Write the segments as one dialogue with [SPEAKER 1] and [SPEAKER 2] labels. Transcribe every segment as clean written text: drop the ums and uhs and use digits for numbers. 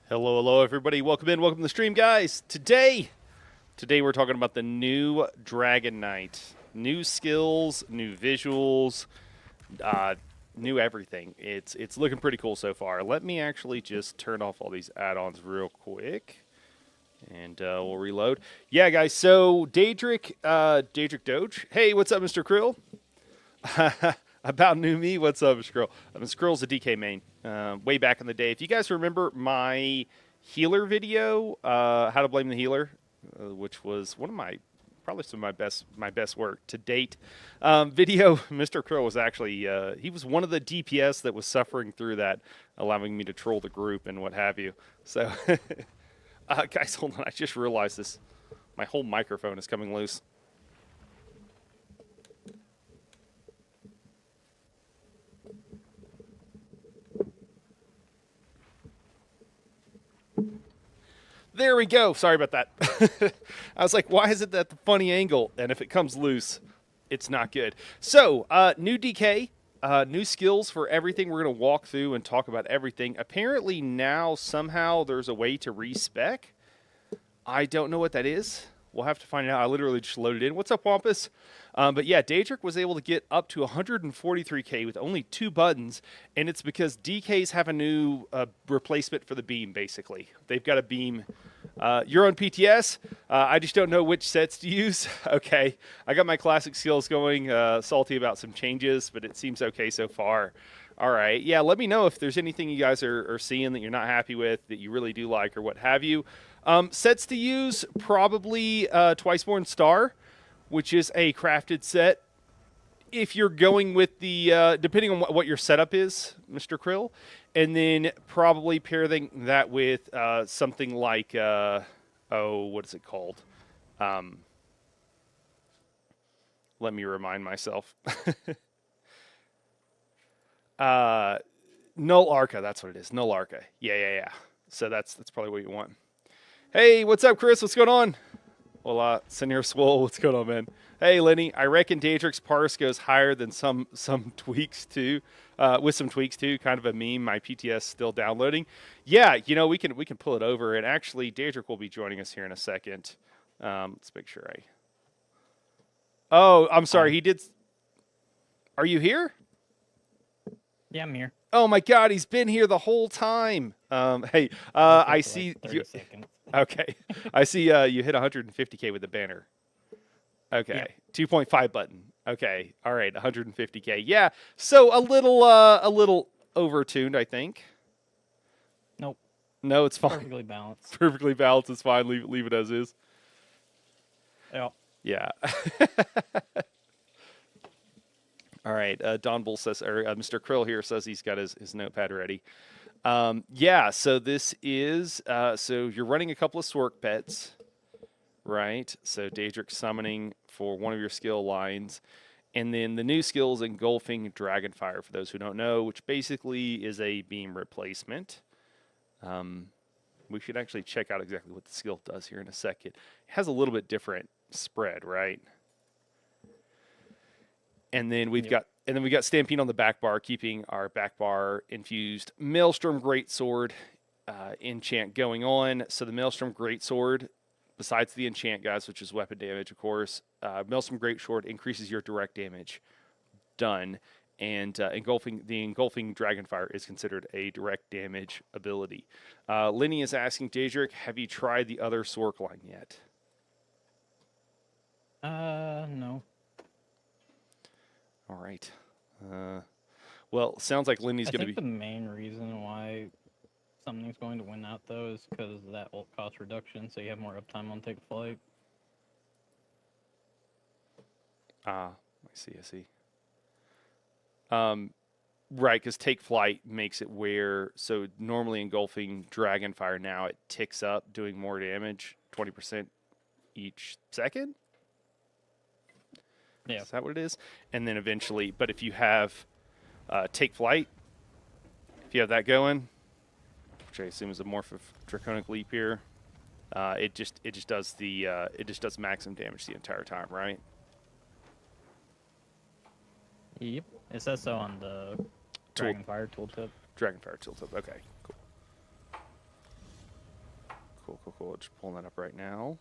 [SPEAKER 1] Hello, hello, everybody. Welcome in. Welcome to the stream, guys. Today we're talking about the new Dragon Knight. New skills, new visuals, uh, new everything. It's looking pretty cool so far. Let me actually just turn off all these add-ons real quick, and we'll reload. Yeah, guys. So Daedric Doge. Hey, what's up, Mr. Krill? About new me, what's up, Skrull? Skrull's a DK main. Way back in the day. If you guys remember my healer video, how to blame the healer, which was one of my probably some of my best work to date. Video, Mr. Krill was actually he was one of the DPS that was suffering through that, allowing me to troll the group and what have you. So, guys, hold on. I just realized this. My whole microphone is coming loose. There we go. Sorry about that. I was like, why is it that the funny angle? And if it comes loose, it's not good. So, new DK, new skills for everything. We're going to walk through and talk about everything. Apparently now, somehow, there's a way to respec. I don't know what that is. We'll have to find out. I literally just loaded in. What's up, Wampus? But yeah, Daedric was able to get up to 143k with only 2 buttons, and it's because DKs have a new replacement for the beam, basically. They've got a beam. You're on PTS. I just don't know which sets to use. Okay. I got my classic skills going. Salty about some changes, but it seems okay so far. All right. Yeah, let me know if there's anything you guys are seeing that you're not happy with, that you really do like, or what have you. Sets to use, probably Twiceborn Star, which is a crafted set. If you're going with the, depending on what your setup is, Mr. Krill, and then probably pair that with something like, what is it called? Let me remind myself. Null Arca, that's what it is. Null Arca. Yeah. So that's probably what you want. Hey, what's up, Chris? What's going on? Well, Senior Swole, what's going on, man? Hey, Lenny, I reckon Daedric's parse goes higher than some tweaks too, with some tweaks too. Kind of a meme. My PTS still downloading. Yeah, we can pull it over, and actually, Daedric will be joining us here in a second. Let's make sure I. Oh, I'm sorry. He did. Are you here?
[SPEAKER 2] Yeah, I'm here.
[SPEAKER 1] Oh my God, he's been here the whole time. Hey, I see.
[SPEAKER 2] Like 30 seconds.
[SPEAKER 1] Okay, I see. You hit 150k with the banner. Okay,
[SPEAKER 2] Yep.
[SPEAKER 1] 2.5 button. Okay, all right, 150k. Yeah, so a little overtuned, I think.
[SPEAKER 2] Nope.
[SPEAKER 1] No, it's fine.
[SPEAKER 2] Perfectly balanced.
[SPEAKER 1] Perfectly balanced. It's fine. Leave it as is.
[SPEAKER 2] Yep.
[SPEAKER 1] Yeah. All right. Don Bull says, or Mr. Krill here says he's got his notepad ready. Yeah. So this is so you're running a couple of Swork pets, right? So Daedric summoning for one of your skill lines, and then the new skill is engulfing Dragonfire. For those who don't know, which basically is a beam replacement. We should actually check out exactly what the skill does here in a second. It has a little bit different spread, right? And then we've got Stampede on the back bar, keeping our back bar infused. Maelstrom Greatsword enchant going on. So the Maelstrom Greatsword, besides the enchant, guys, which is weapon damage, of course, Maelstrom Greatsword increases your direct damage. Done. And engulfing Dragonfire is considered a direct damage ability. Lenny is asking, Daedric, have you tried the other Sork line yet?
[SPEAKER 2] No.
[SPEAKER 1] All right. Well, sounds like Lenny's going to be.
[SPEAKER 2] I think the main reason why something's going to win out, though, is because of that ult cost reduction, so you have more uptime on Take Flight.
[SPEAKER 1] I see. Right, because Take Flight makes it where, so normally engulfing Dragonfire now, it ticks up, doing more damage, 20% each second?
[SPEAKER 2] Yeah.
[SPEAKER 1] Is that what it is? And then eventually, but if you have Take Flight, if you have that going, which I assume is a morph of Draconic Leap here, it just does maximum damage the entire time, right?
[SPEAKER 2] Yep. It says so on the Dragonfire tooltip.
[SPEAKER 1] Dragonfire tooltip. Okay, cool. Cool. Just pulling that up right now.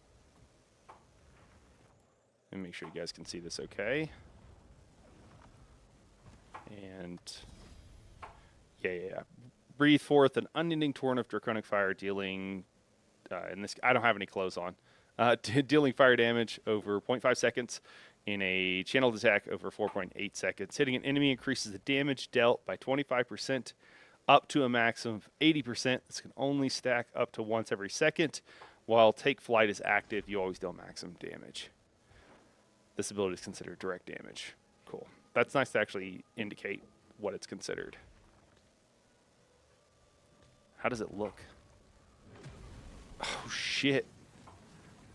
[SPEAKER 1] And make sure you guys can see this okay. And yeah. Breathe forth an unending torrent of draconic fire, dealing in this. I don't have any clothes on. Dealing fire damage over 0.5 seconds in a channeled attack over 4.8 seconds. Hitting an enemy increases the damage dealt by 25%, up to a maximum of 80%. This can only stack up to once every second. While Take Flight is active, you always deal maximum damage. This ability is considered direct damage. Cool. That's nice to actually indicate what it's considered. How does it look? Oh, shit.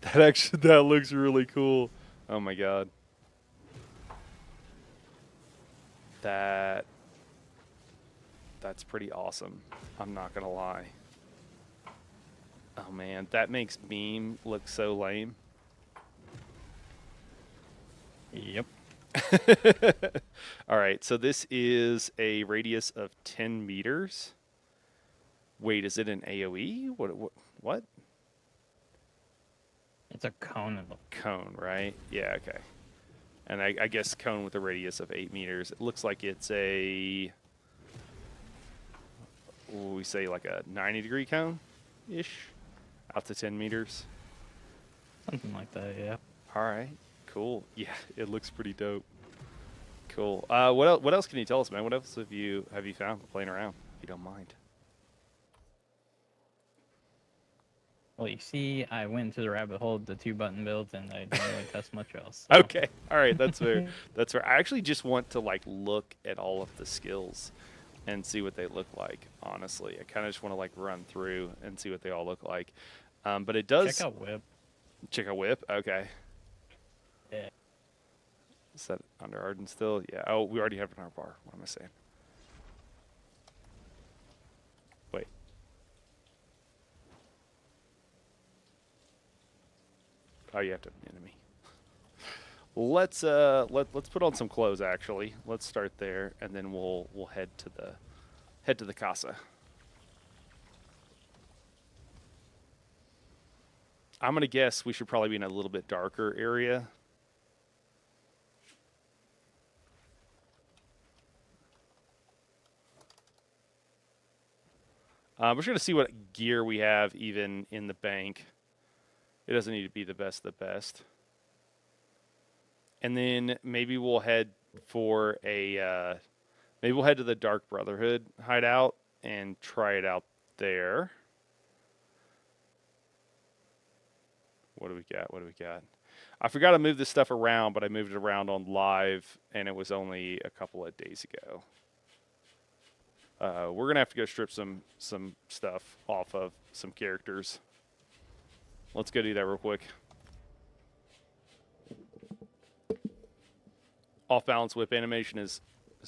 [SPEAKER 1] That looks really cool. Oh, my God. That's pretty awesome. I'm not going to lie. Oh, man. That makes Beam look so lame.
[SPEAKER 2] Yep.
[SPEAKER 1] All right, so this is a radius of 10 meters. Wait, is it an AoE? What?
[SPEAKER 2] It's a cone of
[SPEAKER 1] Cone, right? Yeah, okay. And I guess cone with a radius of 8 meters. It looks like it's a, we say like a 90-degree cone-ish, out to 10 meters.
[SPEAKER 2] something like that, yeah.
[SPEAKER 1] All right, cool. Yeah, it looks pretty dope. Cool. What else can you tell us, man? What else have you found playing around, if you don't mind?
[SPEAKER 2] Well, you see, I went into the rabbit hole of the 2-button builds, and I didn't really test much else. So.
[SPEAKER 1] Okay. All right. That's fair. That's fair. I actually just want to like look at all of the skills and see what they look like. Honestly, I kind of just want to like run through and see what they all look like. But it does.
[SPEAKER 2] Check out Whip.
[SPEAKER 1] Check out Whip. Okay.
[SPEAKER 2] Yeah.
[SPEAKER 1] Is that under Arden still? Yeah. Oh, we already have it in our bar. What am I saying? Wait. Oh, you have to have an enemy. Let's put on some clothes. Actually, let's start there, and then we'll head to the casa. I'm gonna guess we should probably be in a little bit darker area. We're just gonna see what gear we have even in the bank. It doesn't need to be the best of the best. And then maybe we'll head for a maybe we'll head to the Dark Brotherhood hideout and try it out there. What do we got? I forgot to move this stuff around, but I moved it around on live, and it was only a couple of days ago. We're gonna have to go strip some stuff off of some characters. Let's go do that real quick. Off balance whip animation is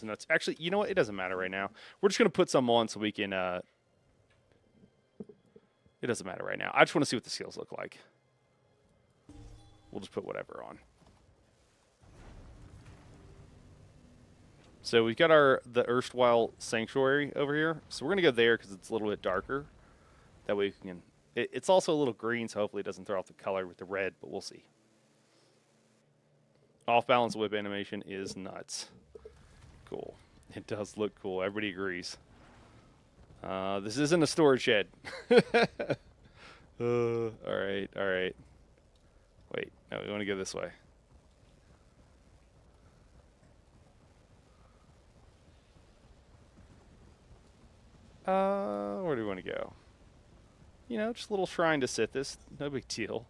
[SPEAKER 1] nuts. Actually, you know what? It doesn't matter right now. We're just gonna put some on so we can. It doesn't matter right now. I just want to see what the skills look like. We'll just put whatever on. So we've got the erstwhile sanctuary over here. So we're gonna go there because it's a little bit darker. That way we can. It's also a little green, so hopefully it doesn't throw off the color with the red, but we'll see. Off balance whip animation is nuts. Cool. It does look cool. Everybody agrees. This isn't a storage shed. All right. Wait, no, we want to go this way. Where do we want to go? You know, just a little shrine to Sithis. No big deal.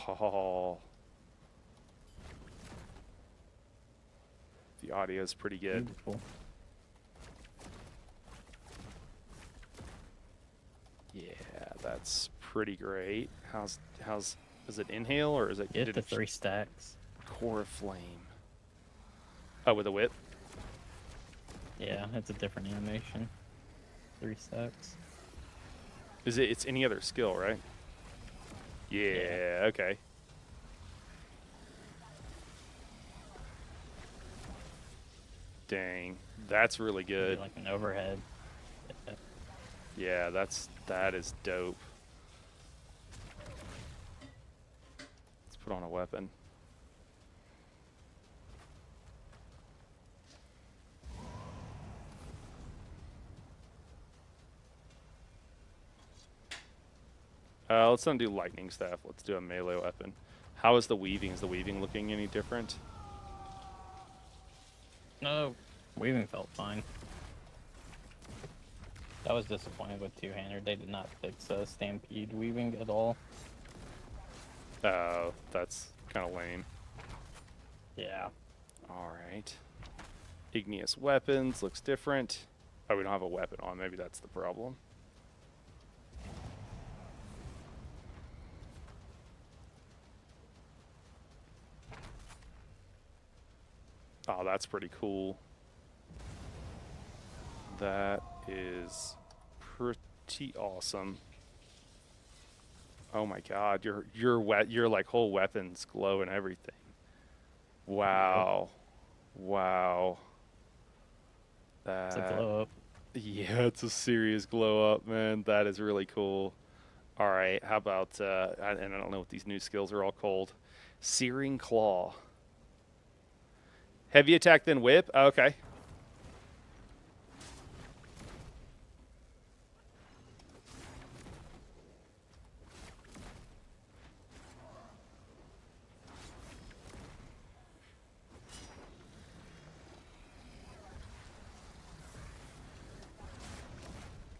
[SPEAKER 1] Oh. The audio is pretty good.
[SPEAKER 2] Beautiful.
[SPEAKER 1] Yeah, that's pretty great. Is it inhale or is it
[SPEAKER 2] Get the 3 stacks.
[SPEAKER 1] core of flame? Oh, with a whip.
[SPEAKER 2] Yeah, it's a different animation. 3 stacks.
[SPEAKER 1] Is it? It's any other skill, right? Yeah. Okay. Dang, that's really
[SPEAKER 2] Do
[SPEAKER 1] good.
[SPEAKER 2] like an overhead.
[SPEAKER 1] Yeah, that is dope. Let's put on a weapon. Let's not do lightning staff. Let's do a melee weapon. How is the weaving? Is the weaving looking any different?
[SPEAKER 2] No, weaving felt fine. I was disappointed with two-hander. They did not fix stampede weaving at all.
[SPEAKER 1] Oh, that's kind of lame.
[SPEAKER 2] Yeah.
[SPEAKER 1] All right. Igneous weapons looks different. Oh, we don't have a weapon on. Maybe that's the problem. Oh, that's pretty cool. That is pretty awesome. Oh my God, your like whole weapons glow and everything. Wow, wow.
[SPEAKER 2] It's a glow up.
[SPEAKER 1] Yeah, it's a serious glow up, man. That is really cool. All right, how about and I don't know what these new skills are all called. Searing Claw. Heavy attack, then whip. Okay.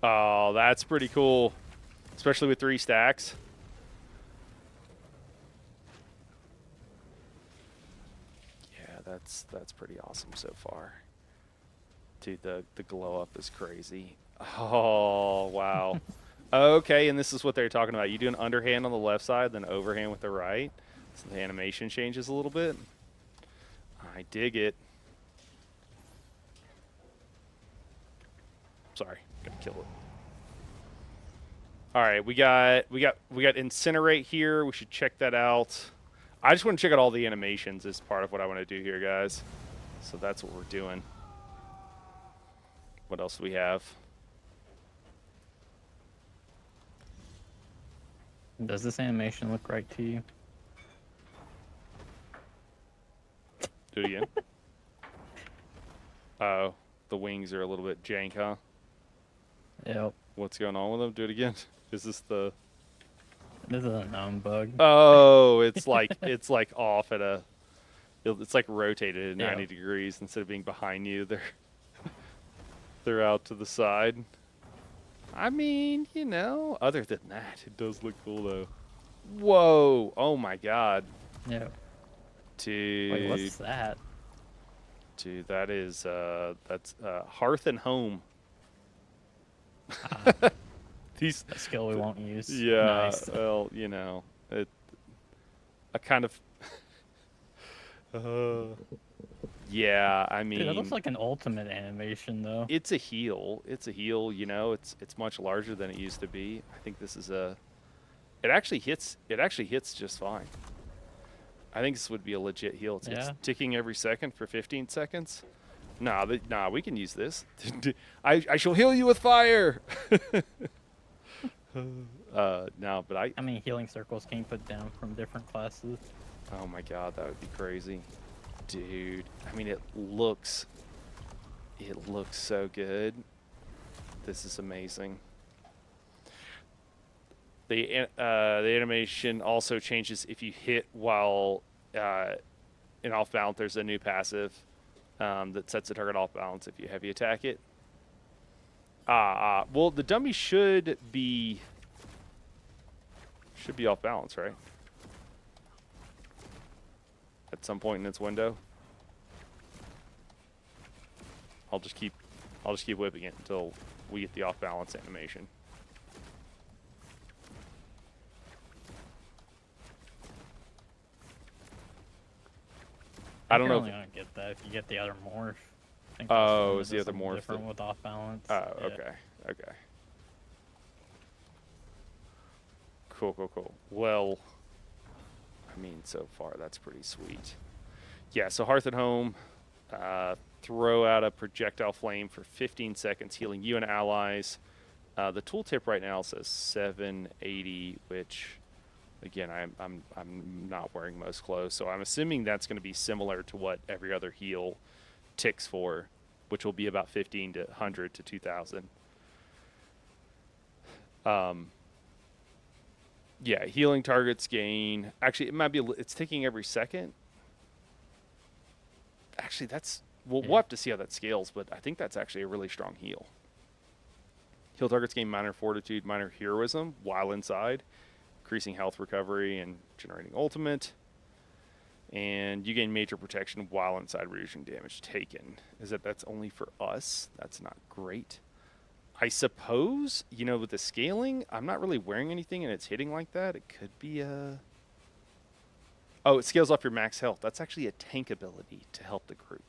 [SPEAKER 1] Oh, that's pretty cool, especially with 3 stacks. Yeah, that's pretty awesome so far. Dude, the glow up is crazy. Oh, wow. Okay, and this is what they're talking about. You do an underhand on the left side, then overhand with the right. So the animation changes a little bit. I dig it. Sorry, gotta kill it. All right, we got Incinerate here. We should check that out. I just want to check out all the animations as part of what I want to do here, guys. So that's what we're doing. What else do we have?
[SPEAKER 2] Does this animation look right to you?
[SPEAKER 1] Do it again. Oh, the wings are a little bit jank, huh?
[SPEAKER 2] Yep.
[SPEAKER 1] What's going on with them? Do it again. Is this the?
[SPEAKER 2] This is a known bug.
[SPEAKER 1] Oh, it's like off at a. It's like rotated at 90
[SPEAKER 2] Yeah.
[SPEAKER 1] degrees instead of being behind you. They're out to the side. I mean, you know, other than that, it does look cool though. Whoa! Oh my God,
[SPEAKER 2] Yep.
[SPEAKER 1] dude!
[SPEAKER 2] Wait, what's that?
[SPEAKER 1] Dude, that is that's Hearth and Home. These,
[SPEAKER 2] A skill we won't use.
[SPEAKER 1] yeah.
[SPEAKER 2] Nice.
[SPEAKER 1] Well, you know, I kind of. Yeah, I mean,
[SPEAKER 2] Dude, that looks like an ultimate animation, though.
[SPEAKER 1] it's a heal. It's a heal. You know, it's much larger than it used to be. I think this is a. It actually hits. It actually hits just fine. I think this would be a legit heal. It's
[SPEAKER 2] Yeah.
[SPEAKER 1] ticking every second for 15 seconds. Nah, we can use this. I shall heal you with fire. No, but
[SPEAKER 2] How many healing circles can you put down from different classes?
[SPEAKER 1] oh my God, that would be crazy, dude. I mean, it looks so good. This is amazing. The animation also changes if you hit while in off balance. There's a new passive that sets the target off balance if you heavy attack it. Well, the dummy should be off balance, right? At some point in its window. I'll just keep whipping it until we get the off balance animation. I don't know.
[SPEAKER 2] You're only gonna get that if you get the other morph. think that's the
[SPEAKER 1] Oh,
[SPEAKER 2] one
[SPEAKER 1] is
[SPEAKER 2] that
[SPEAKER 1] the
[SPEAKER 2] does
[SPEAKER 1] other
[SPEAKER 2] something
[SPEAKER 1] morph
[SPEAKER 2] different
[SPEAKER 1] the-
[SPEAKER 2] with off balance.
[SPEAKER 1] Oh,
[SPEAKER 2] Yeah.
[SPEAKER 1] okay. Okay. Cool, cool, cool. Well, I mean, so far that's pretty sweet. Yeah, so Hearth at Home, throw out a projectile flame for 15 seconds, healing you and allies. The tooltip right now says 780, which, again, I'm not wearing most clothes, so I'm assuming that's going to be similar to what every other heal ticks for, which will be about 15 to 100 to 2,000. Yeah, healing targets gain. Actually, it might be. It's ticking every second. Actually, that's. We'll have to see how that scales, but I think that's actually a really strong heal. Heal targets gain minor fortitude, minor heroism while inside, increasing health recovery and generating ultimate. And you gain major protection while inside, reducing damage taken. That's only for us? That's not great. I suppose, with the scaling, I'm not really wearing anything and it's hitting like that. It could be a... Oh, it scales off your max health. That's actually a tank ability to help the group.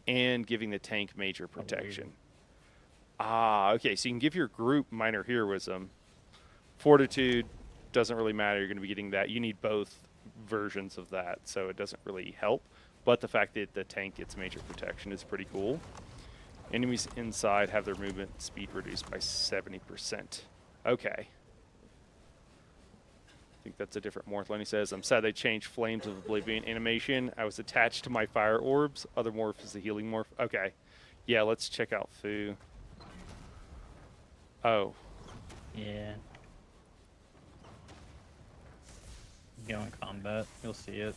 [SPEAKER 1] And giving the tank major protection. Ah, okay. So you can give your group minor heroism. Fortitude doesn't really matter. You're going to be getting that. You need both versions of that, so it doesn't really help. But the fact that the tank gets major protection is pretty cool. Enemies inside have their movement speed reduced by 70%. Okay. I think that's a different morph. Lenny says, I'm sad they changed Flames of Oblivion animation. I was attached to my fire orbs. Other morph is the healing morph. Okay. Yeah, let's check out Fu. Oh.
[SPEAKER 2] Yeah. Go in combat, you'll see it.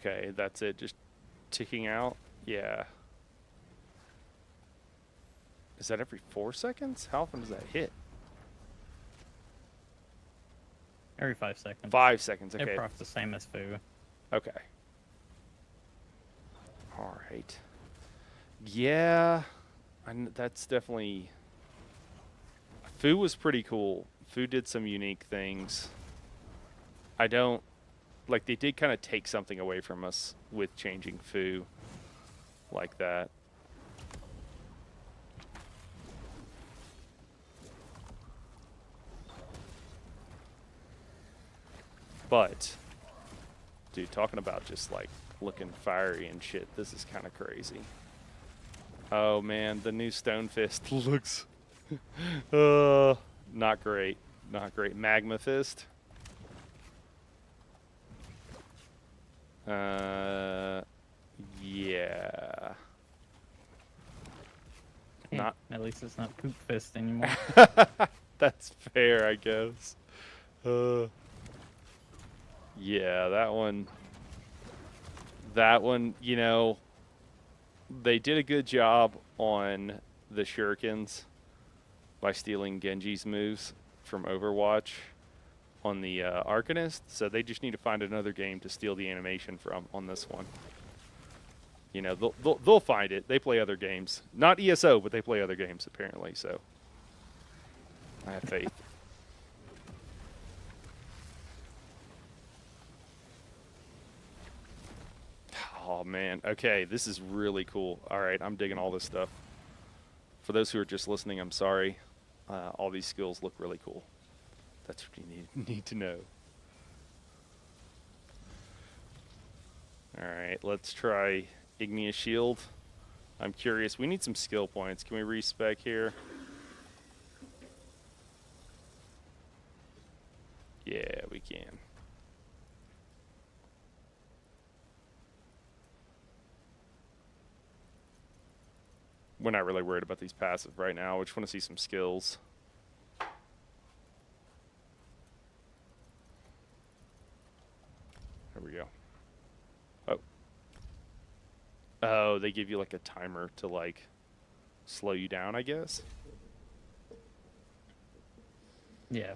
[SPEAKER 1] Okay, that's it. Just ticking out. Yeah. Is that every 4 seconds? How often does that hit?
[SPEAKER 2] Every 5 seconds.
[SPEAKER 1] 5 seconds.
[SPEAKER 2] It
[SPEAKER 1] Okay.
[SPEAKER 2] procs the same as Fu.
[SPEAKER 1] Okay. All right. Yeah. That's definitely... Fu was pretty cool. Fu did some unique things. I don't... Like, they did kind of take something away from us with changing Fu like that. But, dude, talking about just, like, looking fiery and shit, this is kind of crazy. Oh, man, the new Stone Fist looks... not great. Not great. Magma Fist. Yeah. Not.
[SPEAKER 2] At least it's not Poop Fist anymore.
[SPEAKER 1] That's fair, I guess. Yeah, that one. That one, they did a good job on the shurikens by stealing Genji's moves from Overwatch on the Arcanist, so they just need to find another game to steal the animation from on this one. They'll find it. They play other games. Not ESO, but they play other games, apparently, so I have faith. Oh, man. Okay, this is really cool. All right, I'm digging all this stuff. For those who are just listening, I'm sorry. All these skills look really cool. That's what you need to know. All right, let's try Igneous Shield. I'm curious. We need some skill points. Can we respec here? Yeah, we can. We're not really worried about these passive right now. We just want to see some skills. There we go. Oh. Oh, they give you like a timer to like slow you down, I guess.
[SPEAKER 2] Yeah.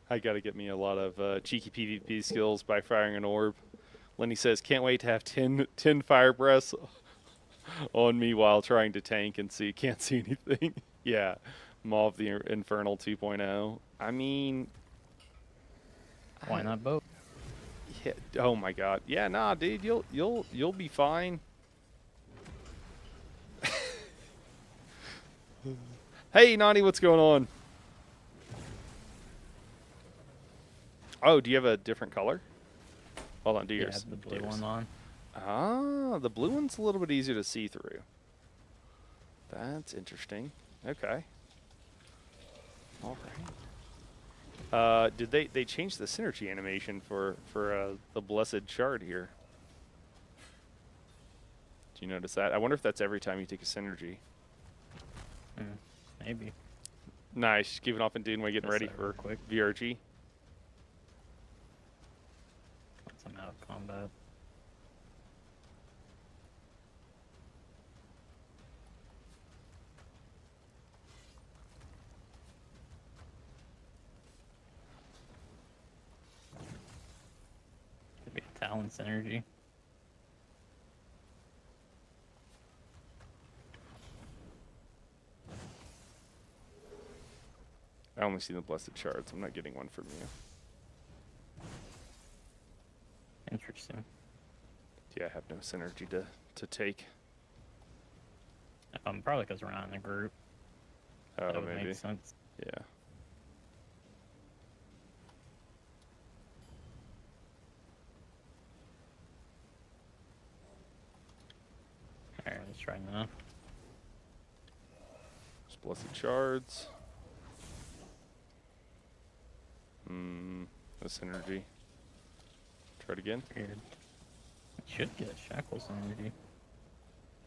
[SPEAKER 1] I got to get me a lot of cheeky PvP skills by firing an orb. Lenny says, can't wait to have 10 fire breaths on me while trying to tank and can't see anything. Yeah, Maw the Infernal 2.0. I mean...
[SPEAKER 2] Why not both?
[SPEAKER 1] Yeah. Oh my god. Yeah, nah, dude, you'll be fine. Hey, Nani, what's going on? Oh, do you have a different color? Hold on, do
[SPEAKER 2] Yeah,
[SPEAKER 1] yours.
[SPEAKER 2] the
[SPEAKER 1] do
[SPEAKER 2] blue
[SPEAKER 1] yours.
[SPEAKER 2] one on.
[SPEAKER 1] Ah, the blue one's a little bit easier to see through. That's interesting. Okay. All right. Did they change the synergy animation for the blessed shard here? Do you notice that? I wonder if that's every time you take a synergy.
[SPEAKER 2] Maybe.
[SPEAKER 1] Nice, keeping off and doing, getting
[SPEAKER 2] Test
[SPEAKER 1] ready
[SPEAKER 2] that real
[SPEAKER 1] for
[SPEAKER 2] quick.
[SPEAKER 1] VRG.
[SPEAKER 2] Once I'm out of combat. Could be a Talon synergy.
[SPEAKER 1] I only see the blessed shards. I'm not getting one from you.
[SPEAKER 2] Interesting.
[SPEAKER 1] Yeah, I have no synergy to take.
[SPEAKER 2] Probably because we're not in a group.
[SPEAKER 1] Oh,
[SPEAKER 2] That would
[SPEAKER 1] maybe.
[SPEAKER 2] make sense.
[SPEAKER 1] Yeah.
[SPEAKER 2] Alright, let's try now.
[SPEAKER 1] Just blessed shards. No synergy. Try it again.
[SPEAKER 2] Weird. Should get Shackle synergy.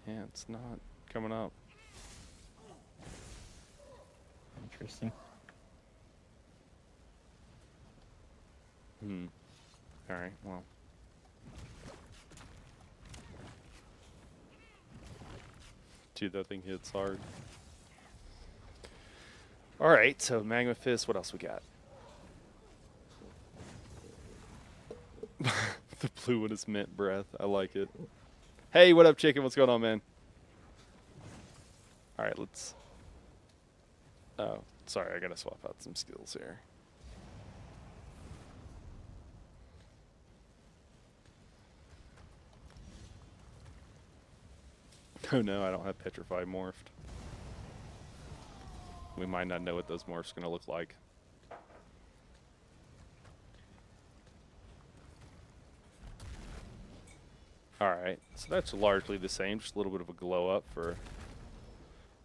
[SPEAKER 1] Yeah, it's not coming up.
[SPEAKER 2] Interesting.
[SPEAKER 1] All right. Well. Dude, that thing hits hard. All right. So Magma Fist. What else we got? The blue one is mint breath. I like it. Hey, what up, chicken? What's going on, man? All right, let's. Oh, sorry. I gotta swap out some skills here. Oh no, I don't have Petrify morphed. We might not know what those morphs are gonna look like. Alright, so that's largely the same, just a little bit of a glow up for...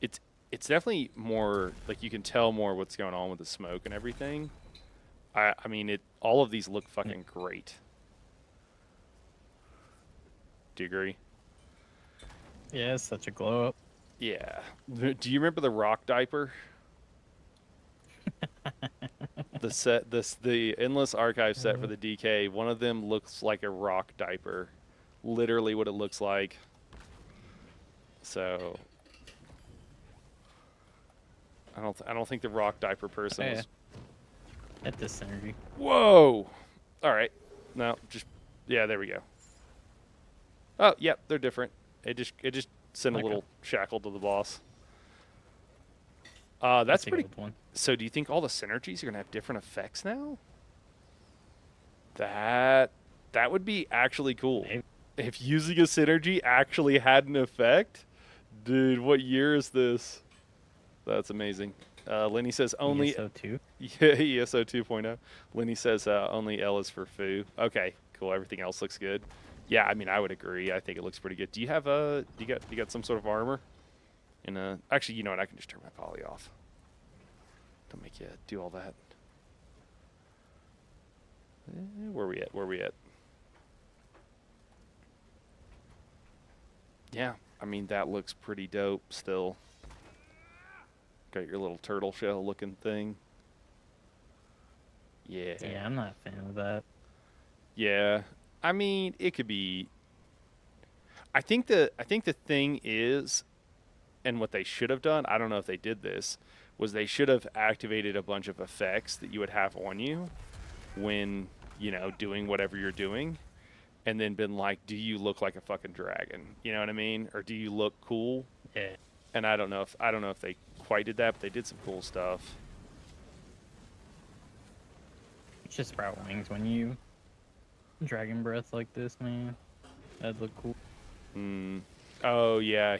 [SPEAKER 1] It's definitely more, like you can tell more what's going on with the smoke and everything. I mean, all of these look fucking great. Do you agree?
[SPEAKER 2] Yeah, it's such a glow up.
[SPEAKER 1] Yeah. Do you remember the rock diaper? The Endless Archive set for the DK, one of them looks like a rock diaper. Literally what it looks like. So I don't think the rock diaper person was.
[SPEAKER 2] At this synergy.
[SPEAKER 1] Whoa! All right. No, just yeah, there we go. Oh, yep, they're different. It just sent a little shackle to the boss. That's pretty.
[SPEAKER 2] One.
[SPEAKER 1] So, do you think all the synergies are gonna have different effects now? That would be actually cool.
[SPEAKER 2] Maybe.
[SPEAKER 1] If using a synergy actually had an effect, dude. What year is this? That's amazing. Lenny says only
[SPEAKER 2] ESO 2.
[SPEAKER 1] Yeah, ESO 2.0. Lenny says only L is for foo. Okay, cool. Everything else looks good. Yeah, I mean, I would agree. I think it looks pretty good. Do you have you got some sort of armor? Actually, you know what? I can just turn my poly off. Don't make you do all that. Where we at? Where we at? Yeah, I mean, that looks pretty dope still. Got your little turtle shell looking thing. Yeah.
[SPEAKER 2] Yeah, I'm not a fan of that.
[SPEAKER 1] Yeah. I mean, it could be. I think the thing is, and what they should have done, I don't know if they did this, was they should have activated a bunch of effects that you would have on you when, you know, doing whatever you're doing, and then been like, do you look like a fucking dragon? You know what I mean? Or do you look cool?
[SPEAKER 2] Yeah.
[SPEAKER 1] And I don't know if they quite did that, but they did some cool stuff.
[SPEAKER 2] It's just sprout wings when you Dragon breath like this, man. That'd look cool.
[SPEAKER 1] Mm. Oh yeah,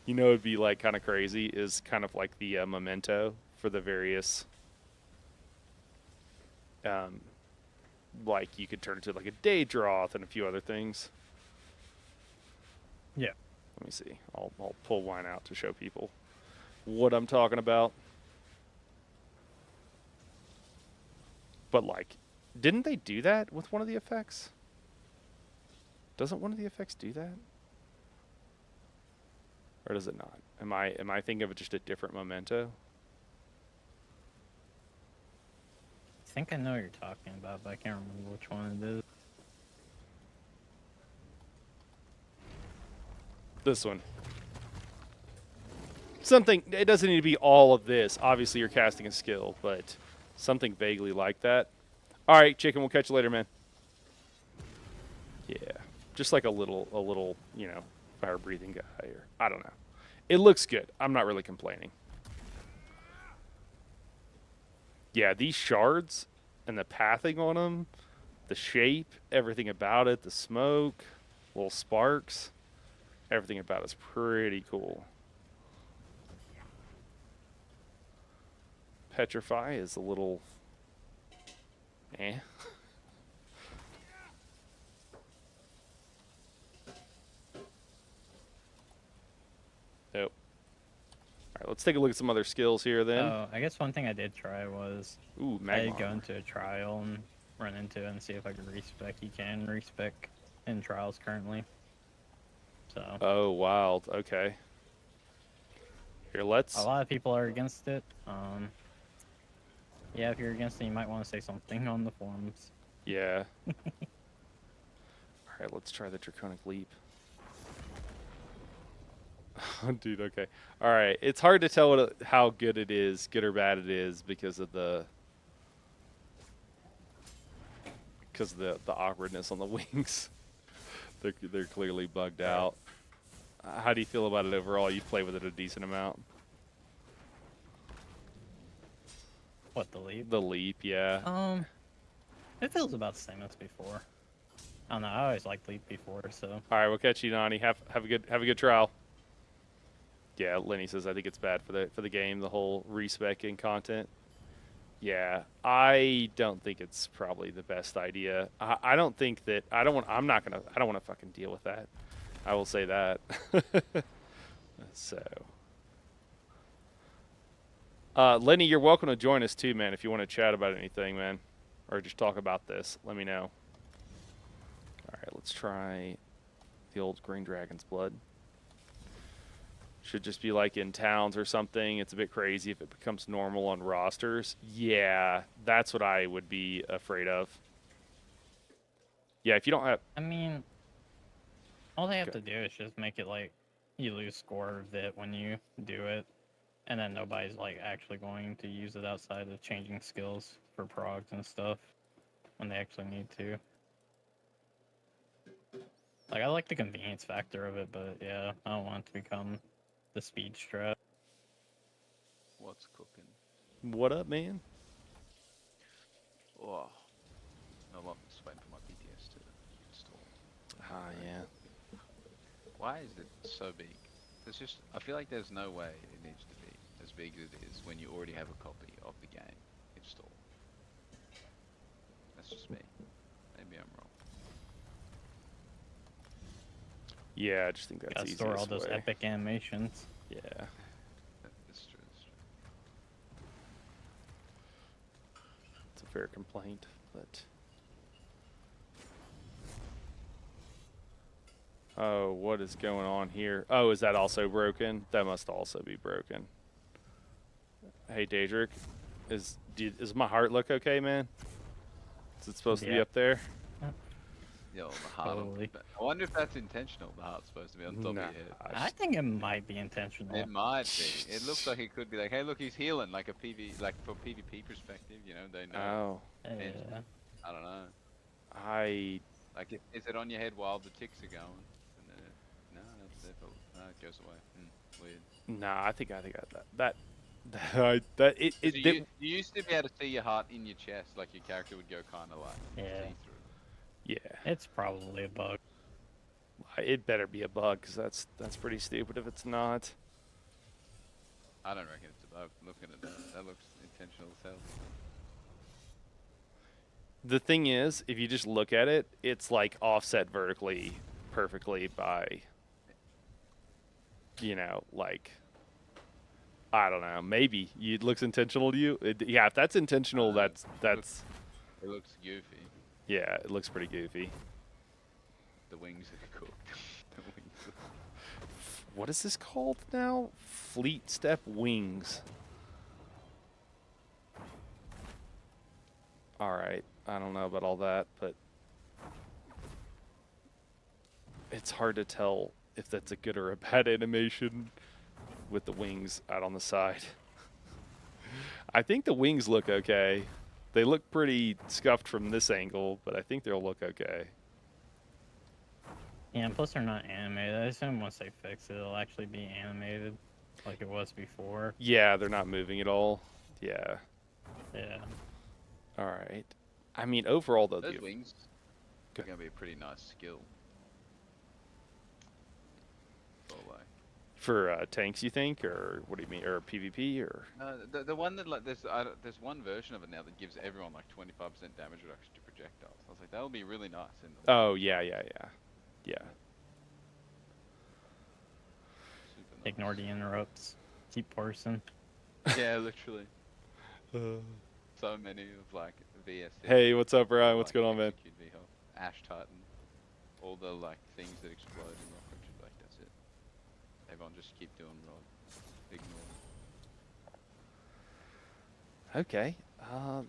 [SPEAKER 1] you know it'd be like kind of crazy is kind of like the memento for the various um, like you could turn it into like a Daedroth and a few other things.
[SPEAKER 2] Yeah.
[SPEAKER 1] Let me see. I'll pull one out to show people what I'm talking about. But like, didn't they do that with one of the effects? Doesn't one of the effects do that? Or does it not? Am I thinking of just a different memento?
[SPEAKER 2] I think I know what you're talking about, but I can't remember which one it is.
[SPEAKER 1] This one. Something, it doesn't need to be all of this. Obviously, you're casting a skill, but something vaguely like that. All right, chicken, we'll catch you later, man. Yeah, just like a little, you know, fire-breathing guy, or I don't know. It looks good. I'm not really complaining. Yeah, these shards and the pathing on them, the shape, everything about it, the smoke, little sparks, everything about it's pretty cool. Petrify is a little eh. Nope. All right, let's take a look at some other skills here then.
[SPEAKER 2] Oh, I guess one thing I did try was
[SPEAKER 1] Ooh,
[SPEAKER 2] I
[SPEAKER 1] magma.
[SPEAKER 2] did go into a trial and run into it and see if I could respec. You can respec in trials currently. So
[SPEAKER 1] Oh, wild. Okay. Here, let's.
[SPEAKER 2] a lot of people are against it. Yeah, if you're against it, you might want to say something on the forums.
[SPEAKER 1] Yeah. All right, let's try the draconic leap. Dude, okay. All right, it's hard to tell how good it is, good or bad it is, because of the awkwardness on the wings. They're clearly bugged out. How do you feel about it overall? You play with it a decent amount.
[SPEAKER 2] What, the leap?
[SPEAKER 1] The leap, yeah.
[SPEAKER 2] It feels about the same as before. I don't know. I always liked leap before, so.
[SPEAKER 1] All right, we'll catch you, Nani. Have a good trial. Yeah, Lenny says I think it's bad for the game, the whole respecing content. Yeah, I don't think it's probably the best idea. I don't think that I don't want to fucking deal with that. I will say that. So, Lenny, you're welcome to join us too, man. If you want to chat about anything, man, or just talk about this, let me know. All right, let's try the old Green Dragon's Blood. Should just be like in towns or something. It's a bit crazy if it becomes normal on rosters. Yeah, that's what I would be afraid of. Yeah, if you don't have...
[SPEAKER 2] I mean, all they have to do is just make it like you lose score of it when you do it, and then nobody's like actually going to use it outside of changing skills for progs and stuff when they actually need to. Like, I like the convenience factor of it, but yeah, I don't want it to become the speed strat.
[SPEAKER 3] What's cooking?
[SPEAKER 1] What up, man?
[SPEAKER 3] Oh, no, I'm just waiting for my BTS to install.
[SPEAKER 1] Ah, yeah.
[SPEAKER 3] Why is it so big? There's just, I feel like there's no way it needs to be as big as it is when you already have a copy of the game installed. That's just me. Maybe I'm wrong.
[SPEAKER 1] Yeah, I just think that's
[SPEAKER 2] Gotta
[SPEAKER 1] easy.
[SPEAKER 2] store all those epic animations.
[SPEAKER 1] Yeah.
[SPEAKER 3] That's true, that's true.
[SPEAKER 1] It's a fair complaint, but... Oh, what is going on here? Oh, is that also broken? That must also be broken. Hey, Daedric, is my heart look okay, man? Is it supposed to be
[SPEAKER 2] Yeah.
[SPEAKER 1] up there?
[SPEAKER 3] Yo, the heart.
[SPEAKER 2] Totally.
[SPEAKER 3] I wonder if that's intentional. The heart's supposed to be on top of your head.
[SPEAKER 2] I think it might be intentional.
[SPEAKER 3] It might be. It looks like it could be like, hey, look, he's healing, like a PV, like from PvP perspective. You know, they know.
[SPEAKER 1] Oh,
[SPEAKER 2] Yeah.
[SPEAKER 3] I don't know.
[SPEAKER 1] I
[SPEAKER 3] Is it on your head while the ticks are going? And then no, that's it. It goes away. Weird.
[SPEAKER 1] nah. I think that it
[SPEAKER 3] So
[SPEAKER 1] did.
[SPEAKER 3] you used to be able to see your heart in your chest, like your character would go kind of like
[SPEAKER 2] Yeah.
[SPEAKER 3] see through.
[SPEAKER 2] It's probably a bug.
[SPEAKER 1] It better be a bug, because that's pretty stupid if it's not.
[SPEAKER 3] I don't reckon it's a bug. Looking at that, that looks intentional as hell.
[SPEAKER 1] The thing is, if you just look at it, it's like offset vertically perfectly by, like, I don't know, maybe it looks intentional to you. Yeah, if that's intentional, that's
[SPEAKER 3] It looks goofy.
[SPEAKER 1] yeah, it looks pretty goofy.
[SPEAKER 3] The wings are cooked. The wings.
[SPEAKER 1] What is this called now? Fleet Step Wings. All right, I don't know about all that, but it's hard to tell if that's a good or a bad animation with the wings out on the side. I think the wings look okay. They look pretty scuffed from this angle, but I think they'll look okay.
[SPEAKER 2] Yeah, and plus they're not animated. I assume once they fix it, it'll actually be animated like it was before.
[SPEAKER 1] Yeah, they're not moving at all. Yeah.
[SPEAKER 2] Yeah.
[SPEAKER 1] All right. I mean, overall, though,
[SPEAKER 3] Those wings
[SPEAKER 1] Go
[SPEAKER 3] are gonna be a pretty nice skill. All
[SPEAKER 1] for tanks, you think, or what do you mean, or PvP, or?
[SPEAKER 3] No, the one that like there's one version of it now that gives everyone like 25% damage reduction to projectiles. I was like, that would be really nice. In the
[SPEAKER 1] Oh yeah.
[SPEAKER 3] super nice.
[SPEAKER 2] Ignore the interrupts. Keep parsing.
[SPEAKER 3] Yeah, literally. So many of like VS.
[SPEAKER 1] Hey, what's up, Brian? What's going on, man?
[SPEAKER 3] Ash Titan. All the like things that explode in rocket, like that's it. Everyone just keep doing rod. Ignore.
[SPEAKER 1] Okay.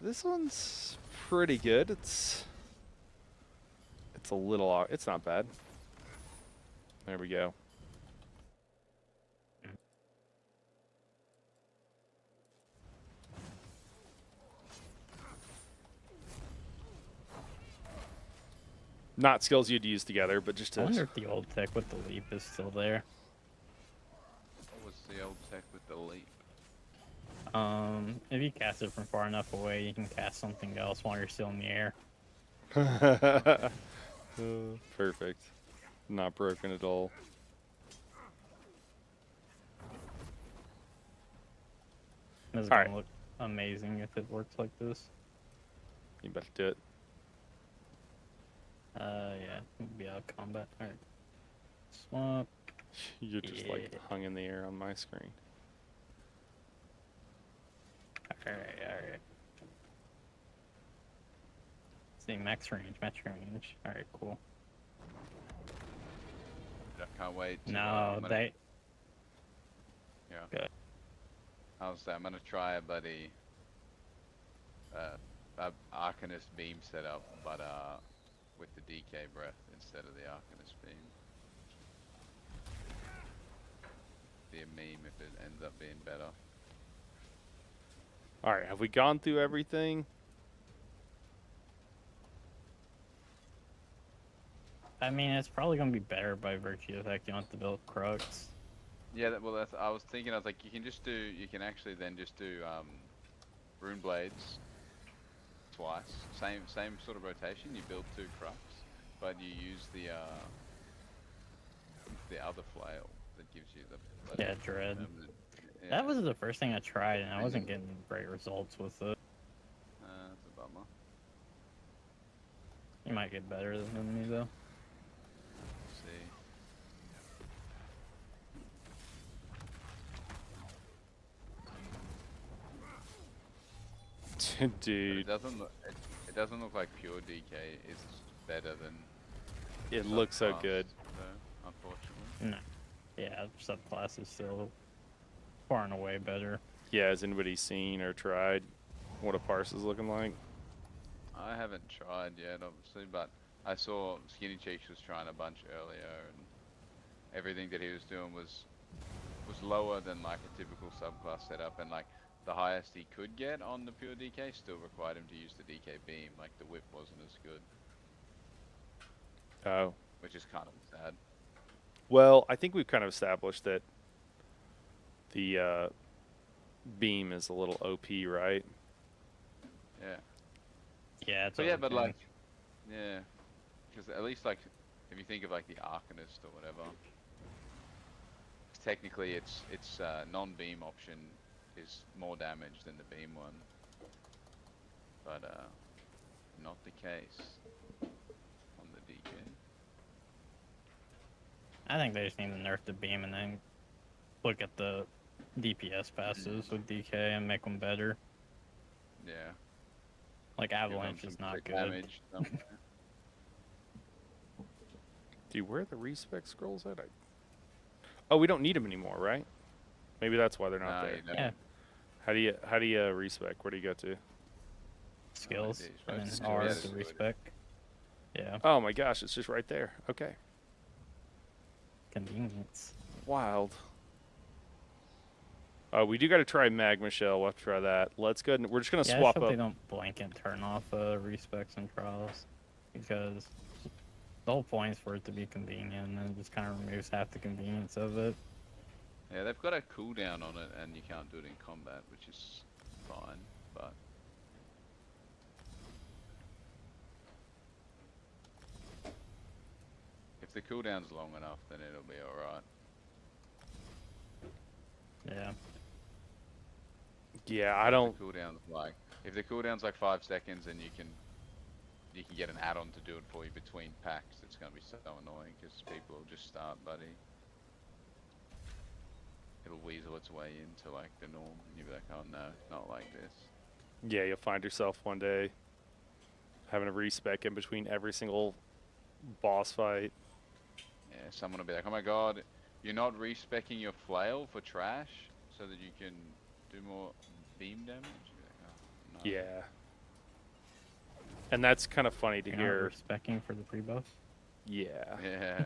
[SPEAKER 1] This one's pretty good. It's a little. It's not bad. There we go. Not skills you'd use together, but just
[SPEAKER 2] I wonder
[SPEAKER 1] to.
[SPEAKER 2] if the old tech with the leap is still there.
[SPEAKER 3] What was the old tech with the leap?
[SPEAKER 2] If you cast it from far enough away, you can cast something else while you're still in the air.
[SPEAKER 1] Perfect. Not broken at all.
[SPEAKER 2] This is
[SPEAKER 1] All
[SPEAKER 2] gonna
[SPEAKER 1] right.
[SPEAKER 2] look amazing if it works like this.
[SPEAKER 1] You better do it.
[SPEAKER 2] Yeah, be out of combat. Alright. Swap.
[SPEAKER 1] You're just like
[SPEAKER 2] Yeah.
[SPEAKER 1] hung in the air on my screen.
[SPEAKER 2] Alright. See, max range. Alright, cool.
[SPEAKER 3] I can't wait. To,
[SPEAKER 2] No,
[SPEAKER 3] I'm gonna-
[SPEAKER 2] they.
[SPEAKER 3] Yeah.
[SPEAKER 2] Good.
[SPEAKER 3] I'll say I'm gonna try a bloody Arcanist beam setup, but with the DK breath instead of the Arcanist beam. Be a meme if it ends up being better.
[SPEAKER 1] All right, have we gone through everything?
[SPEAKER 2] I mean, it's probably gonna be better by virtue of the fact you don't have to build Crux.
[SPEAKER 3] Yeah, well, that's. I was thinking. I was like, you can actually then just do rune blades twice. Same sort of rotation. You build 2 Crux, but you use the other flail that gives you the.
[SPEAKER 2] Yeah, Dread.
[SPEAKER 3] permanent- yeah,
[SPEAKER 2] That was the first thing I tried, and I wasn't getting great results with it.
[SPEAKER 3] that's a bummer.
[SPEAKER 2] You might get better than me though.
[SPEAKER 3] Let's see. But it
[SPEAKER 1] Dude,
[SPEAKER 3] doesn't look. It doesn't look like pure DK is better than.
[SPEAKER 1] it looks so
[SPEAKER 3] subclass,
[SPEAKER 1] good.
[SPEAKER 3] though, unfortunately.
[SPEAKER 2] No. Yeah, subclass is still far and away better.
[SPEAKER 1] Yeah, has anybody seen or tried what a parse is looking like?
[SPEAKER 3] I haven't tried yet, obviously, but I saw Skinny Cheeks was trying a bunch earlier, and everything that he was doing was lower than like a typical subclass setup, and like the highest he could get on the pure DK still required him to use the DK beam. Like the whip wasn't as good,
[SPEAKER 1] Oh.
[SPEAKER 3] which is kind of sad.
[SPEAKER 1] Well, I think we've kind of established that the beam is a little OP, right?
[SPEAKER 3] Yeah.
[SPEAKER 2] Yeah, it's
[SPEAKER 3] So yeah, but
[SPEAKER 2] okay.
[SPEAKER 3] like, yeah, because at least like if you think of like the Arcanist or whatever, technically its non-beam option is more damage than the beam one, but not the case on the DK.
[SPEAKER 2] I think they just need to nerf the beam and then look at the DPS passes with DK and make them better.
[SPEAKER 3] Yeah.
[SPEAKER 2] Like
[SPEAKER 3] Give 'em
[SPEAKER 2] Avalanche
[SPEAKER 3] some
[SPEAKER 2] is not
[SPEAKER 3] crit
[SPEAKER 2] good.
[SPEAKER 3] damage somewhere.
[SPEAKER 1] Dude, where are the respec scrolls at? Oh, we don't need them anymore, right? Maybe that's why they're not
[SPEAKER 3] No,
[SPEAKER 1] there.
[SPEAKER 3] you don't.
[SPEAKER 2] Yeah,
[SPEAKER 1] How do you respec? Where do you go to?
[SPEAKER 2] skills
[SPEAKER 3] idea.
[SPEAKER 2] and then
[SPEAKER 3] Skills,
[SPEAKER 2] R
[SPEAKER 3] yeah,
[SPEAKER 2] to
[SPEAKER 3] that's what it is.
[SPEAKER 2] respec. Yeah,
[SPEAKER 1] Oh my gosh, it's just right there. Okay.
[SPEAKER 2] convenience.
[SPEAKER 1] Wild. We do got to try Magma Shell. We'll have to try that. Let's go. We're just gonna
[SPEAKER 2] Yeah, I
[SPEAKER 1] swap
[SPEAKER 2] just hope
[SPEAKER 1] up.
[SPEAKER 2] they don't blanket turn off respecs and trials, because the whole point is for it to be convenient, and it just kind of removes half the convenience of it.
[SPEAKER 3] Yeah, they've got a cooldown on it, and you can't do it in combat, which is fine. But if the cooldown's long enough, then it'll be alright.
[SPEAKER 2] Yeah,
[SPEAKER 1] Yeah, I don't.
[SPEAKER 3] If the cooldown's like 5 seconds, and you can get an add-on to do it for you between packs, it's gonna be so annoying because people will just start, buddy. It'll weasel its way into like the norm, and you'll be like, oh no, not like this.
[SPEAKER 1] Yeah, you'll find yourself one day having a respec in between every single boss fight.
[SPEAKER 3] Yeah, someone will be like, oh my god, you're not respecking your flail for trash so that you can do more beam damage? You'll be like, oh, no.
[SPEAKER 1] Yeah. And that's kind of funny to
[SPEAKER 2] you're
[SPEAKER 1] hear.
[SPEAKER 2] not respecing for the pre-buff.
[SPEAKER 1] Yeah.
[SPEAKER 3] Yeah.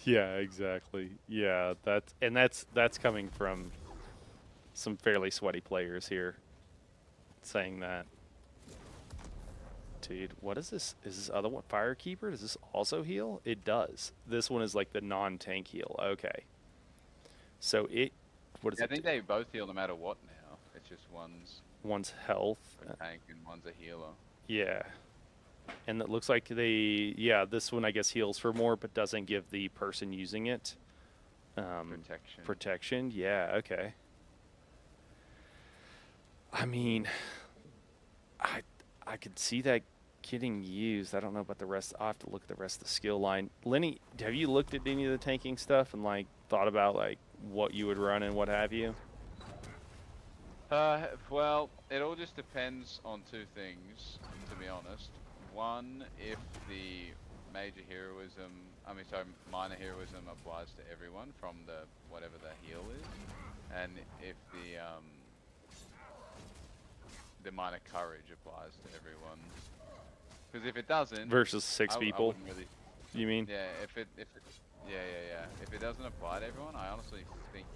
[SPEAKER 1] Yeah, exactly. Yeah, that's coming from some fairly sweaty players here saying that. Dude, what is this? Is this other one Firekeeper? Does this also heal? It does. This one is like the non-tank heal. Okay. So what is
[SPEAKER 3] Yeah, I
[SPEAKER 1] it?
[SPEAKER 3] think they both heal no matter what now. It's just one's
[SPEAKER 1] One's health.
[SPEAKER 3] a tank and one's a healer.
[SPEAKER 1] Yeah. And it looks like this one I guess heals for more, but doesn't give the person using it
[SPEAKER 3] Protection.
[SPEAKER 1] protection. Yeah, okay. I mean, I could see that getting used. I don't know about the rest. I'll have to look at the rest of the skill line. Lenny, have you looked at any of the tanking stuff and like thought about like what you would run and what have you?
[SPEAKER 3] Well, it all just depends on two things, to be honest. One, if the minor heroism applies to everyone from whatever the heal is, and if the minor courage applies to everyone. Because if it doesn't,
[SPEAKER 1] Versus six
[SPEAKER 3] I
[SPEAKER 1] people,
[SPEAKER 3] wouldn't really.
[SPEAKER 1] you mean?
[SPEAKER 3] Yeah, if it doesn't apply to everyone, I honestly think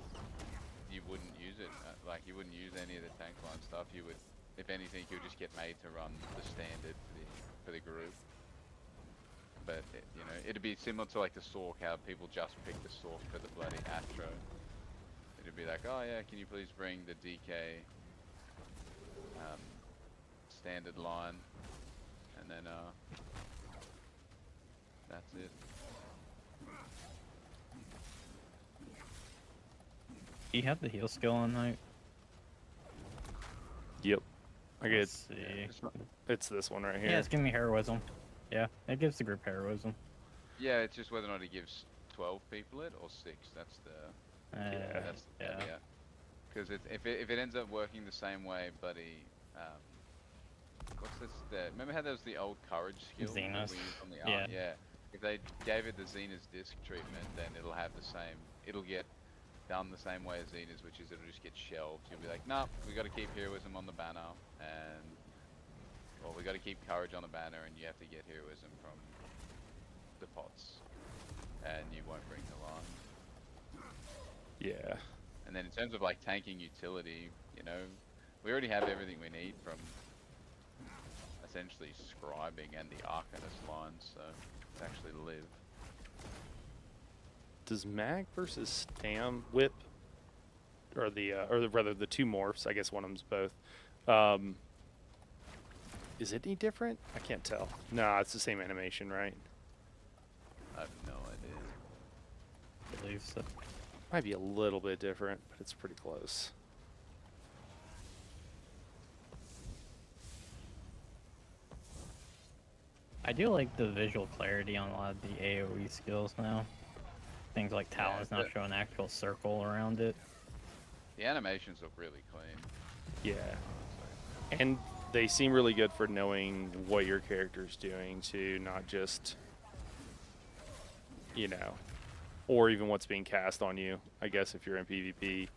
[SPEAKER 3] you wouldn't use it. Like you wouldn't use any of the tank line stuff. You would, if anything, you'll just get made to run the standard for the group. But it'd be similar to like the Sork, how people just pick the Sork for the bloody Astro. It'd be like, oh yeah, can you please bring the DK standard line, and then that's it.
[SPEAKER 2] Do you have the heal skill on night?
[SPEAKER 1] Yep. I get
[SPEAKER 2] Let's see.
[SPEAKER 1] it's this one right
[SPEAKER 2] Yeah,
[SPEAKER 1] here.
[SPEAKER 2] it's giving me heroism. Yeah, it gives the group heroism.
[SPEAKER 3] Yeah, it's just whether or not it gives 12 people it or 6. That's the
[SPEAKER 1] Yeah.
[SPEAKER 3] that's the
[SPEAKER 2] yeah.
[SPEAKER 3] caveat. Because if it ends up working the same way, buddy, what's this? Remember how there was the old courage skill that
[SPEAKER 2] Zenith.
[SPEAKER 3] we used on the
[SPEAKER 2] Yeah.
[SPEAKER 3] art? Yeah. If they gave it the Xena's disc treatment, then it'll have the same. It'll get done the same way as Xena's, which is it'll just get shelved. You'll be like, nah, we got to keep heroism on the banner, or we got to keep courage on the banner, and you have to get heroism from the pots, and you won't bring the line.
[SPEAKER 1] Yeah.
[SPEAKER 3] And then in terms of like tanking utility, we already have everything we need from essentially scribing and the Arcanist lines, so it's actually live.
[SPEAKER 1] Does Mag versus Stam whip, or rather the two morphs? I guess one of them's both. Is it any different? I can't tell. No, it's the same animation, right?
[SPEAKER 3] I have no idea.
[SPEAKER 2] I believe so.
[SPEAKER 1] Might be a little bit different, but it's pretty close.
[SPEAKER 2] I do like the visual clarity on a lot of the AoE skills now. Things like Talon's now
[SPEAKER 3] but-
[SPEAKER 2] show an actual circle around it.
[SPEAKER 3] The animations look really clean.
[SPEAKER 1] Yeah.
[SPEAKER 3] Honestly.
[SPEAKER 1] And they seem really good for knowing what your character's doing too, not just, you know, or even what's being cast on you, I guess, if you're in PvP.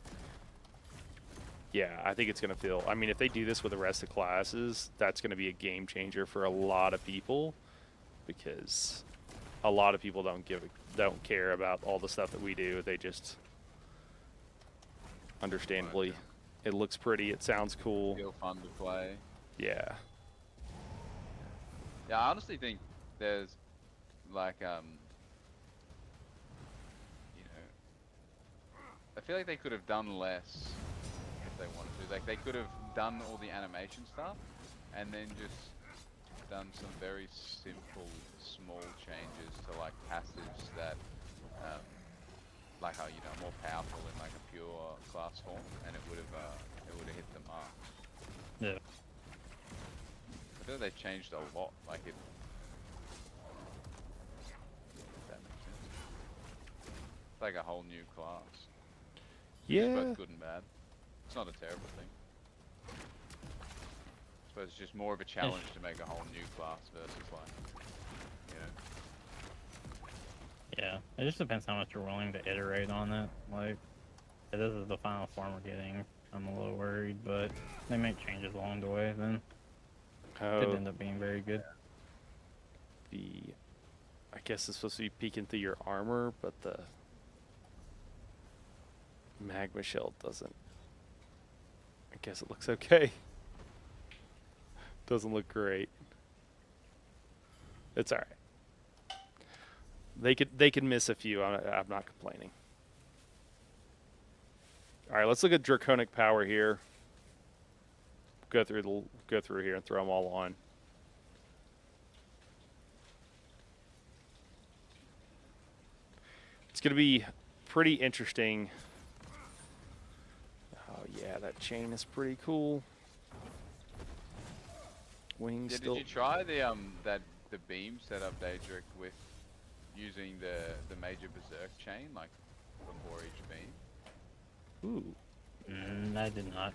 [SPEAKER 1] Yeah, I think it's going to feel... I mean, if they do this with the rest of classes, that's going to be a game changer for a lot of people, because a lot of people don't care about all the stuff that we do. They just... Understandably, it looks pretty, it sounds cool.
[SPEAKER 3] Feel fun to play.
[SPEAKER 1] Yeah.
[SPEAKER 3] Yeah, I honestly think there's like you know, I feel like they could have done less if they wanted to. Like they could have done all the animation stuff and then just done some very simple, small changes to like passives that like how, you know, more powerful in like a pure class form, and it would have hit the mark.
[SPEAKER 2] Yeah.
[SPEAKER 3] I feel like they've changed a lot. Like it. If that makes sense. It's like a whole new class. It's
[SPEAKER 1] Yeah.
[SPEAKER 3] both good and bad. It's not a terrible thing. I suppose it's just more of a challenge to make a whole new class versus like, you know.
[SPEAKER 2] Yeah, it just depends how much you're willing to iterate on it. Like, if this is the final form we're getting, I'm a little worried, but they make changes along the way, then it could
[SPEAKER 1] Oh,
[SPEAKER 2] end up being very good.
[SPEAKER 1] I guess it's supposed to be peeking through your armor, but the magma shell doesn't. I guess it looks okay. Doesn't look great. It's all right. They could miss a few. I'm not complaining. All right, let's look at draconic power here. Go through here and throw them all on. It's going to be pretty interesting. Oh yeah, that chain is pretty cool. Wings
[SPEAKER 3] Yeah,
[SPEAKER 1] still.
[SPEAKER 3] did you try the the beam setup, Daedric, with using the major berserk chain, like before each beam?
[SPEAKER 1] Ooh.
[SPEAKER 2] I did not.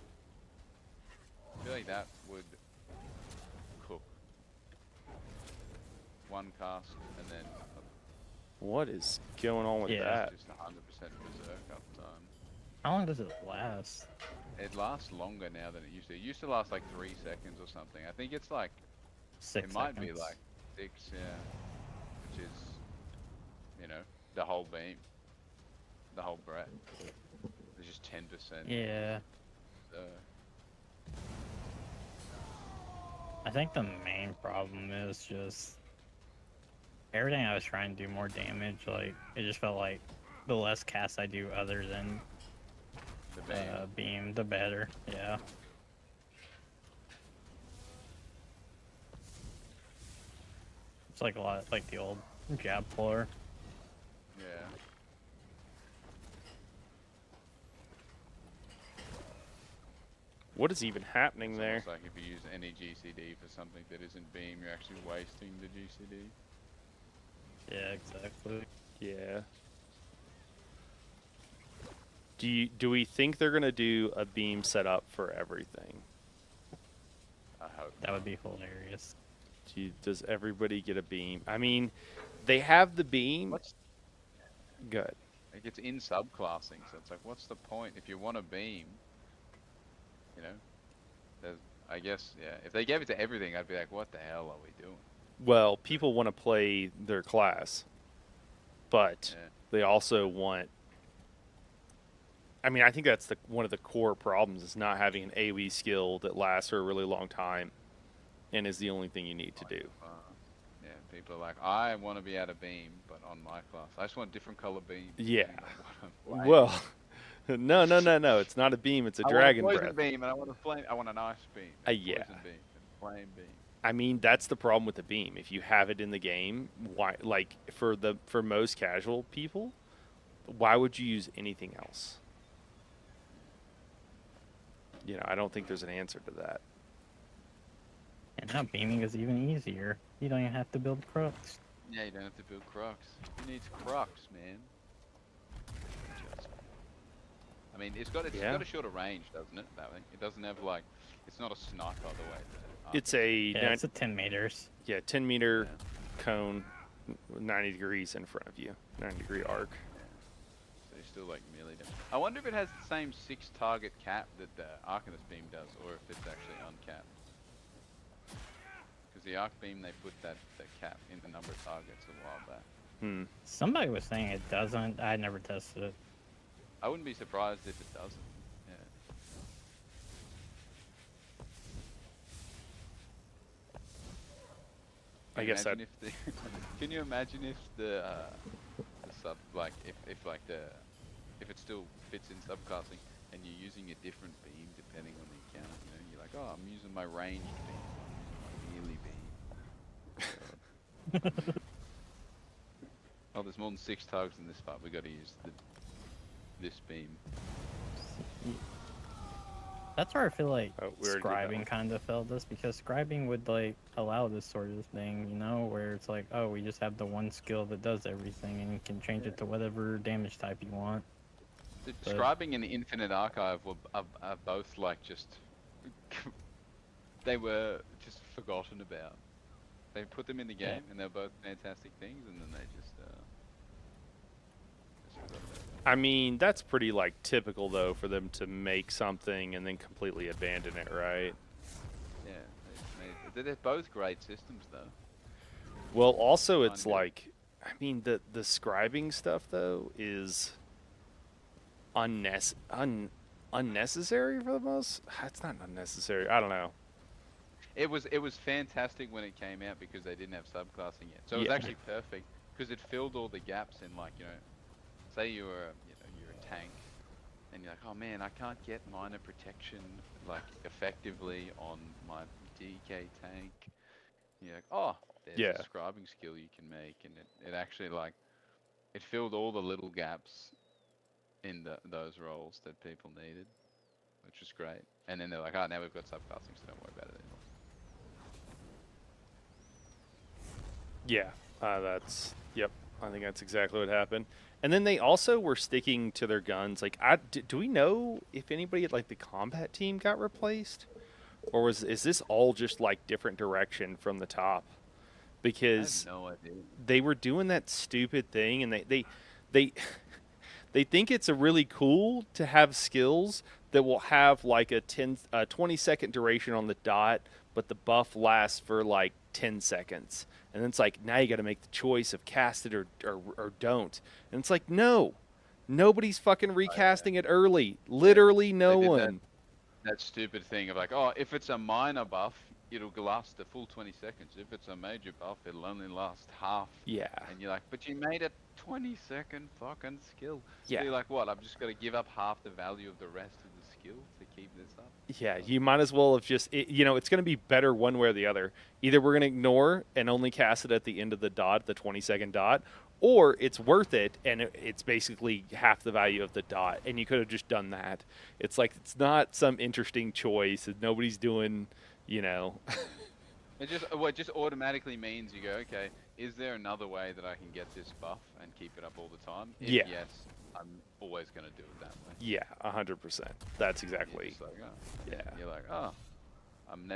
[SPEAKER 3] I feel like that would cook. One cast and then
[SPEAKER 1] What is going on with
[SPEAKER 2] Yeah.
[SPEAKER 1] that?
[SPEAKER 3] just 100% berserk uptime.
[SPEAKER 2] How long does it last?
[SPEAKER 3] It lasts longer now than it used to. It used to last like 3 seconds or something. I think it's like
[SPEAKER 2] 6
[SPEAKER 3] it might
[SPEAKER 2] seconds.
[SPEAKER 3] be like 6, yeah, which is, you know, the whole beam, the whole breadth. It's just 10%.
[SPEAKER 2] Yeah.
[SPEAKER 3] So,
[SPEAKER 2] I think the main problem is just everything I was trying to do more damage, like, it just felt like the less casts I do other than
[SPEAKER 3] the beam.
[SPEAKER 2] beam, the better. Yeah. It's like a lot like the old jab puller.
[SPEAKER 3] Yeah.
[SPEAKER 1] What is even happening
[SPEAKER 3] It's
[SPEAKER 1] there?
[SPEAKER 3] almost like if you use any GCD for something that isn't beam, you're actually wasting the GCD.
[SPEAKER 2] Yeah, exactly.
[SPEAKER 1] Yeah. Do we think they're gonna do a beam setup for everything?
[SPEAKER 3] I hope.
[SPEAKER 2] That would be hilarious.
[SPEAKER 1] Does everybody get a beam? I mean, they have the beam.
[SPEAKER 3] What's
[SPEAKER 1] Good.
[SPEAKER 3] like it's in subclassing, so it's like, what's the point if you want a beam? You know, there's, I guess, yeah. If they gave it to everything, I'd be like, what the hell are we doing?
[SPEAKER 1] Well, people want to play their class, but
[SPEAKER 3] Yeah.
[SPEAKER 1] they also want. I mean, I think that's one of the core problems is not having an AoE skill that lasts for a really long time, and is the only thing you need to do.
[SPEAKER 3] Yeah, people are like, I want to be at a beam, but on my class, I just want different color beams.
[SPEAKER 1] Yeah.
[SPEAKER 3] depending on what I'm playing.
[SPEAKER 1] Well, no. It's not a beam. It's a
[SPEAKER 3] I
[SPEAKER 1] dragon
[SPEAKER 3] want a poison
[SPEAKER 1] breath.
[SPEAKER 3] beam, and I want a flame. I want an ice beam.
[SPEAKER 1] Yeah.
[SPEAKER 3] Poison beam, and flame beam.
[SPEAKER 1] I mean, that's the problem with the beam. If you have it in the game, why? Like for most casual people, why would you use anything else? You know, I don't think there's an answer to that.
[SPEAKER 2] And now beaming is even easier. You don't even have to build crooks.
[SPEAKER 3] Yeah, you don't have to build crocs. Who needs crocs, man? I mean, it's got a shorter range, doesn't it? That thing. It doesn't have like, it's not a sniper the way.
[SPEAKER 1] It's a
[SPEAKER 2] Yeah, it's a 10 meters.
[SPEAKER 1] 10-meter cone, 90 degrees in front of you, 90-degree arc.
[SPEAKER 3] So you're still like melee damage. I wonder if it has the same 6 target cap that the Arcanist beam does, or if it's actually uncapped. Because the arc beam, they put the cap in the number of targets a while back.
[SPEAKER 2] Somebody was saying it doesn't. I never tested it.
[SPEAKER 3] I wouldn't be surprised if it doesn't. Yeah.
[SPEAKER 1] I guess that.
[SPEAKER 3] Can you imagine if the sub, like if it still fits in subclassing and you're using a different beam depending on the account? You know, you're like, oh, I'm using my ranged beam, my melee beam. Oh, there's more than 6 targets in this part. We got to use this beam.
[SPEAKER 2] That's where I feel like
[SPEAKER 1] Oh, we already did that one.
[SPEAKER 2] scribing kind of failed us, because scribing would like allow this sort of thing, you know, where it's like, oh, we just have the one skill that does everything, and you can change it to whatever damage type you want.
[SPEAKER 3] The Scribing and the Infinite Archive are both like just they were just forgotten about. They put them in the game, and they're both fantastic things, and then they just forgot about them.
[SPEAKER 1] I mean, that's pretty like typical though for them to make something and then completely abandon it, right?
[SPEAKER 3] Yeah, they're both great systems though.
[SPEAKER 1] Well, also it's
[SPEAKER 3] Kinda.
[SPEAKER 1] like, I mean, the scribing stuff though is unnecessary for the most. It's not unnecessary. I don't know.
[SPEAKER 3] It was fantastic when it came out because they didn't have subclassing yet, so it was
[SPEAKER 1] Yeah.
[SPEAKER 3] actually perfect because it filled all the gaps in, like, you know, say you're a tank and you're like, oh man, I can't get minor protection like effectively on my DK tank. And you're like, oh, there's
[SPEAKER 1] Yeah.
[SPEAKER 3] a scribing skill you can make, and it actually like it filled all the little gaps in those roles that people needed, which was great. And then they're like, oh, now we've got subclassing, so don't worry about it anymore.
[SPEAKER 1] Yeah, yep. I think that's exactly what happened. And then they also were sticking to their guns. Like, do we know if anybody at like the combat team got replaced, or is this all just like different direction from the top?
[SPEAKER 3] I
[SPEAKER 1] Because
[SPEAKER 3] have no idea.
[SPEAKER 1] they were doing that stupid thing, and they they think it's a really cool to have skills that will have like a 20-second duration on the dot, but the buff lasts for like 10 seconds. And then it's like, now you got to make the choice of cast it or don't. And it's like, no, nobody's fucking recasting it early. Literally no
[SPEAKER 3] They did
[SPEAKER 1] one.
[SPEAKER 3] That stupid thing of like, oh, if it's a minor buff, it'll last the full 20 seconds. If it's a major buff, it'll only last half.
[SPEAKER 1] Yeah.
[SPEAKER 3] And you're like, but you made a 20-second fucking skill.
[SPEAKER 1] Yeah.
[SPEAKER 3] So you're like, what? I'm just gonna give up half the value of the rest of the skill to keep this up?
[SPEAKER 1] Yeah, you might as well have just, it's going to be better one way or the other. Either we're going to ignore and only cast it at the end of the dot, the 20-second dot, or it's worth it and it's basically half the value of the dot, and you could have just done that. It's like, it's not some interesting choice. Nobody's doing,
[SPEAKER 3] It just automatically means you go, okay, is there another way that I can get this buff and keep it up all the time? If
[SPEAKER 1] Yeah.
[SPEAKER 3] yes, I'm always gonna do it that way.
[SPEAKER 1] yeah, 100%. That's
[SPEAKER 3] You're
[SPEAKER 1] exactly,
[SPEAKER 3] just like, oh.
[SPEAKER 1] yeah.
[SPEAKER 3] You're like, oh, I'm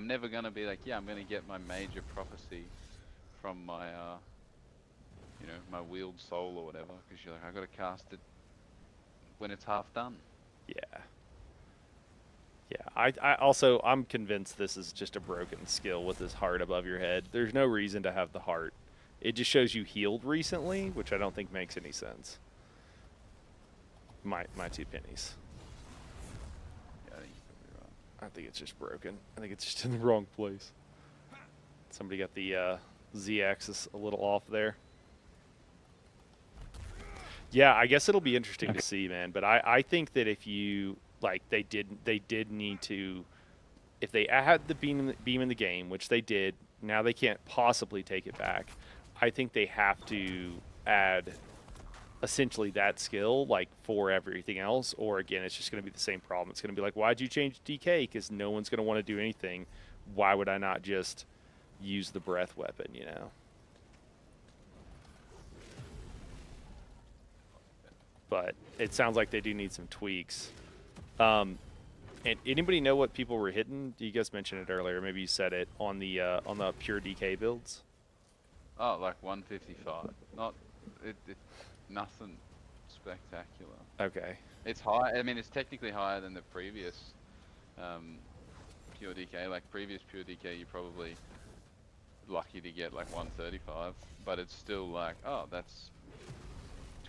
[SPEAKER 3] never gonna be like, yeah, I'm gonna get my major prophecy from my, my wheeled soul or whatever, because you're like, I gotta cast it when it's half done.
[SPEAKER 1] Yeah. Yeah, I'm convinced this is just a broken skill with this heart above your head. There's no reason to have the heart. It just shows you healed recently, which I don't think makes any sense. My 2 pennies.
[SPEAKER 3] Yeah, I think you're probably right.
[SPEAKER 1] I think it's just broken. I think it's just in the wrong place. Somebody got the Z-axis a little off there. Yeah, I guess it'll be interesting to see, man. But I think that if you, like, they did need to if they add the beam in the game, which they did, now they can't possibly take it back. I think they have to add essentially that skill like for everything else, or again, it's just going to be the same problem. It's going to be like, why'd you change DK? Because no one's going to want to do anything. Why would I not just use the breath weapon? You know. But it sounds like they do need some tweaks. And anybody know what people were hitting? You guys mentioned it earlier. Maybe you said it on the pure DK builds.
[SPEAKER 3] Oh, like 155. Not nothing spectacular.
[SPEAKER 1] Okay.
[SPEAKER 3] It's high. I mean, it's technically higher than the previous pure DK. Like previous pure DK, you're probably lucky to get like 135, but it's still like, oh, that's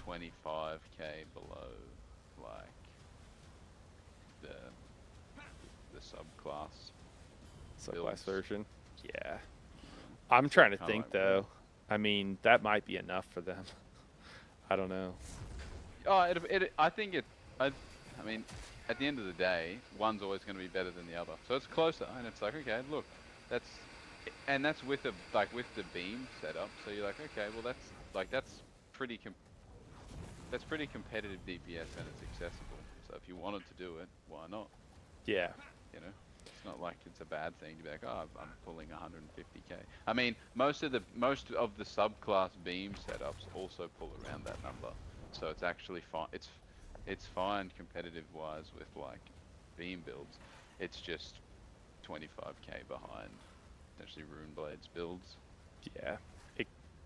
[SPEAKER 3] 25k below like the subclass.
[SPEAKER 1] Subclass
[SPEAKER 3] builds.
[SPEAKER 1] version. Yeah. I'm trying to
[SPEAKER 3] kinda
[SPEAKER 1] think
[SPEAKER 3] like
[SPEAKER 1] though. I mean, that might be enough for them. I don't know.
[SPEAKER 3] Oh, I think it. I mean, at the end of the day, one's always going to be better than the other. So it's closer, and it's like, okay, look, that's with with the beam setup. So you're like, okay, well that's pretty competitive DPS and it's accessible. So if you wanted to do it, why not?
[SPEAKER 1] Yeah.
[SPEAKER 3] You know, it's not like it's a bad thing to be like, oh, I'm pulling 150k. I mean, most of the subclass beam setups also pull around that number. So it's actually fine. It's fine competitive wise with like beam builds. It's just 25k behind essentially Runeblade's builds.
[SPEAKER 1] Yeah.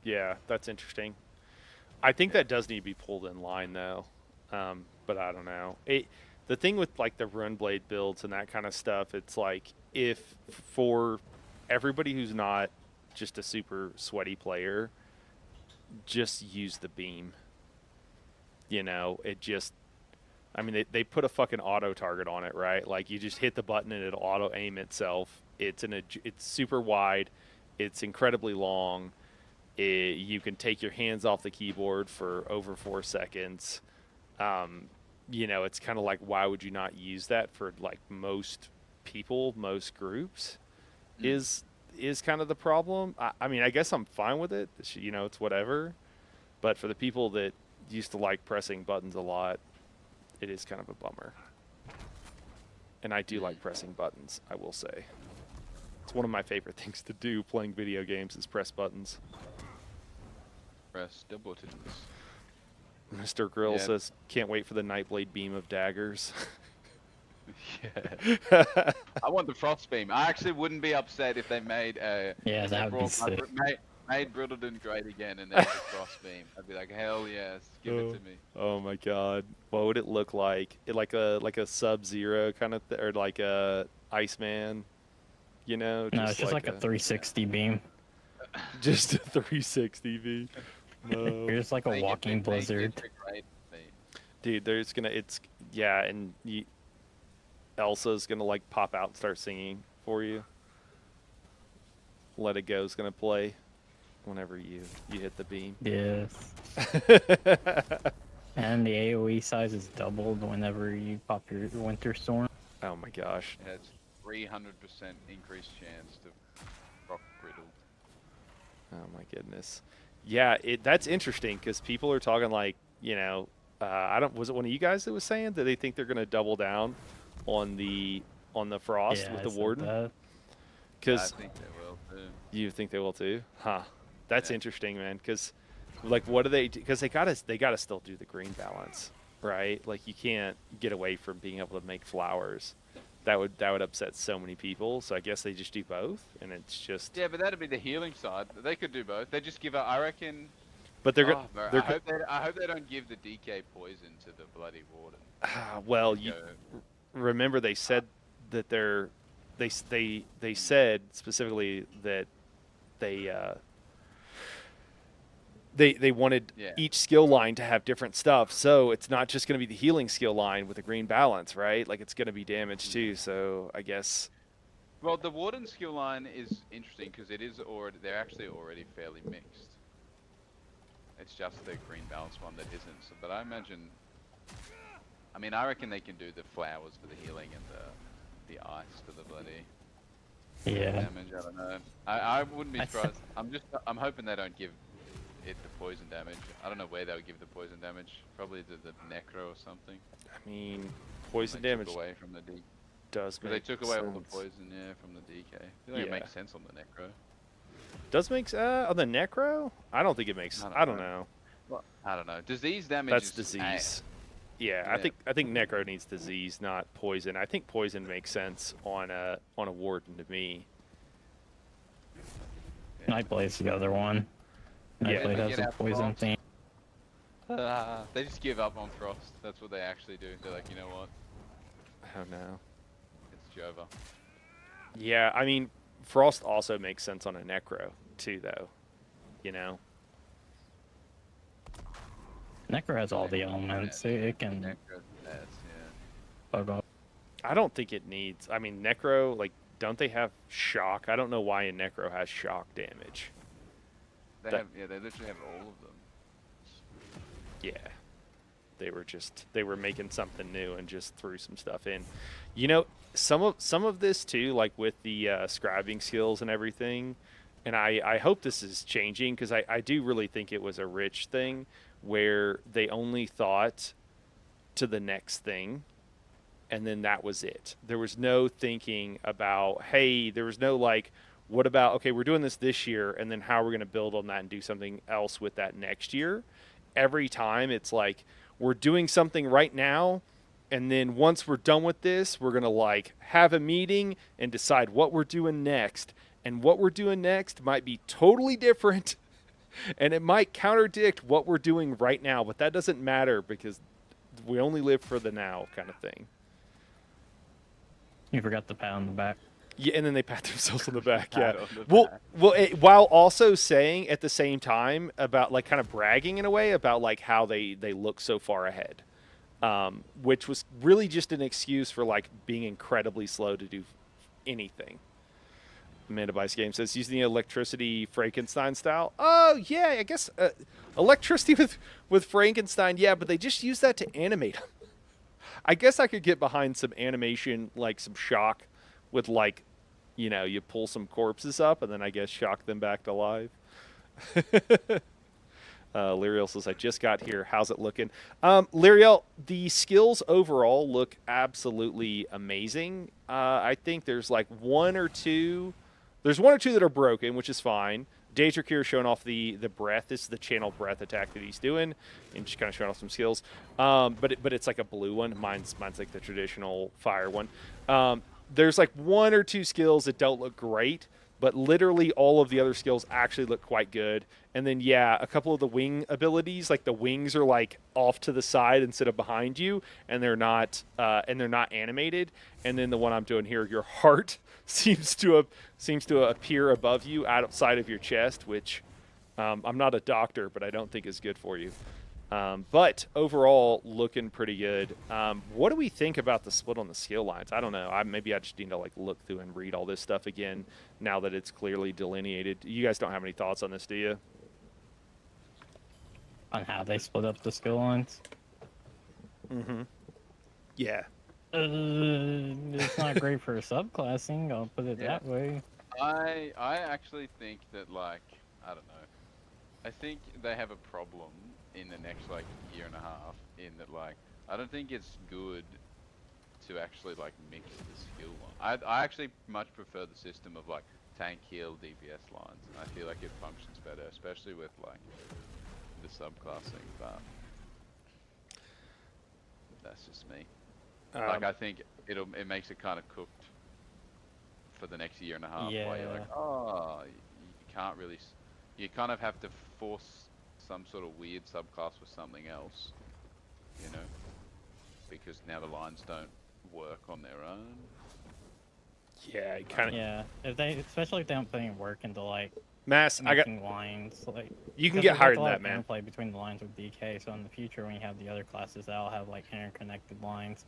[SPEAKER 1] Yeah, that's interesting. I think that does need to be pulled in line though. But I don't know. The thing with like the Runeblade builds and that kind of stuff, it's like if for everybody who's not just a super sweaty player, just use the beam. You know, I mean, they put a fucking auto target on it, right? Like you just hit the button and it'll auto aim itself. It's super wide. It's incredibly long. You can take your hands off the keyboard for over 4 seconds. You know, it's kind of like, why would you not use that for like most people, most groups? Is kind of the problem. I mean, I guess I'm fine with it. You know, it's whatever. But for the people that used to like pressing buttons a lot, it is kind of a bummer. And I do like pressing buttons, I will say. It's one of my favorite things to do playing video games is press buttons.
[SPEAKER 3] Press the buttons.
[SPEAKER 1] Mr. Grill
[SPEAKER 3] Yeah.
[SPEAKER 1] says, can't wait for the Nightblade beam of daggers.
[SPEAKER 3] Yeah. I want the frost beam. I actually wouldn't be upset if they made
[SPEAKER 2] Yeah, that would be sick.
[SPEAKER 3] made Brittleton great again and then the frost beam. I'd be like, hell yes, give it to me.
[SPEAKER 1] Oh my god. What would it look like? Like a Sub-Zero kind of or like a Iceman, you know?
[SPEAKER 2] No, it's just like a 360 beam.
[SPEAKER 1] Just a 360 V. No.
[SPEAKER 2] You're just like a
[SPEAKER 3] Make it-
[SPEAKER 2] walking
[SPEAKER 3] make it
[SPEAKER 2] blizzard.
[SPEAKER 3] a great beam.
[SPEAKER 1] Dude, and Elsa's gonna like pop out and start singing for you. Let It Go's gonna play whenever you hit the beam.
[SPEAKER 2] Yes. And the AoE size is doubled whenever you pop your Winter Storm.
[SPEAKER 1] Oh my gosh.
[SPEAKER 3] It has 300% increased chance to rock Brittle.
[SPEAKER 1] Oh my goodness. Yeah, that's interesting because people are talking like, you know, was it one of you guys that was saying that they think they're gonna double down on the frost
[SPEAKER 2] Yeah,
[SPEAKER 1] with
[SPEAKER 2] I
[SPEAKER 1] the
[SPEAKER 2] said
[SPEAKER 1] warden?
[SPEAKER 2] that.
[SPEAKER 3] I
[SPEAKER 1] Because
[SPEAKER 3] think they will too.
[SPEAKER 1] you think they will too? Huh. That's
[SPEAKER 3] Yeah.
[SPEAKER 1] interesting, man. Because like, what do they do? Because they gotta still do the green balance, right? Like you can't get away from being able to make flowers. That would upset so many people. So I guess they just do both, and it's just.
[SPEAKER 3] Yeah, but that'd be the healing side. They could do both. They just give out. I reckon.
[SPEAKER 1] But they're
[SPEAKER 3] Oh, bro,
[SPEAKER 1] they're
[SPEAKER 3] I hope they don't give the DK poison to the bloody warden.
[SPEAKER 1] well, you
[SPEAKER 3] Go,
[SPEAKER 1] remember they said that they said specifically that they wanted
[SPEAKER 3] Yeah.
[SPEAKER 1] each skill line to have different stuff, so it's not just going to be the healing skill line with a green balance, right? Like it's going to be damage too. So I guess
[SPEAKER 3] Well, the warden skill line is interesting because they're actually already fairly mixed. It's just the green balance one that isn't. So, but I reckon they can do the flowers for the healing and the ice to the bloody
[SPEAKER 2] Yeah.
[SPEAKER 3] damage. I don't know. I wouldn't be
[SPEAKER 2] I th-
[SPEAKER 3] surprised. I'm hoping they don't give it the poison damage. I don't know where they would give the poison damage. Probably to the necro or something.
[SPEAKER 1] I mean, poison
[SPEAKER 3] They
[SPEAKER 1] damage
[SPEAKER 3] took away from the D.
[SPEAKER 1] does
[SPEAKER 3] Because they
[SPEAKER 1] make
[SPEAKER 3] took away all the
[SPEAKER 1] sense.
[SPEAKER 3] poison, yeah, from the DK. I feel like it
[SPEAKER 1] Yeah.
[SPEAKER 3] makes sense on the necro.
[SPEAKER 1] Does make on the necro? I don't think it makes. I don't know.
[SPEAKER 3] Well, I don't know. Disease damage
[SPEAKER 1] That's
[SPEAKER 3] is
[SPEAKER 1] disease. Yeah,
[SPEAKER 3] Yeah.
[SPEAKER 1] I think necro needs disease, not poison. I think poison makes sense on a warden to me.
[SPEAKER 2] Nightblade's the other one.
[SPEAKER 1] Yeah.
[SPEAKER 2] Nightblade
[SPEAKER 3] Get
[SPEAKER 2] has a
[SPEAKER 3] out
[SPEAKER 2] poison
[SPEAKER 3] Frost.
[SPEAKER 2] theme.
[SPEAKER 3] They just give up on Frost. That's what they actually do. They're like, you know what?
[SPEAKER 1] I don't know.
[SPEAKER 3] It's Jova.
[SPEAKER 1] Yeah, I mean, frost also makes sense on a necro too, though. You know.
[SPEAKER 2] Necro has all the elements. It can
[SPEAKER 3] Necro, yes, yeah.
[SPEAKER 2] bug up.
[SPEAKER 1] I don't think it needs. I mean, necro, like, don't they have shock? I don't know why a necro has shock damage.
[SPEAKER 3] They
[SPEAKER 1] That-
[SPEAKER 3] have, yeah, they literally have all of them.
[SPEAKER 1] Yeah. They were making something new and just threw some stuff in. You know, some of this too, like with the scribing skills and everything, and I hope this is changing because I do really think it was a rich thing where they only thought to the next thing and then that was it. There was no thinking about, hey, there was no like, what about, okay, we're doing this year, and then how are we going to build on that and do something else with that next year? Every time it's like, we're doing something right now, and then once we're done with this, we're going to like have a meeting and decide what we're doing next. And what we're doing next might be totally different, and it might contradict what we're doing right now, but that doesn't matter because we only live for the now kind of thing.
[SPEAKER 2] You forgot the pat on the back.
[SPEAKER 1] Yeah, and then they pat themselves on the back. Yeah.
[SPEAKER 3] Pat on the
[SPEAKER 1] Well,
[SPEAKER 3] back.
[SPEAKER 1] while also saying at the same time about like kind of bragging in a way about like how they look so far ahead, which was really just an excuse for like being incredibly slow to do anything. Amanda Bice Game says using the electricity Frankenstein style. Oh yeah, I guess electricity with Frankenstein. Yeah, but they just use that to animate. I guess I could get behind some animation, like some shock with like, you know, you pull some corpses up and then I guess shock them back to life. Lyriel says, I just got here. How's it looking? Lyriel, the skills overall look absolutely amazing. I think there's like one or two that are broken, which is fine. Daedric showing off the breath. This is the channel breath attack that he's doing, and just kind of showing off some skills. But it's like a blue one. Mine's like the traditional fire one. There's like one or two skills that don't look great, but literally all of the other skills actually look quite good. And then yeah, a couple of the wing abilities, like the wings are like off to the side instead of behind you, and they're not animated. And then the one I'm doing here, your heart seems to appear above you outside of your chest, which I'm not a doctor, but I don't think is good for you. But overall, looking pretty good. What do we think about the split on the skill lines? I don't know. Maybe I just need to like look through and read all this stuff again now that it's clearly delineated. You guys don't have any thoughts on this, do you?
[SPEAKER 2] On how they split up the skill lines.
[SPEAKER 1] Mm-hmm. Yeah.
[SPEAKER 2] It's not great for subclassing, I'll put it
[SPEAKER 3] Yeah.
[SPEAKER 2] that way.
[SPEAKER 3] I actually think that, like, I don't know. I think they have a problem in the next like year and a half in that, like, I don't think it's good to actually like mix the skill line. I actually much prefer the system of like tank, heal, DPS lines. I feel like it functions better, especially with like the subclassing, but that's just me. Like, I think it makes it kind of cooked for the next year and a half. Where you're like,
[SPEAKER 2] Yeah.
[SPEAKER 3] oh, you can't really. You kind of have to force some sort of weird subclass with something else, you know, because now the lines don't work on their own.
[SPEAKER 1] Yeah, kind of.
[SPEAKER 2] Yeah, especially if they don't put any work into like
[SPEAKER 1] Mass,
[SPEAKER 2] making lines, like
[SPEAKER 1] you can
[SPEAKER 2] because
[SPEAKER 1] get
[SPEAKER 2] there's,
[SPEAKER 1] higher
[SPEAKER 2] like,
[SPEAKER 1] than
[SPEAKER 2] a lot
[SPEAKER 1] that,
[SPEAKER 2] of
[SPEAKER 1] man.
[SPEAKER 2] interplay between the lines with DK. So in the future, when you have the other classes, that'll have like interconnected lines.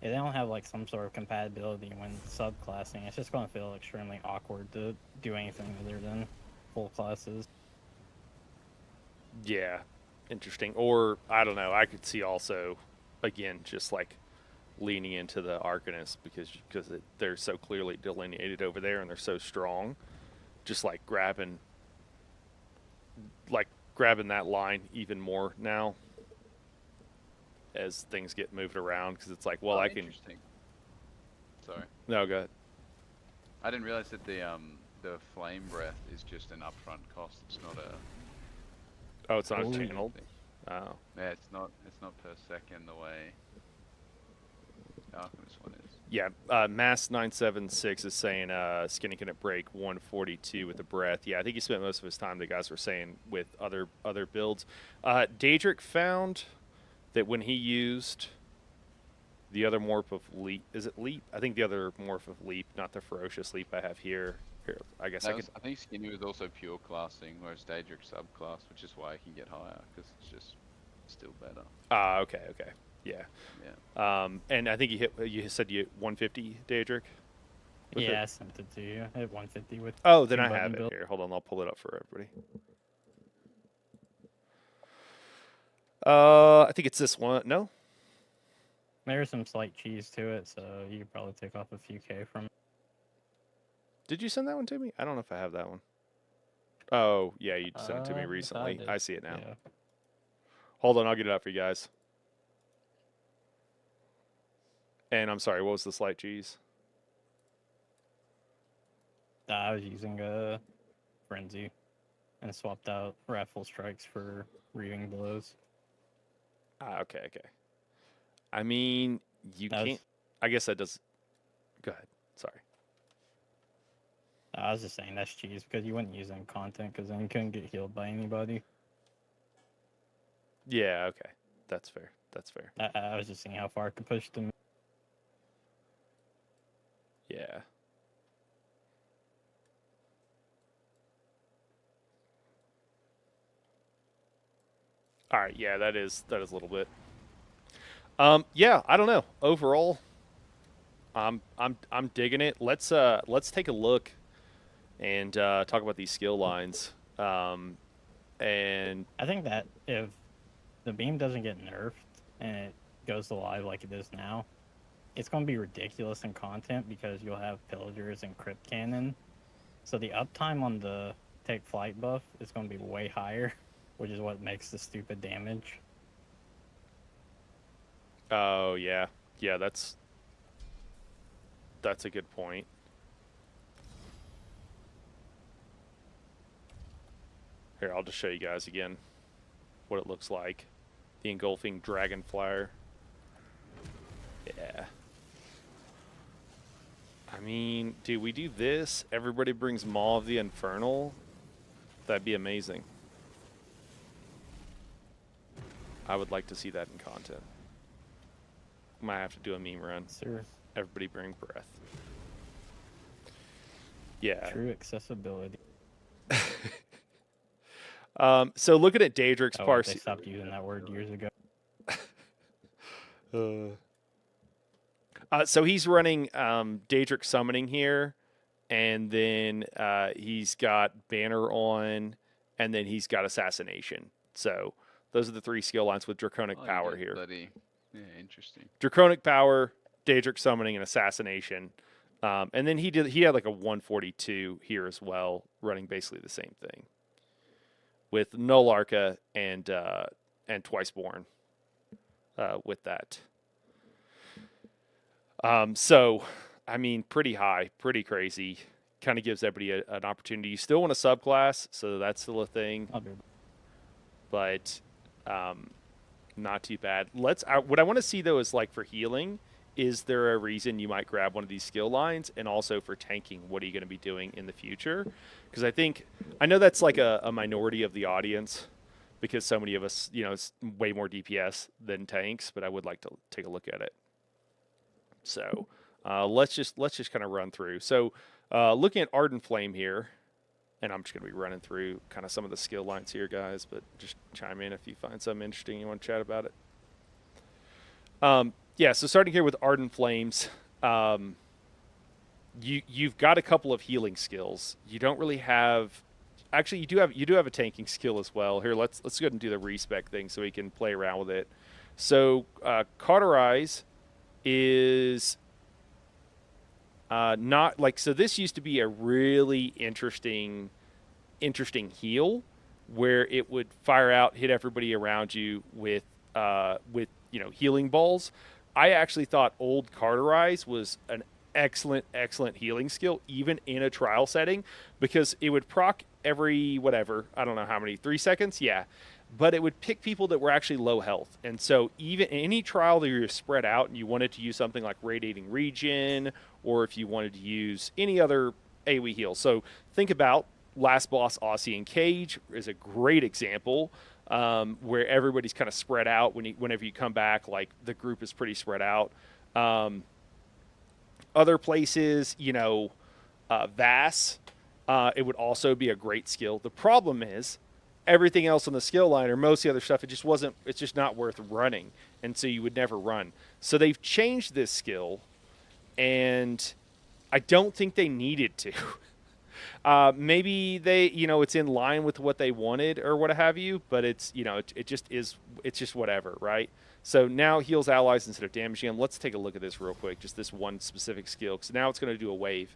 [SPEAKER 2] If they don't have like some sort of compatibility when subclassing, it's just going to feel extremely awkward to do anything other than full classes.
[SPEAKER 1] Yeah, interesting. Or I don't know. I could see also, again, just like leaning into the Arcanist because they're so clearly delineated over there and they're so strong. Just like grabbing that line even more now as things get moved around because it's like, well,
[SPEAKER 3] Oh,
[SPEAKER 1] I can.
[SPEAKER 3] interesting. Sorry,
[SPEAKER 1] No, go ahead.
[SPEAKER 3] I didn't realize that the flame breath is just an upfront cost. It's not a.
[SPEAKER 1] Oh, it's not
[SPEAKER 2] Ooh.
[SPEAKER 1] channeled. Oh,
[SPEAKER 3] Yeah, it's not per second the way the Alchemist one is.
[SPEAKER 1] yeah. Mass 976 is saying Skinny can break 142 with the breath. Yeah, I think he spent most of his time. The guys were saying with other builds. Daedric found that when he used the other morph of leap, is it leap? I think the other morph of leap, not the ferocious leap I have here. Here, I guess I could.
[SPEAKER 3] I think Skinny was also pure classing, whereas Daedric subclass, which is why he can get higher, because it's just still better.
[SPEAKER 1] Okay, yeah.
[SPEAKER 3] Yeah.
[SPEAKER 1] And I think you said you hit 150 Daedric. with it?
[SPEAKER 2] Yeah, I sent it to you. I hit 150 with.
[SPEAKER 1] Oh, then I
[SPEAKER 2] two-button
[SPEAKER 1] have it
[SPEAKER 2] build.
[SPEAKER 1] here. Hold on, I'll pull it up for everybody. I think it's this one. No.
[SPEAKER 2] There's some slight cheese to it, so you could probably take off a few K from it.
[SPEAKER 1] Did you send that one to me? I don't know if I have that one. Oh, yeah, you sent it to me
[SPEAKER 2] I thought
[SPEAKER 1] recently.
[SPEAKER 2] did.
[SPEAKER 1] I see it now.
[SPEAKER 2] Yeah.
[SPEAKER 1] Hold on, I'll get it out for you guys. And I'm sorry, what was the slight cheese?
[SPEAKER 2] I was using a frenzy and swapped out Wrathful Strikes for Reaving Blows.
[SPEAKER 1] Okay. I mean, you
[SPEAKER 2] That was-
[SPEAKER 1] can't. I guess that does. Go ahead. Sorry.
[SPEAKER 2] I was just saying that's cheese because you wouldn't use it in content because then you couldn't get healed by anybody.
[SPEAKER 1] Yeah, okay. That's fair.
[SPEAKER 2] I was just seeing how far I could push them.
[SPEAKER 1] Yeah. All right, yeah, that is a little bit. Yeah, I don't know. Overall, I'm digging it. Let's take a look and talk about these skill lines. And
[SPEAKER 2] I think that if the beam doesn't get nerfed and it goes to live like it is now, it's going to be ridiculous in content because you'll have pillagers and crypt cannon. So the uptime on the take flight buff is going to be way higher, which is what makes the stupid damage.
[SPEAKER 1] oh yeah, that's a good point. Here, I'll just show you guys again what it looks like. The engulfing dragonflyer. Yeah. I mean, dude, we do this. Everybody brings Maw of the Infernal. That'd be amazing. I would like to see that in content. Might have to do a meme run.
[SPEAKER 2] Sure.
[SPEAKER 1] Everybody bring breath. Yeah.
[SPEAKER 2] True accessibility.
[SPEAKER 1] So looking at Daedric's
[SPEAKER 2] Oh,
[SPEAKER 1] parse.
[SPEAKER 2] they stopped using that word years ago.
[SPEAKER 1] So he's running Daedric summoning here, and then he's got banner on, and then he's got assassination. So those are the three skill lines with draconic
[SPEAKER 3] Oh, you
[SPEAKER 1] power
[SPEAKER 3] get
[SPEAKER 1] here.
[SPEAKER 3] bloody- Yeah, interesting.
[SPEAKER 1] Draconic power, Daedric summoning, and assassination. And then he had like a 142 here as well, running basically the same thing with Null Arca and Twiceborn with that. So, I mean, pretty high, pretty crazy. Kind of gives everybody an opportunity. You still want a subclass, so that's still a thing,
[SPEAKER 2] I'll do it.
[SPEAKER 1] but not too bad. What I want to see though is like for healing. Is there a reason you might grab one of these skill lines? And also for tanking, what are you going to be doing in the future? Because I know that's like a minority of the audience because so many of us, it's way more DPS than tanks, but I would like to take a look at it. So let's just kind of run through. So looking at Ardent Flame here, and I'm just going to be running through kind of some of the skill lines here, guys, but just chime in if you find something interesting you want to chat about it. Yeah, so starting here with Ardent Flames, you've got a couple of healing skills. You don't really have, actually, you do have a tanking skill as well. Here, let's go ahead and do the respec thing so we can play around with it. So Cauterize is not like, so this used to be a really interesting heal where it would fire out, hit everybody around you with healing balls. I actually thought old Carterize was an excellent healing skill, even in a trial setting, because it would proc every whatever, I don't know how many, 3 seconds, yeah, but it would pick people that were actually low health. And so even in any trial that you're spread out and you wanted to use something like Radiating Regen, or if you wanted to use any other AoE heal, so think about Last Boss Aussie and Cage is a great example, where everybody's kind of spread out. Whenever you come back, like the group is pretty spread out. Other places, Vass, it would also be a great skill. The problem is everything else on the skill line, or most of the other stuff, it's just not worth running, and so you would never run. So they've changed this skill, and I don't think they needed to. Maybe they, it's in line with what they wanted or what have you, but it's just whatever, right? So now heals allies instead of damaging them. Let's take a look at this real quick, just this one specific skill, because now it's going to do a wave.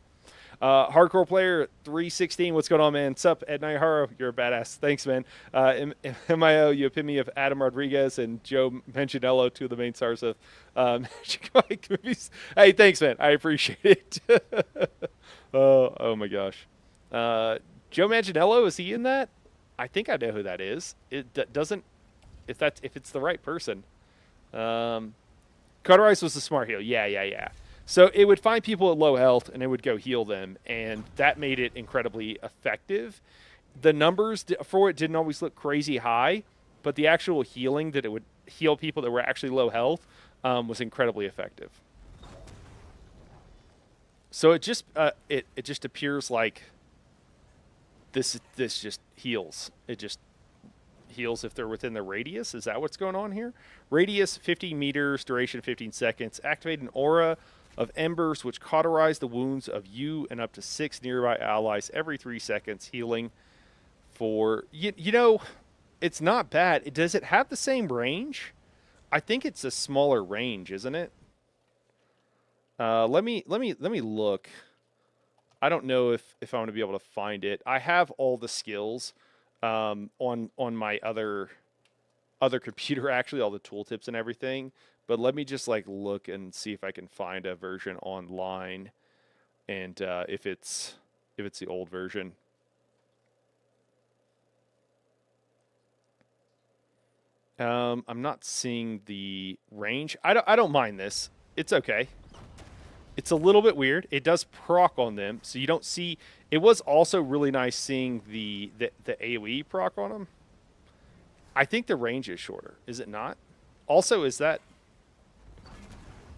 [SPEAKER 1] Hardcore player 316, what's going on, man? Sup, Ed Naiharo, you're a badass. Thanks, man. MIO, you epitome of Adam Rodriguez and Joe Manganiello, two of the main stars of Magic Mike movies. Hey, thanks, man. I appreciate it. Oh my gosh. Joe Manganiello, is he in that? I think I know who that is. It doesn't, if it's the right person. Carterize was the smart heal. Yeah. So it would find people at low health and it would go heal them, and that made it incredibly effective. The numbers for it didn't always look crazy high, but the actual healing that it would heal people that were actually low health was incredibly effective. So it just appears like this just heals. It just heals if they're within the radius. Is that what's going on here? Radius 15 meters, duration 15 seconds. Activate an aura of embers which cauterize the wounds of you and up to 6 nearby allies every 3 seconds, healing for it's not bad. Does it have the same range? I think it's a smaller range, isn't it? Let me look. I don't know if I'm going to be able to find it. I have all the skills on my other computer, actually, all the tooltips and everything. But let me just look and see if I can find a version online, and if it's the old version. I'm not seeing the range. I don't mind this. It's okay. It's a little bit weird. It does proc on them, so you don't see. It was also really nice seeing the AoE proc on them. I think the range is shorter. Is it not? Also, is that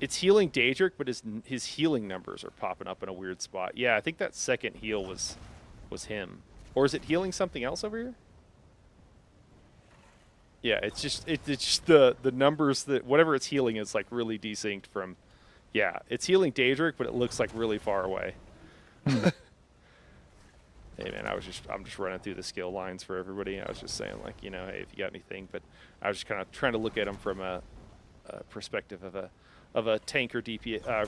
[SPEAKER 1] it's healing Daedric, but his healing numbers are popping up in a weird spot. Yeah, I think that second heal was him, or is it healing something else over here? Yeah, it's just the numbers that whatever it's healing is really desynced from. Yeah, it's healing Daedric, but it looks really far away. Hey man, I'm just running through the skill lines for everybody. I was just saying hey, if you got anything, but I was just kind of trying to look at them from a perspective of a tanker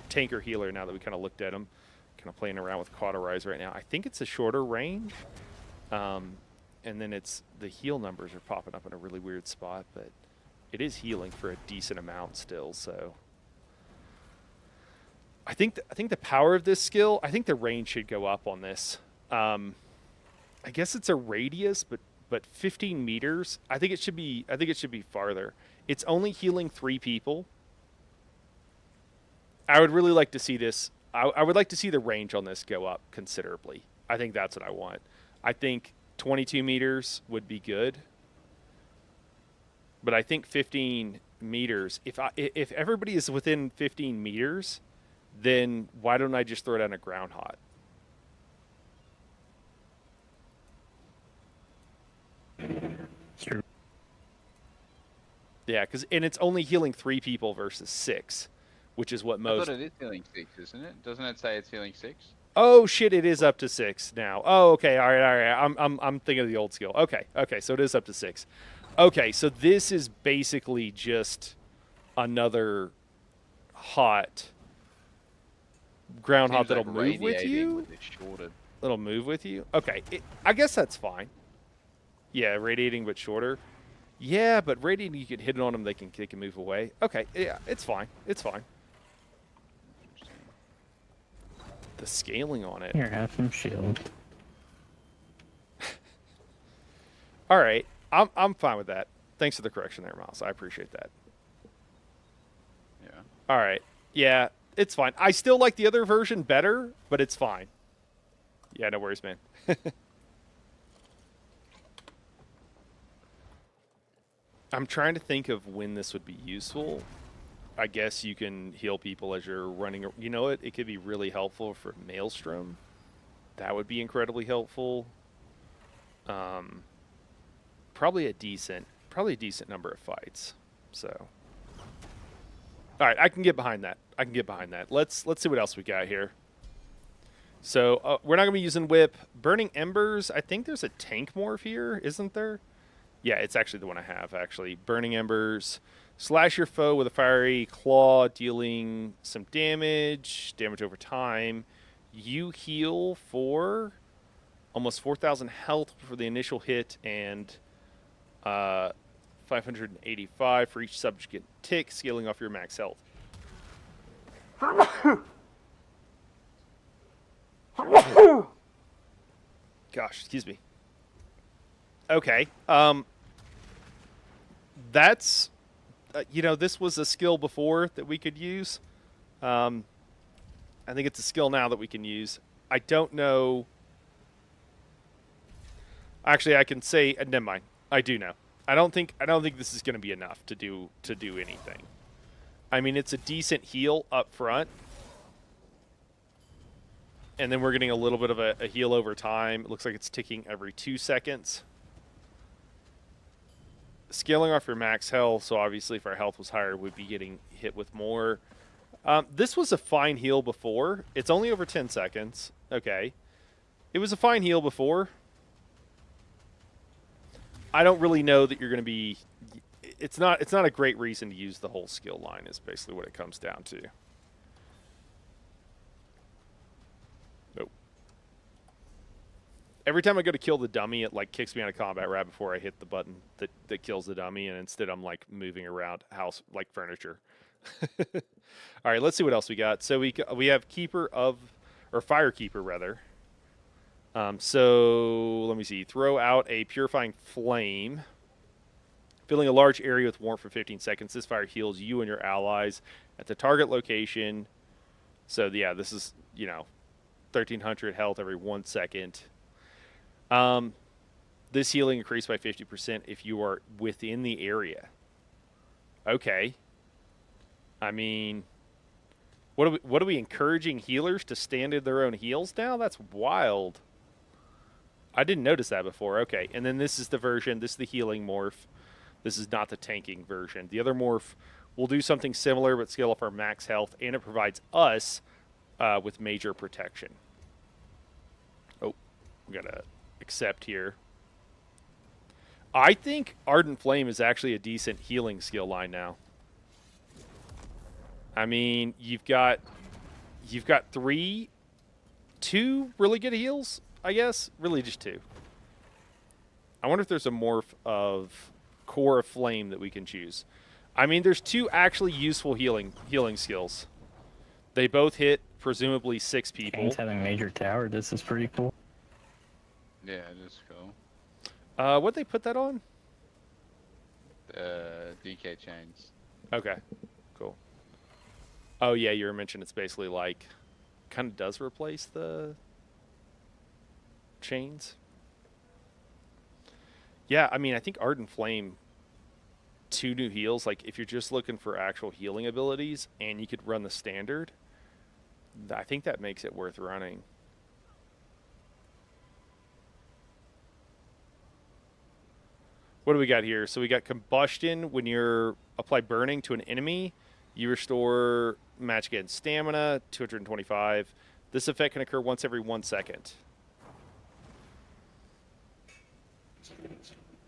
[SPEAKER 1] tanker healer. Now that we kind of looked at them, kind of playing around with Cauterize right now. I think it's a shorter range, and then the heal numbers are popping up in a really weird spot, but it is healing for a decent amount still. So I think the power of this skill, I think the range should go up on this. I guess it's a radius, but 15 meters. I think it should be farther. It's only healing 3 people. I would really like to see this. I would like to see the range on this go up considerably. I think that's what I want. I think 22 meters would be good, but I think 15 meters. If everybody is within 15 meters, then why don't I just throw down a ground hot?
[SPEAKER 2] True.
[SPEAKER 1] Yeah, and it's only healing 3 people versus 6, which is what
[SPEAKER 3] I
[SPEAKER 1] most.
[SPEAKER 3] thought it is healing 6, isn't it? Doesn't it say it's healing 6?
[SPEAKER 1] Oh shit! It is up to 6 now. Oh, okay. All right. I'm thinking of the old skill. Okay. So it is up to 6. Okay, so this is basically just another hot, ground hot
[SPEAKER 3] Seems
[SPEAKER 1] that'll
[SPEAKER 3] like
[SPEAKER 1] move with
[SPEAKER 3] radiating
[SPEAKER 1] you.
[SPEAKER 3] with this shorted.
[SPEAKER 1] That'll move with you. Okay, I guess that's fine. Yeah, radiating but shorter. Yeah, but radiating, you can hit it on them, they can move away. Okay, yeah, it's fine. It's fine.
[SPEAKER 3] Interesting.
[SPEAKER 1] The scaling on it.
[SPEAKER 2] Here, have some shield.
[SPEAKER 1] All right, I'm fine with that. Thanks for the correction there, Miles. I appreciate that.
[SPEAKER 3] Yeah.
[SPEAKER 1] All right, yeah, it's fine. I still like the other version better, but it's fine. Yeah, no worries, man. I'm trying to think of when this would be useful. I guess you can heal people as you're running. You know what? It could be really helpful for Maelstrom. That would be incredibly helpful. Probably a decent number of fights. So, all right, I can get behind that. Let's see what else we got here. So we're not gonna be using whip. Burning Embers. I think there's a tank morph here, isn't there? Yeah, it's actually the one I have, actually. Burning Embers. Slash your foe with a fiery claw, dealing some damage over time. You heal for almost 4,000 health for the initial hit and 585 for each subsequent tick, scaling off your max health. Gosh, excuse me. Okay. That's, this was a skill before that we could use. I think it's a skill now that we can use. I don't know. Actually, I can say, never mind. I do know. I don't think this is going to be enough to do anything. I mean, it's a decent heal up front. And then we're getting a little bit of a heal over time. It looks like it's ticking every 2 seconds. Scaling off your max health, so obviously if our health was higher, we'd be getting hit with more. This was a fine heal before. It's only over 10 seconds. Okay. It was a fine heal before. I don't really know that you're going to be... It's not a great reason to use the whole skill line is basically what it comes down to. Nope. Every time I go to kill the dummy, it like kicks me out of combat right before I hit the button that kills the dummy, and instead I'm like moving around house like furniture. All right, let's see what else we got. So we have Firekeeper rather. So let me see. Throw out a purifying flame, filling a large area with warmth for 15 seconds. This fire heals you and your allies at the target location. So yeah, this is 1,300 health every 1 second. This healing increased by 50% if you are within the area. Okay. I mean, what are we encouraging healers to stand in their own heals now? That's wild. I didn't notice that before. Okay, and then this is the version. This is the healing morph. This is not the tanking version. The other morph will do something similar but scale up our max health, and it provides us with major protection. Oh, we got to accept here. I think Ardent Flame is actually a decent healing skill line now. I mean, you've got two really good heals, I guess. Really just two. I wonder if there's a morph of Core of Flame that we can choose. I mean, there's two actually useful healing skills. They both hit presumably 6 people.
[SPEAKER 2] Kane's having major tower. This is pretty cool.
[SPEAKER 3] Yeah, it is cool.
[SPEAKER 1] What'd they put that on?
[SPEAKER 3] DK chains.
[SPEAKER 1] Okay, cool. Oh yeah, you were mentioning it's basically like, kind of does replace the chains. Yeah, I mean, I think Ardent Flame, 2 new heals. Like, if you're just looking for actual healing abilities, and you could run the standard, I think that makes it worth running. What do we got here? So we got Combustion. When you apply burning to an enemy, you restore match against stamina, 225. This effect can occur once every 1 second.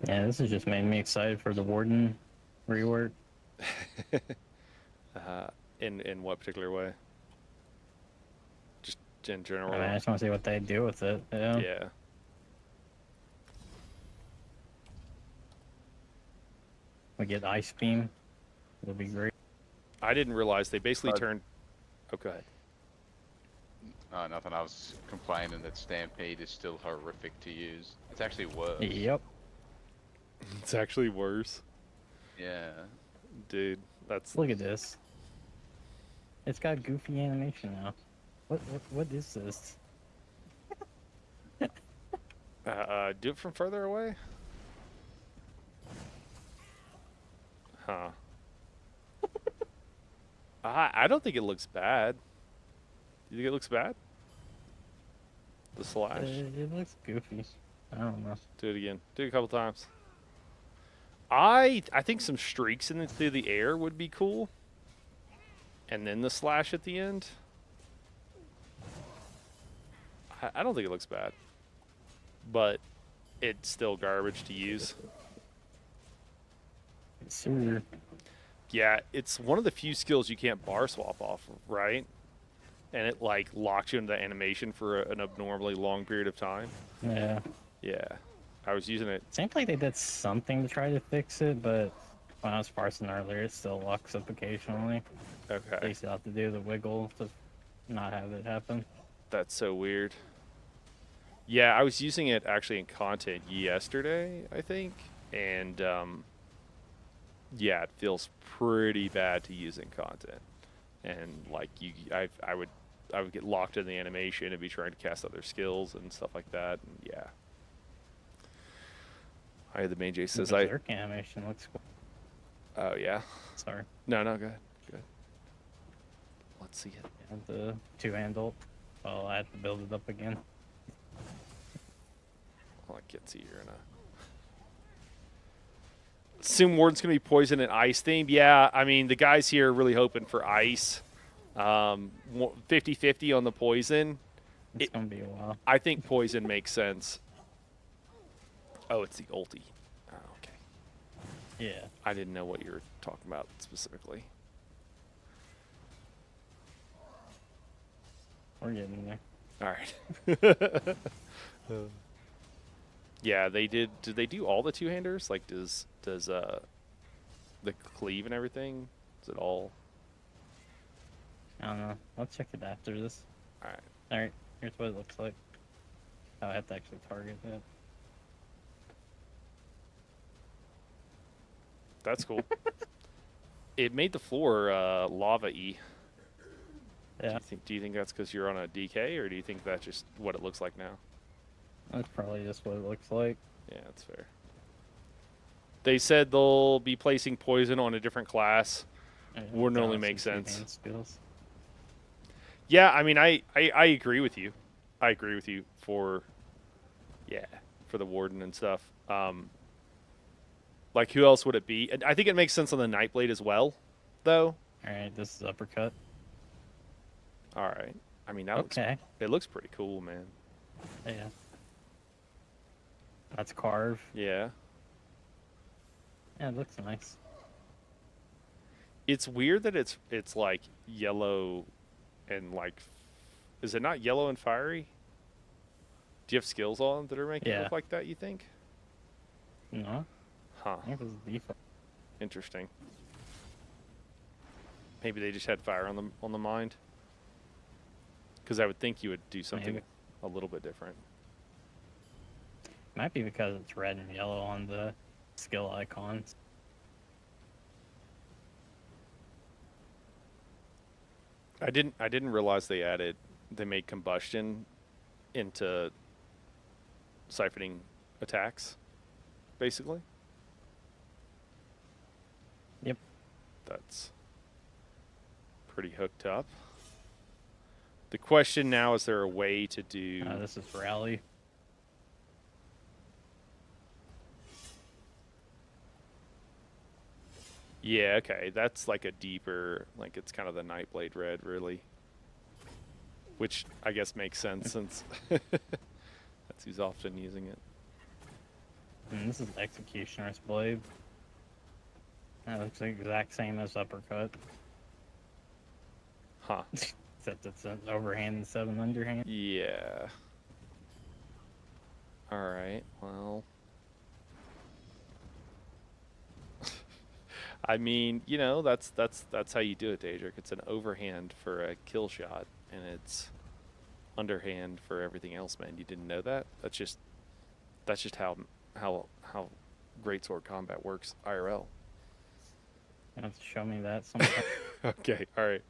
[SPEAKER 2] Yeah, this has just made me excited for the Warden rework.
[SPEAKER 1] In what particular way? Just in general.
[SPEAKER 2] I mean, I just want to see what they do with it. Yeah.
[SPEAKER 1] Yeah.
[SPEAKER 2] We get Ice Beam. It'll be great.
[SPEAKER 1] I didn't realize they basically
[SPEAKER 3] But-
[SPEAKER 1] turned. Oh, go ahead.
[SPEAKER 3] Nothing. I was complaining that Stampede is still horrific to use. It's actually worse.
[SPEAKER 2] Yep.
[SPEAKER 1] It's actually worse,
[SPEAKER 3] Yeah.
[SPEAKER 1] dude. That's
[SPEAKER 2] Look at this. It's got goofy animation now. What is this?
[SPEAKER 1] do it from further away. Huh. I don't think it looks bad. You think it looks bad? The slash.
[SPEAKER 2] It looks goofy. I don't know.
[SPEAKER 1] Do it again. Do it a couple times. I think some streaks through the air would be cool. And then the slash at the end. I don't think it looks bad. But it's still garbage to use.
[SPEAKER 2] Sure.
[SPEAKER 1] Yeah, it's one of the few skills you can't bar swap off of, right? And it like locks you into the animation for an abnormally long period of time.
[SPEAKER 2] Yeah.
[SPEAKER 1] Yeah. I was using it.
[SPEAKER 2] Seems like they did something to try to fix it, but when I was parsing earlier, it still locks up occasionally.
[SPEAKER 1] Okay.
[SPEAKER 2] You still have to do the wiggle to not have it happen.
[SPEAKER 1] That's so weird. Yeah, I was using it actually in content yesterday, I think, and yeah, it feels pretty bad to use in content. And like I would get locked in the animation and be trying to cast other skills and stuff like that. And yeah, the main J says
[SPEAKER 2] The Berserk animation looks cool.
[SPEAKER 1] Oh yeah.
[SPEAKER 2] Sorry.
[SPEAKER 1] No, go ahead. Good. Let's see it.
[SPEAKER 2] And the two-hand ult. Well, I have to build it up again.
[SPEAKER 1] Well, I can't see you're in a. Assume Warden's gonna be poison and ice themed. Yeah, I mean the guys here are really hoping for ice. 50-50 on the poison.
[SPEAKER 2] It's gonna be a while.
[SPEAKER 1] I think poison makes sense. Oh, it's the ulti. Oh, okay.
[SPEAKER 2] Yeah.
[SPEAKER 1] I didn't know what you were talking about specifically.
[SPEAKER 2] We're getting there.
[SPEAKER 1] All right. Yeah, they did. Did they do all the two-handers? Like, does the cleave and everything? Is it all?
[SPEAKER 2] I don't know. I'll check it after this.
[SPEAKER 1] All right.
[SPEAKER 2] Alright, here's what it looks like. Oh, I have to actually target it.
[SPEAKER 1] That's cool. It made the floor lava-y.
[SPEAKER 2] Yeah,
[SPEAKER 1] Do you think that's because you're on a DK, or do you think that's just what it looks like now?
[SPEAKER 2] that's probably just what it looks like.
[SPEAKER 1] Yeah, that's fair. They said they'll be placing poison on a different class. Wouldn't only make sense.
[SPEAKER 2] Skills.
[SPEAKER 1] Yeah, I mean, I agree with you. I agree with you for the Warden and stuff. Like, who else would it be? And I think it makes sense on the Nightblade as well, though.
[SPEAKER 2] Alright, this is uppercut.
[SPEAKER 1] All right. I mean, that
[SPEAKER 2] Okay.
[SPEAKER 1] it looks pretty cool, man.
[SPEAKER 2] Yeah. That's carve.
[SPEAKER 1] Yeah.
[SPEAKER 2] Yeah, it looks nice.
[SPEAKER 1] It's weird that it's like yellow and like, is it not yellow and fiery? Do you have skills on that are making it
[SPEAKER 2] Yeah.
[SPEAKER 1] look like that, you think?
[SPEAKER 2] No,
[SPEAKER 1] Huh.
[SPEAKER 2] I think this is default.
[SPEAKER 1] Interesting. Maybe they just had fire on the mind. Because I would think you would do something
[SPEAKER 2] Maybe.
[SPEAKER 1] a little bit different.
[SPEAKER 2] Might be because it's red and yellow on the skill icons.
[SPEAKER 1] I didn't realize they made combustion into siphoning attacks, basically.
[SPEAKER 2] Yep.
[SPEAKER 1] That's pretty hooked up. The question now is there a way to do
[SPEAKER 2] This is rally.
[SPEAKER 1] Yeah, okay. That's like a deeper, like it's kind of the Nightblade red, really. Which I guess makes sense since that's who's often using it.
[SPEAKER 2] And this is Executioner's Blade. That looks the exact same as uppercut.
[SPEAKER 1] Huh.
[SPEAKER 2] Except it's an overhand and 7 underhand.
[SPEAKER 1] Yeah. All right. Well. I mean, you know, that's how you do it, Daedric. It's an overhand for a kill shot, and it's underhand for everything else, man. You didn't know that? That's just how greatsword combat works IRL.
[SPEAKER 2] You have to show me that sometime.
[SPEAKER 1] Okay, all right.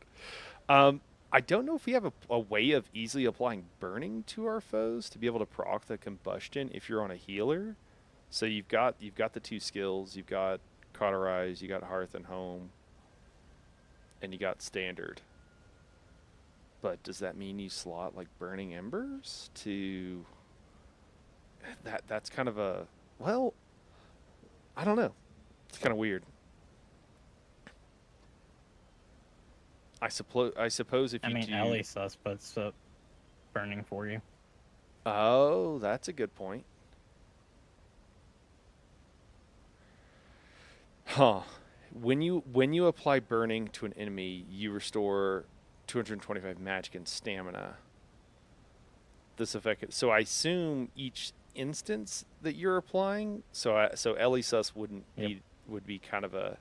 [SPEAKER 1] I don't know if we have a way of easily applying burning to our foes to be able to proc the combustion if you're on a healer. So you've got the 2 skills. You've got Cauterize, you got Hearth and Home, and you got Standard. But does that mean you slot like Burning Embers to that's kind of a, well, I don't know. It's kind of weird. I suppose if
[SPEAKER 2] I
[SPEAKER 1] you
[SPEAKER 2] mean,
[SPEAKER 1] do.
[SPEAKER 2] Ellie sus puts up burning for you.
[SPEAKER 1] Oh, that's a good point. Huh. When you apply burning to an enemy, you restore 225 magic and stamina. This effect. So I assume each instance that you're applying. So Ellie sus would be kind of a,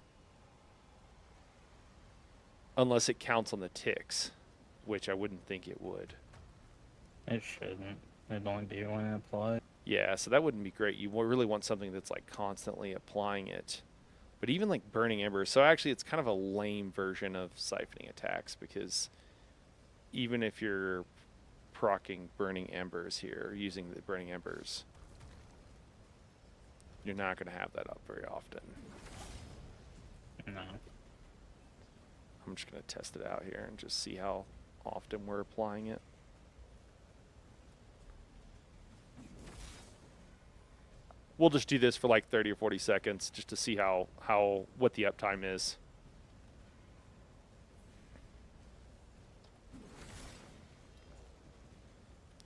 [SPEAKER 1] unless it counts on the ticks, which I wouldn't think it would.
[SPEAKER 2] It shouldn't. It'd only be when it applied.
[SPEAKER 1] Yeah, so that wouldn't be great. You really want something that's like constantly applying it. But even like Burning Embers, so actually it's kind of a lame version of siphoning attacks, because even if you're proccing Burning Embers here, using the Burning Embers, you're not going to have that up very often.
[SPEAKER 2] No.
[SPEAKER 1] I'm just going to test it out here and just see how often we're applying it. We'll just do this for like 30 or 40 seconds just to see what the uptime is.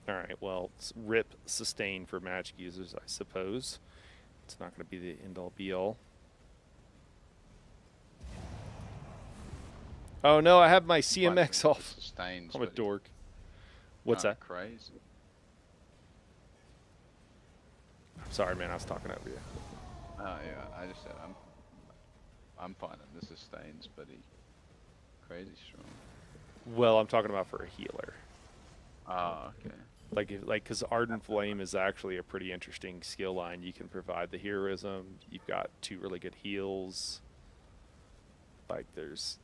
[SPEAKER 1] All right, well, it's rip sustain for magic users, I suppose. It's not going to be the end-all be-all. Oh no, I have my CMX off.
[SPEAKER 3] Sustains,
[SPEAKER 1] I'm a
[SPEAKER 3] but
[SPEAKER 1] dork. What's that?
[SPEAKER 3] Crazy.
[SPEAKER 1] Sorry, man, I was talking over you.
[SPEAKER 3] Oh yeah, I just said I'm finding the sustains, but he crazy strong.
[SPEAKER 1] Well, I'm talking about for a healer.
[SPEAKER 3] Oh, okay.
[SPEAKER 1] Because Ardent Flame is actually a pretty interesting skill line. You can provide the heroism. You've got 2 really good heals. Like, there's,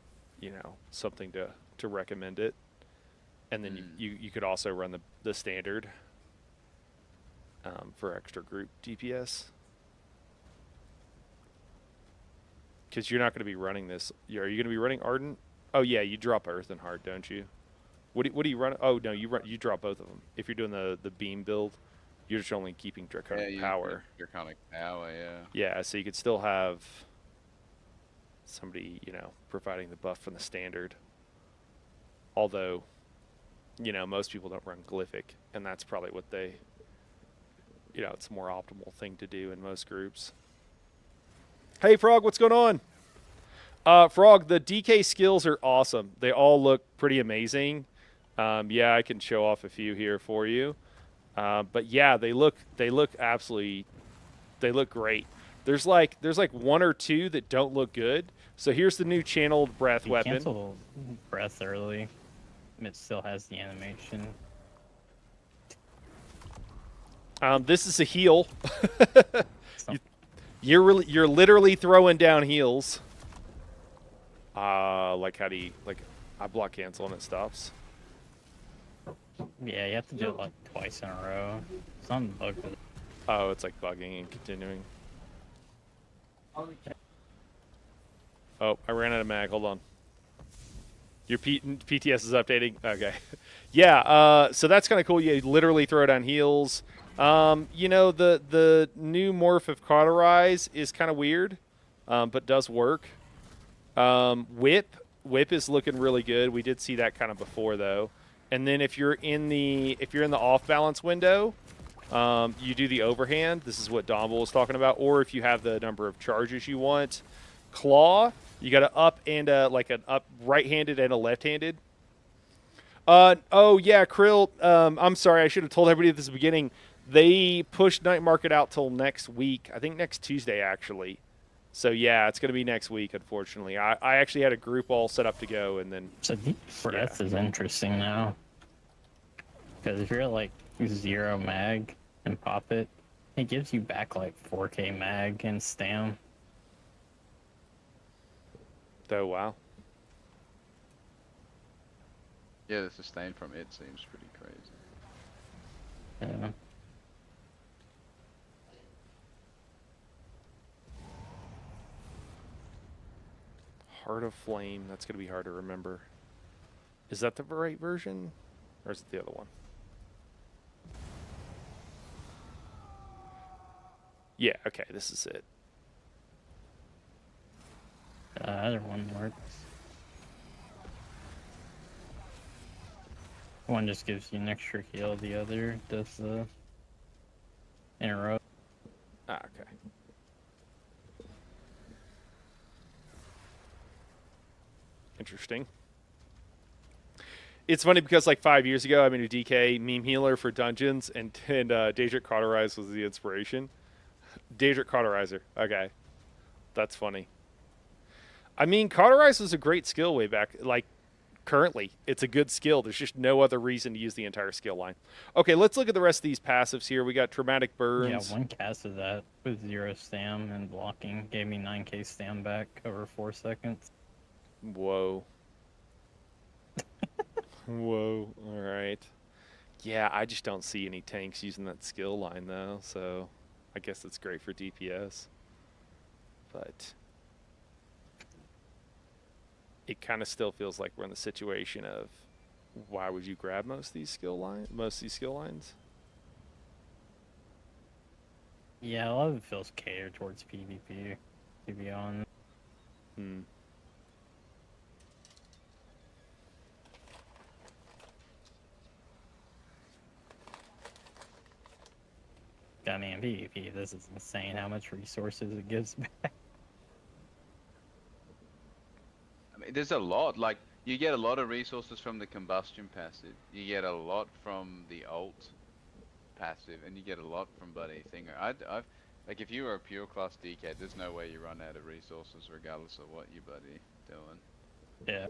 [SPEAKER 1] something to recommend it. And then you could also run the standard for extra group DPS. Because you're not going to be running this. Are you going to be running Ardent? Oh yeah, you drop Earth and Heart, don't you? What do you run? Oh no, you drop both of them. If you're doing the beam build, you're just only keeping Draconic Power.
[SPEAKER 3] Draconic Power, yeah.
[SPEAKER 1] Yeah, so you could still have somebody, providing the buff from the standard. Although, most people don't run Glyphic, and that's probably what they, it's a more optimal thing to do in most groups. Hey, Frog, what's going on? Frog, the DK skills are awesome. They all look pretty amazing. Yeah, I can show off a few here for you. But yeah, they look great. There's like 1 or 2 that don't look good. So here's the new channeled breath weapon.
[SPEAKER 2] Cancel breath early. It still has the animation.
[SPEAKER 1] This is a heal. You're literally throwing down heals. Like how do you, I block cancel and it stops.
[SPEAKER 2] Yeah, you have to do it like twice in a row. Some bugged with it.
[SPEAKER 1] Oh, it's like bugging and continuing. Oh, I ran out of mag. Hold on. Your PTS is updating? Okay. Yeah, so that's kind of cool. You literally throw down heals. The new morph of Cauterize is kind of weird, but does work. Whip is looking really good. We did see that kind of before though. And then if you're in the off balance window, you do the overhand. This is what Domble was talking about. Or if you have the number of charges you want, claw. You got an up and like an up right-handed and a left-handed. Oh yeah, Krill. I'm sorry, I should have told everybody at the beginning. They pushed Night Market out till next week. I think next Tuesday actually. So yeah, it's gonna be next week. Unfortunately, I actually had a group all set up to go, and then
[SPEAKER 2] So deep breath is interesting now. Because if you're at like 0 mag and pop it, it gives you back like 4k mag and stam.
[SPEAKER 1] oh wow.
[SPEAKER 3] Yeah, the sustain from it seems pretty crazy.
[SPEAKER 2] Yeah.
[SPEAKER 1] Heart of Flame. That's gonna be hard to remember. Is that the right version, or is it the other one? Yeah. Okay, this is it.
[SPEAKER 2] Either one works. One just gives you an extra heal, the other does the in a row.
[SPEAKER 1] Ah, okay. Interesting. It's funny because like 5 years ago, I made a DK meme healer for dungeons, and Daedric Cauterize was the inspiration. Daedric Cauterizer. Okay, that's funny. I mean, Cauterize was a great skill way back. Like currently, it's a good skill. There's just no other reason to use the entire skill line. Okay, let's look at the rest of these passives here. We got Traumatic Burns.
[SPEAKER 2] Yeah, one cast of that with 0 stam and blocking gave me 9k stam back over 4 seconds.
[SPEAKER 1] Whoa. Whoa. All right. Yeah, I just don't see any tanks using that skill line, though, so I guess it's great for DPS. But it kind of still feels like we're in the situation of why would you grab most of these skill lines?
[SPEAKER 2] Yeah, a lot of it feels catered towards PvP, to be honest.
[SPEAKER 1] Hmm.
[SPEAKER 2] I mean, PvP, this is insane how much resources it gives back.
[SPEAKER 3] I mean, there's a lot. Like, you get a lot of resources from the combustion passive. You get a lot from the ult passive, and you get a lot from bloody thinger. I've like, if you were a pure class DK, there's no way you run out of resources regardless of what you bloody doing.
[SPEAKER 2] Yeah.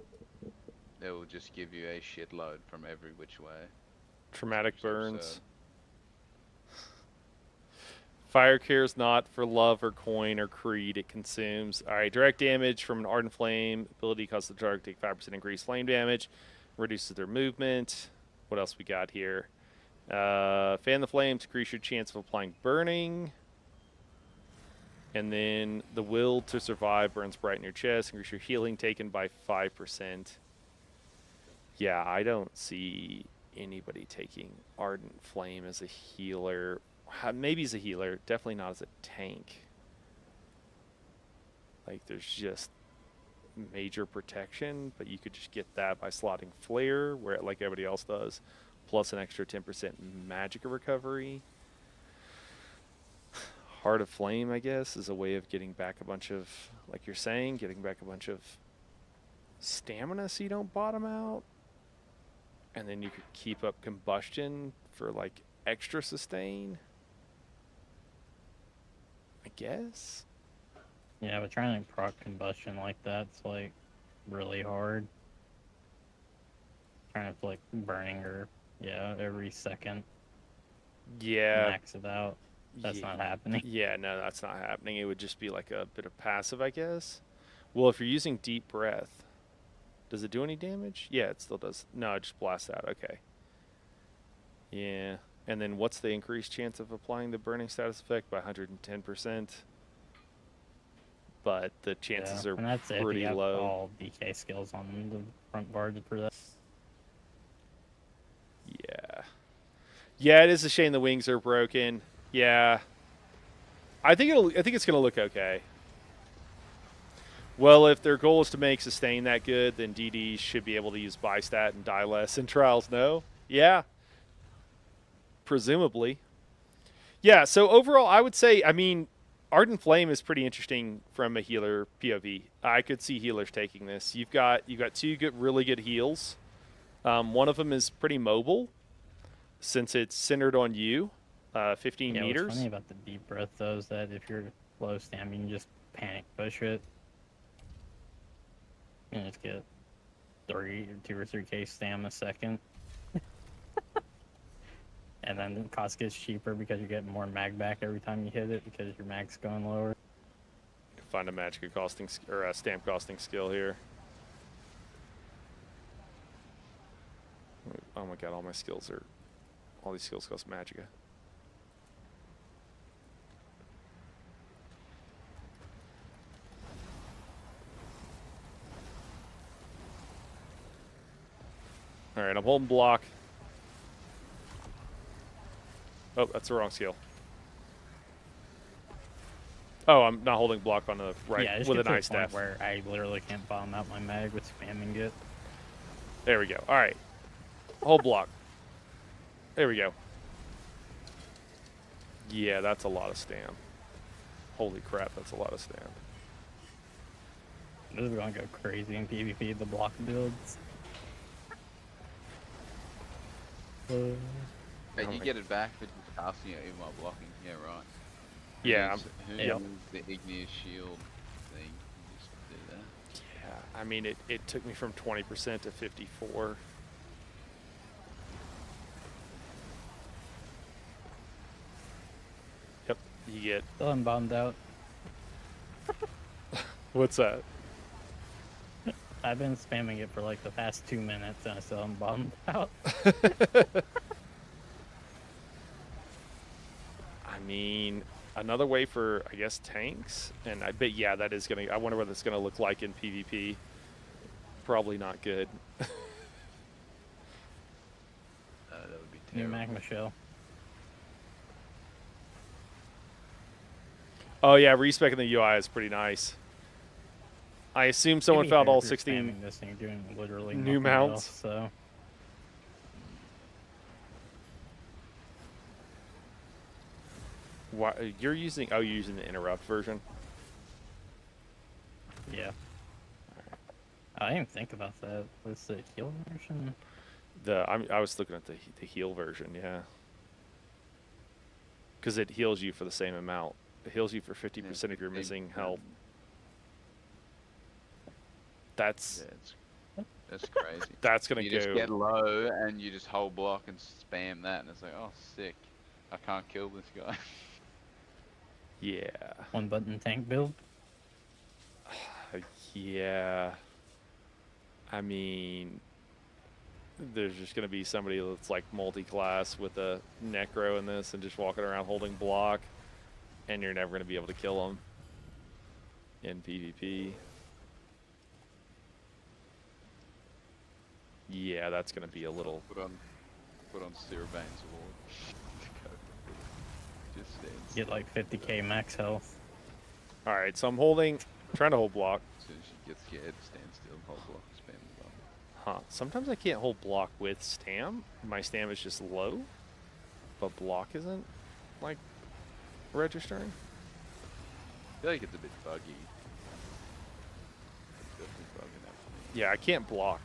[SPEAKER 3] They will just give you a shitload from every which way.
[SPEAKER 1] Traumatic
[SPEAKER 3] Which is
[SPEAKER 1] Burns.
[SPEAKER 3] absurd.
[SPEAKER 1] Fire cares not for love or coin or creed it consumes. All right, direct damage from an Ardent Flame. Ability causes the target to take 5% increased flame damage. Reduces their movement. What else we got here? Fan the flames, increase your chance of applying burning. And then the will to survive burns bright in your chest. Increase your healing taken by 5%. Yeah, I don't see anybody taking Ardent Flame as a healer. Maybe as a healer, definitely not as a tank. Like, there's just major protection, but you could just get that by slotting Flare, where like everybody else does, plus an extra 10% magic recovery. Heart of Flame, I guess, is a way of getting back a bunch of, like you're saying, getting back a bunch of stamina so you don't bottom out. And then you could keep up Combustion for, like, extra sustain. I guess.
[SPEAKER 2] Yeah, but trying to proc combustion like that's like really hard. Trying to like burning or every second
[SPEAKER 1] Yeah.
[SPEAKER 2] max it out. That's not happening.
[SPEAKER 1] Yeah, no, that's not happening. It would just be like a bit of passive, I guess. Well, if you're using Deep Breath, does it do any damage? Yeah, it still does. No, it just blasts out. Okay. Yeah. And then what's the increased chance of applying the burning status effect? By 110%. But the chances are
[SPEAKER 2] and that's
[SPEAKER 1] pretty
[SPEAKER 2] if you have
[SPEAKER 1] low.
[SPEAKER 2] all DK skills on the front bar for that.
[SPEAKER 1] Yeah. Yeah, it is a shame the wings are broken. Yeah. I think it's gonna look okay. Well, if their goal is to make sustain that good, then DD should be able to use Bystat and die less in Trials, no? Yeah. Presumably. Yeah, so overall, I would say, I mean, Ardent Flame is pretty interesting from a healer POV. I could see healers taking this. You've got two really good heals. One of them is pretty mobile, since it's centered on you, 15
[SPEAKER 2] Yeah,
[SPEAKER 1] meters.
[SPEAKER 2] what's funny about the deep breath though is that if you're low stam, you can just panic push it. And just get 2 or 3k stam a second. And then the cost gets cheaper because you get more mag back every time you hit it because your mag's going lower.
[SPEAKER 1] Find a magic costing or a stamp costing skill here. Oh my god, all my skills are, all these skills cost magica. All right, I'm holding block. Oh, that's the wrong skill. Oh, I'm not holding block on the right
[SPEAKER 2] Yeah, just
[SPEAKER 1] with
[SPEAKER 2] get
[SPEAKER 1] an
[SPEAKER 2] to a
[SPEAKER 1] ice
[SPEAKER 2] point
[SPEAKER 1] staff.
[SPEAKER 2] where I literally can't bomb out my mag with spamming it.
[SPEAKER 1] There we go. All right. Hold block. There we go. Yeah, that's a lot of stam. Holy crap, that's a lot of stam.
[SPEAKER 2] This is gonna go crazy in PvP, the block builds.
[SPEAKER 3] And
[SPEAKER 1] Oh
[SPEAKER 3] you
[SPEAKER 1] my-
[SPEAKER 3] get it back for just casting it even while blocking. Yeah, right.
[SPEAKER 1] Yeah,
[SPEAKER 3] Who
[SPEAKER 2] Yep.
[SPEAKER 3] knew the igneous shield thing? You just do that.
[SPEAKER 1] yeah. I mean, it took me from 20% to 54. Yep, you get.
[SPEAKER 2] Still unbombed out.
[SPEAKER 1] What's that?
[SPEAKER 2] I've been spamming it for like the past 2 minutes and I still am bombed out.
[SPEAKER 1] I mean, another way for, I guess, tanks, and I bet, yeah, that is gonna. I wonder what it's gonna look like in PvP. Probably not good.
[SPEAKER 3] That would be
[SPEAKER 2] New
[SPEAKER 3] terrible.
[SPEAKER 2] magma shell.
[SPEAKER 1] Oh yeah, respecing the UI is pretty nice. I assume someone
[SPEAKER 2] To be
[SPEAKER 1] found
[SPEAKER 2] fair,
[SPEAKER 1] all
[SPEAKER 2] if you're
[SPEAKER 1] 16
[SPEAKER 2] spamming this and you're doing literally
[SPEAKER 1] new
[SPEAKER 2] nothing
[SPEAKER 1] mounts.
[SPEAKER 2] else, so
[SPEAKER 1] Why, you're using? Oh, you're using the interrupt version.
[SPEAKER 2] yeah. I didn't even think about that. What's the heal version?
[SPEAKER 1] I was looking at the heal version, yeah. Because it heals you for the same amount. It heals you for 50% if you're missing health. That's
[SPEAKER 3] That's crazy.
[SPEAKER 1] that's gonna
[SPEAKER 3] You
[SPEAKER 1] go.
[SPEAKER 3] just get low and you just hold block and spam that, and it's like, oh, sick. I can't kill this guy.
[SPEAKER 1] Yeah,
[SPEAKER 2] One button tank build.
[SPEAKER 1] yeah. I mean, there's just gonna be somebody that's like multi-class with a necro in this and just walking around holding block, and you're never gonna be able to kill them in PvP. Yeah, that's gonna be a little.
[SPEAKER 3] Put on Sirabane's ward. Just stands.
[SPEAKER 2] Get like 50k max health.
[SPEAKER 1] All right, so I'm holding, trying to hold block.
[SPEAKER 3] As soon as she gets scared, stand still, hold block, spam the button.
[SPEAKER 1] Huh? Sometimes I can't hold block with stam. My stam is just low, but block isn't like registering.
[SPEAKER 3] I feel like it's a bit buggy. It's definitely bugging out for me.
[SPEAKER 1] Yeah, I can't block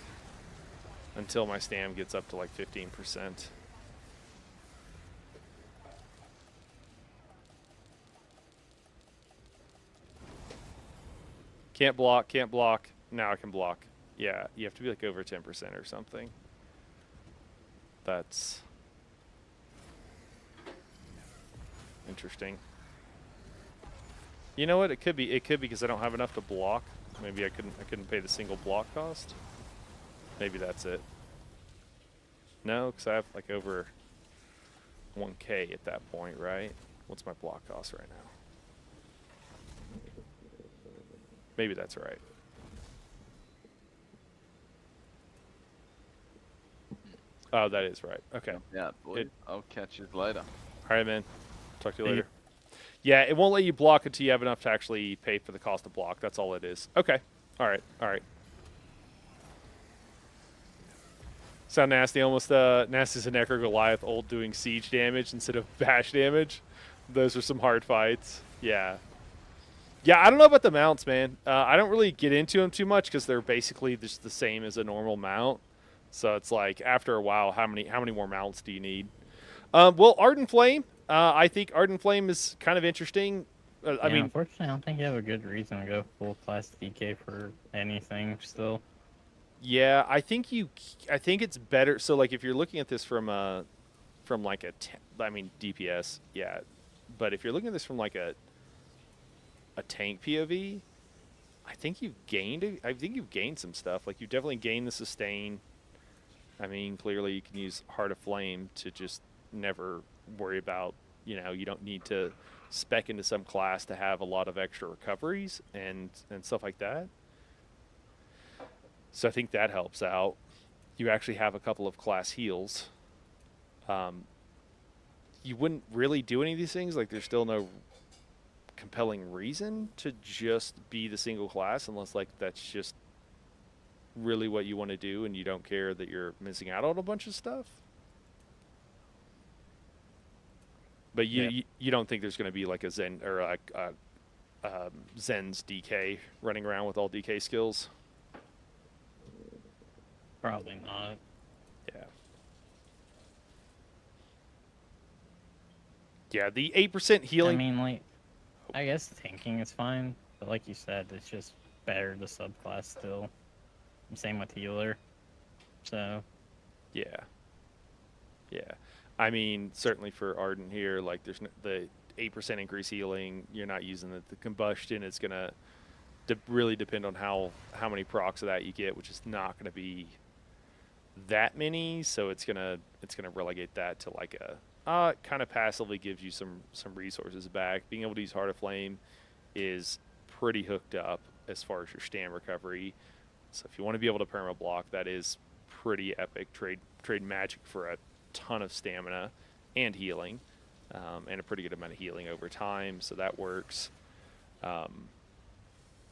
[SPEAKER 1] until my stam gets up to like 15%. Can't block, can't block. Now I can block. Yeah, you have to be like over 10% or something. That's interesting. You know what? It could be because I don't have enough to block. Maybe I couldn't pay the single block cost. Maybe that's it. No, because I have like over 1K at that point, right? What's my block cost right now? Maybe that's right. Oh, that is right. Okay.
[SPEAKER 3] Yeah, boy.
[SPEAKER 1] It-
[SPEAKER 3] I'll catch you later.
[SPEAKER 1] All right, man. Talk to you
[SPEAKER 2] See ya.
[SPEAKER 1] later. Yeah, it won't let you block until you have enough to actually pay for the cost of block. That's all it is. Okay. All right. All right. Sound nasty. Almost nasty as a Necro Goliath old doing siege damage instead of bash damage. Those are some hard fights. Yeah. Yeah, I don't know about the mounts, man. I don't really get into them too much because they're basically just the same as a normal mount. So it's like after a while, how many more mounts do you need? Well, Ardent Flame. I think Ardent Flame is kind of interesting. I
[SPEAKER 2] Yeah,
[SPEAKER 1] mean,
[SPEAKER 2] unfortunately, I don't think you have a good reason to go full class DK for anything still.
[SPEAKER 1] yeah, I think it's better. So like, if you're looking at this from like I mean DPS, yeah, but if you're looking at this from like a tank POV, I think you've gained some stuff. Like, you've definitely gained the sustain. I mean, clearly you can use Heart of Flame to just never worry about, you don't need to spec into some class to have a lot of extra recoveries and stuff like that. So I think that helps out. You actually have a couple of class heals. You wouldn't really do any of these things. Like, there's still no compelling reason to just be the single class unless, like, that's just really what you want to do and you don't care that you're missing out on a bunch of stuff. But you don't think there's going to be like a Zen or like Zen's DK running around with all DK skills?
[SPEAKER 2] Probably not.
[SPEAKER 1] Yeah. Yeah, the 8% healing.
[SPEAKER 2] I mean, like, I guess tanking is fine, but like you said, it's just better to subclass still. Same with healer. So,
[SPEAKER 1] Yeah. Yeah. I mean, certainly for Ardent here, like, there's the 8% increase healing. You're not using the combustion. It's going to really depend on how many procs of that you get, which is not going to be that many. So it's gonna relegate that to like a kind of passively gives you some resources back. Being able to use Heart of Flame is pretty hooked up as far as your stam recovery. So if you want to be able to perma block, that is pretty epic. Trade magic for a ton of stamina and healing, and a pretty good amount of healing over time. So that works.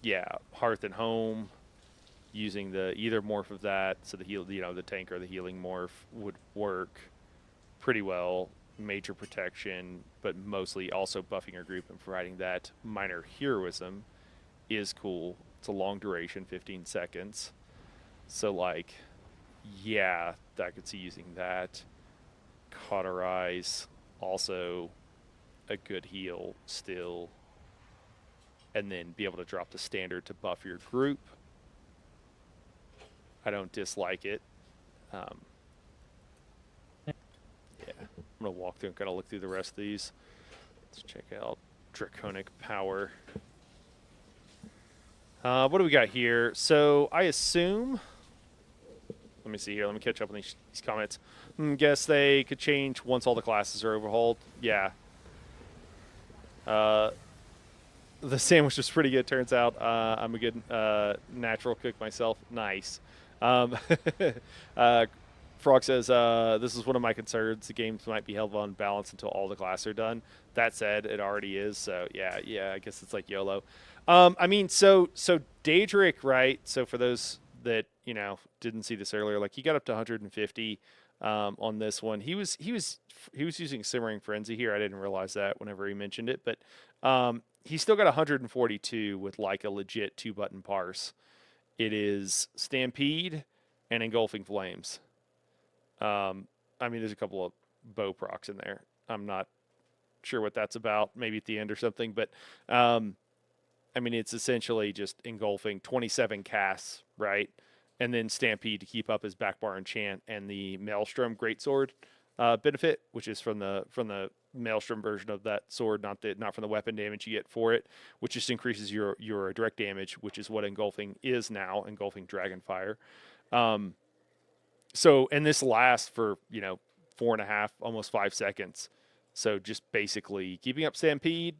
[SPEAKER 1] Yeah, Hearth and Home, using the either morph of that, so the tank or the healing morph would work pretty well. Major protection, but mostly also buffing your group and providing that minor heroism is cool. It's a long duration, 15 seconds. So, like, yeah, I could see using that. Cauterize, also a good heal still. And then be able to drop the standard to buff your group. I don't dislike it. Yeah. I'm going to walk through and kind of look through the rest of these. Let's check out Draconic Power. What do we got here? So I assume, let me see here. Let me catch up on these comments. Guess they could change once all the classes are overhauled. Yeah. The sandwich was pretty good, turns out. I'm a good natural cook myself. Nice. Frog says, this is one of my concerns. The games might be held on balance until all the classes are done. That said, it already is. So, yeah, I guess it's like YOLO. I mean, so Daedric, right? So for those that, didn't see this earlier, like, he got up to 150 on this one. He was using Simmering Frenzy here. I didn't realize that whenever he mentioned it. But he's still got 142 with, like, a legit 2-button parse. It is Stampede and Engulfing Flames. I mean, there's a couple of bow procs in there. I'm not sure what that's about. Maybe at the end or something. But, I mean, it's essentially just engulfing 27 casts, right? And then Stampede to keep up his backbar enchant and the Maelstrom Greatsword benefit, which is from the Maelstrom version of that sword, not from the weapon damage you get for it, which just increases your direct damage, which is what engulfing is now, engulfing Dragonfire. So, and this lasts for 4.5, almost 5 seconds. So just basically keeping up Stampede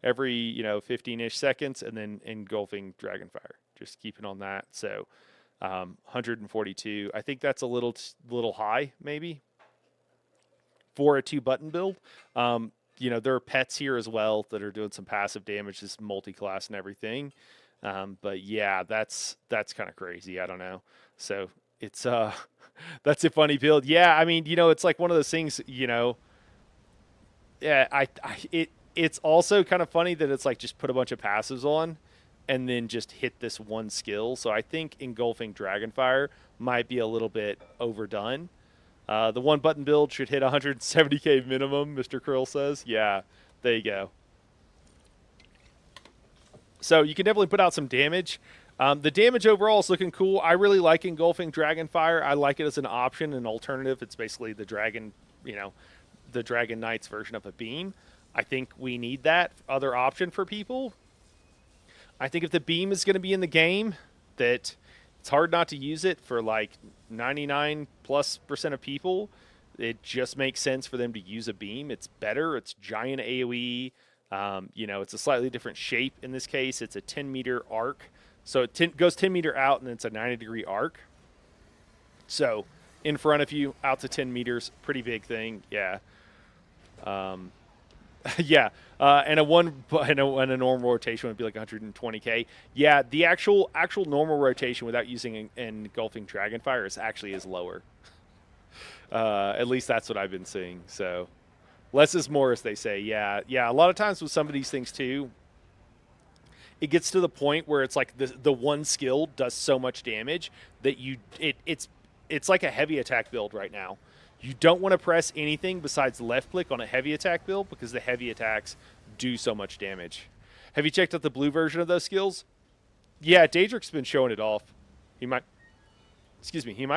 [SPEAKER 1] every 15-ish seconds, and then engulfing Dragonfire, just keeping on that. So 142. I think that's a little high, maybe, for a 2-button build. There are pets here as well that are doing some passive damage, this multi-class and everything. But yeah, that's kind of crazy. I don't know. So it's that's a funny build. Yeah, I mean, it's like one of those things. Yeah, it's also kind of funny that it's like just put a bunch of passives on, and then just hit this one skill. So I think Engulfing Dragonfire might be a little bit overdone. The one button build should hit 170k minimum, Mr. Krill says. Yeah, there you go. So you can definitely put out some damage. The damage overall is looking cool. I really like Engulfing Dragonfire. I like it as an option, an alternative. It's basically the Dragon, the Dragon Knight's version of a beam. I think we need that other option for people. I think if the beam is going to be in the game, that it's hard not to use it for like 99+% of people. It just makes sense for them to use a beam. It's better. It's giant AoE. It's a slightly different shape in this case. It's a 10-meter arc. So it goes 10 meter out, and then it's a 90-degree arc. So in front of you, out to 10 meters, pretty big thing. Yeah. Yeah. And a normal rotation would be like 120k. Yeah, the actual normal rotation without using Engulfing Dragonfire is lower. At least that's what I've been seeing. So less is more, as they say. Yeah. A lot of times with some of these things too, it gets to the point where it's like the one skill does so much damage that it's like a heavy attack build right now. You don't want to press anything besides left click on a heavy attack build because the heavy attacks do so much damage. Have you checked out the blue version of those skills? Yeah, Daedric's been showing it off. He might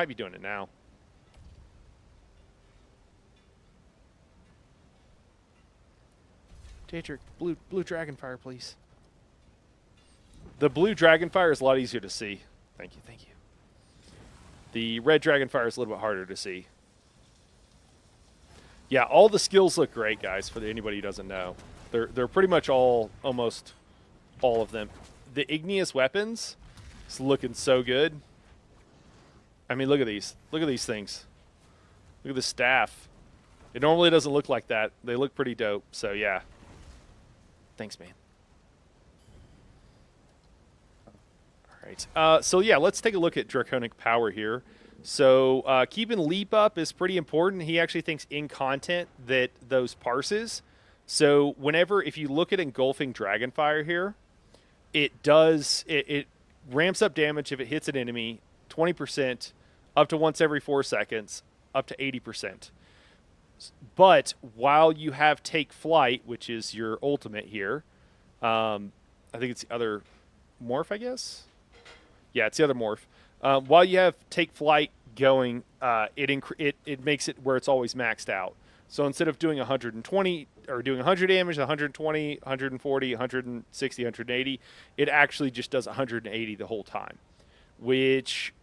[SPEAKER 1] be doing it now. Daedric, blue Dragonfire, please. The blue Dragonfire is a lot easier to see. Thank you. The red Dragonfire is a little bit harder to see. Yeah, all the skills look great, guys, for anybody who doesn't know. They're pretty much almost all of them. The igneous weapons is looking so good. I mean, look at these. Look at these things. Look at the staff. It normally doesn't look like that. They look pretty dope, so yeah. Thanks, man. All right. So yeah, let's take a look at Draconic Power here. So keeping leap up is pretty important. He actually thinks in content that those parses. So if you look at Engulfing Dragonfire here, it ramps up damage if it hits an enemy 20%, up to once every 4 seconds, up to 80%. But while you have Take Flight, which is your ultimate here, I think it's the other morph, I guess? Yeah, it's the other morph. While you have Take Flight going, it makes it where it's always maxed out. So instead of doing 120 or doing 100 damage, 120, 140, 160, 180, it actually just does 180 the whole time, which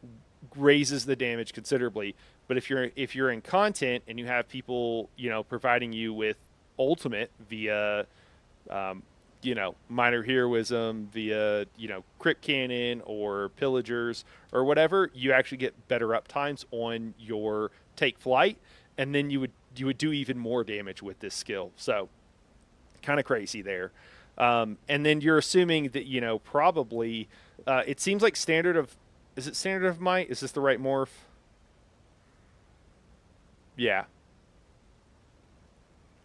[SPEAKER 1] raises the damage considerably. But if you're in content and you have people, providing you with ultimate via minor heroism, via crit cannon or pillagers or whatever, you actually get better up times on your Take Flight, and then you would do even more damage with this skill. So kind of crazy there. And then you're assuming that probably it seems like Standard of Might? Is this the right morph? Yeah.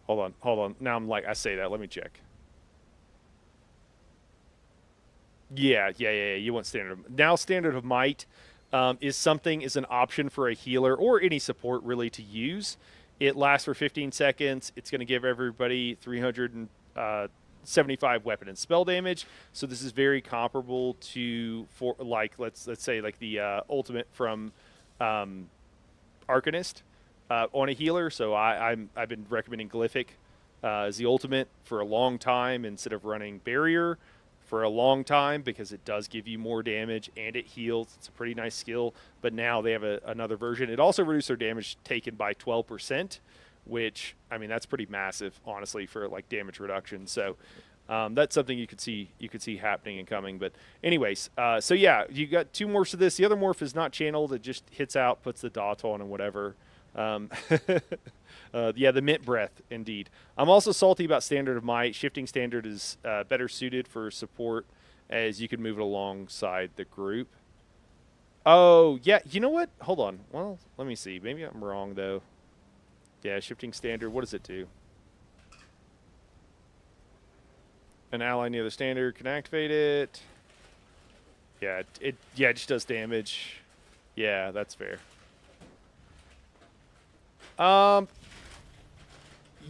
[SPEAKER 1] Hold on. Now I say that. Let me check. Yeah. You want Standard of Might is an option for a healer or any support really to use. It lasts for 15 seconds. It's going to give everybody 375 weapon and spell damage. So this is very comparable to let's say the ultimate from Arcanist on a healer. So I've been recommending Glyphic as the ultimate for a long time instead of running Barrier for a long time because it does give you more damage and it heals. It's a pretty nice skill, but now they have another version. It also reduced their damage taken by 12%, which, I mean, that's pretty massive, honestly, for damage reduction. So that's something you could see happening and coming. But anyways, so yeah, you got 2 morphs of this. The other morph is not channeled. It just hits out, puts the dot on and whatever. Yeah, the Mint Breath, indeed. I'm also salty about Standard of Might. Shifting Standard is better suited for support as you can move it alongside the group. Oh, yeah, you know what? Hold on. Well, let me see. Maybe I'm wrong, though. Yeah, Shifting Standard, what does it do? An ally near the standard can activate it. Yeah, it just does damage. Yeah, that's fair.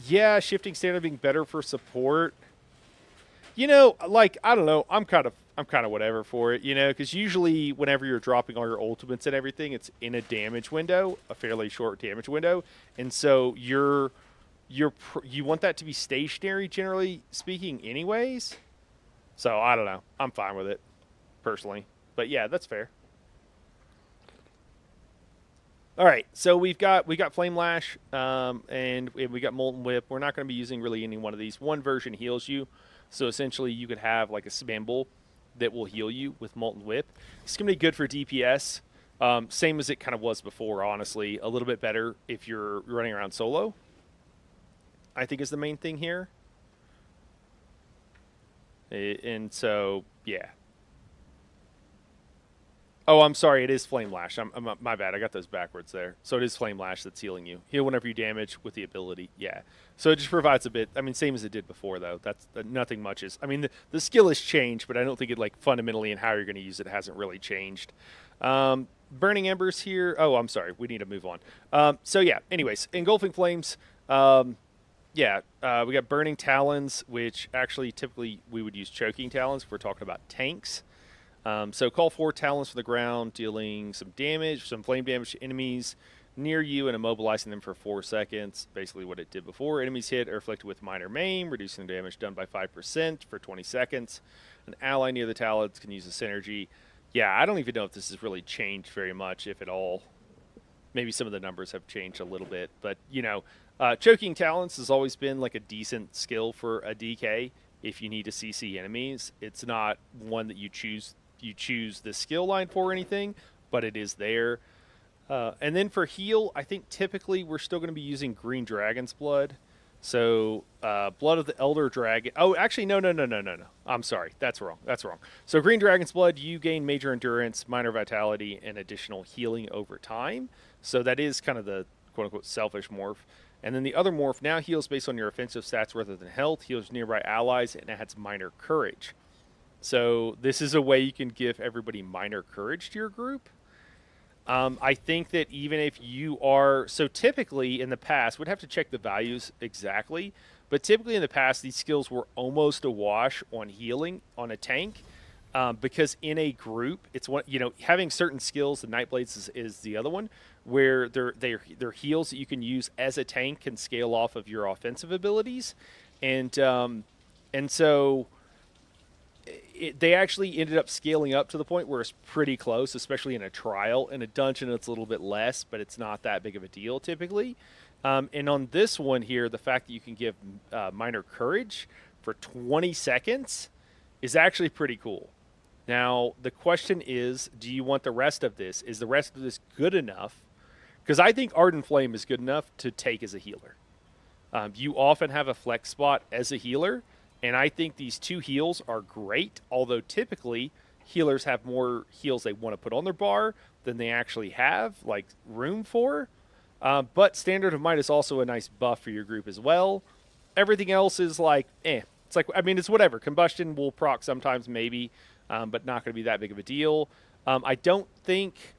[SPEAKER 1] Yeah, shifting standard being better for support. You know, like I don't know, I'm kind of whatever for it, you know, because usually whenever you're dropping all your ultimates and everything, it's in a damage window, a fairly short damage window, and so you want that to be stationary, generally speaking, anyways. So I don't know, I'm fine with it personally, but yeah, that's fair. All right, so we got Flame Lash, and we got Molten Whip. We're not going to be using really any one of these. One version heals you, so essentially you could have like a spam bull that will heal you with Molten Whip. It's going to be good for DPS, same as it kind of was before. Honestly, a little bit better if you're running around solo. I think is the main thing here, and so yeah. Oh, I'm sorry. It is Flame Lash. My bad. I got those backwards there. So it is Flame Lash that's healing you. Heal whenever you damage with the ability. Yeah. So it just provides a bit. I mean, same as it did before, though. That's nothing much is. I mean, the skill has changed, but I don't think it like fundamentally in how you're going to use it hasn't really changed. Burning Embers here. Oh, I'm sorry. We need to move on. So yeah. Anyways, Engulfing Flames. Yeah. We got Burning Talons, which actually typically we would use Choking Talons if we're talking about tanks. So call 4 Talons from the ground, dealing some damage, some flame damage to enemies near you and immobilizing them for 4 seconds. Basically what it did before. Enemies hit are afflicted with minor maim, reducing the damage done by 5% for 20 seconds. An ally near the Talons can use a synergy. Yeah, I don't even know if this has really changed very much, if at all. Maybe some of the numbers have changed a little bit. But, you know, Choking Talons has always been like a decent skill for a DK if you need to CC enemies. It's not one that you choose the skill line for anything, but it is there. And then for heal, I think typically we're still going to be using Green Dragon's Blood. So Blood of the Elder Dragon. Oh, actually, no. I'm sorry. That's wrong. So Green Dragon's Blood, you gain major endurance, minor vitality, and additional healing over time. So that is kind of the quote-unquote selfish morph. And then the other morph now heals based on your offensive stats rather than health, heals nearby allies, and adds minor courage. So this is a way you can give everybody minor courage to your group. I think that even if you are... So typically in the past, we'd have to check the values exactly, but typically in the past, these skills were almost a wash on healing on a tank, because in a group, it's one, you know, having certain skills, the Nightblades is the other one, where they're heals that you can use as a tank can scale off of your offensive abilities. And so... they actually ended up scaling up to the point where it's pretty close, especially in a trial. In a dungeon, it's a little bit less, but it's not that big of a deal typically. And on this one here, the fact that you can give minor courage for 20 seconds is actually pretty cool. Now, the question is, do you want the rest of this? Is the rest of this good enough? Because I think Ardent Flame is good enough to take as a healer. You often have a flex spot as a healer, and I think these 2 heals are great, although typically healers have more heals they want to put on their bar than they actually have, like, room for. But Standard of Might is also a nice buff for your group as well. Everything else is like, eh. It's like, I mean, it's whatever. Combustion will proc sometimes, maybe, but not going to be that big of a deal. I don't think,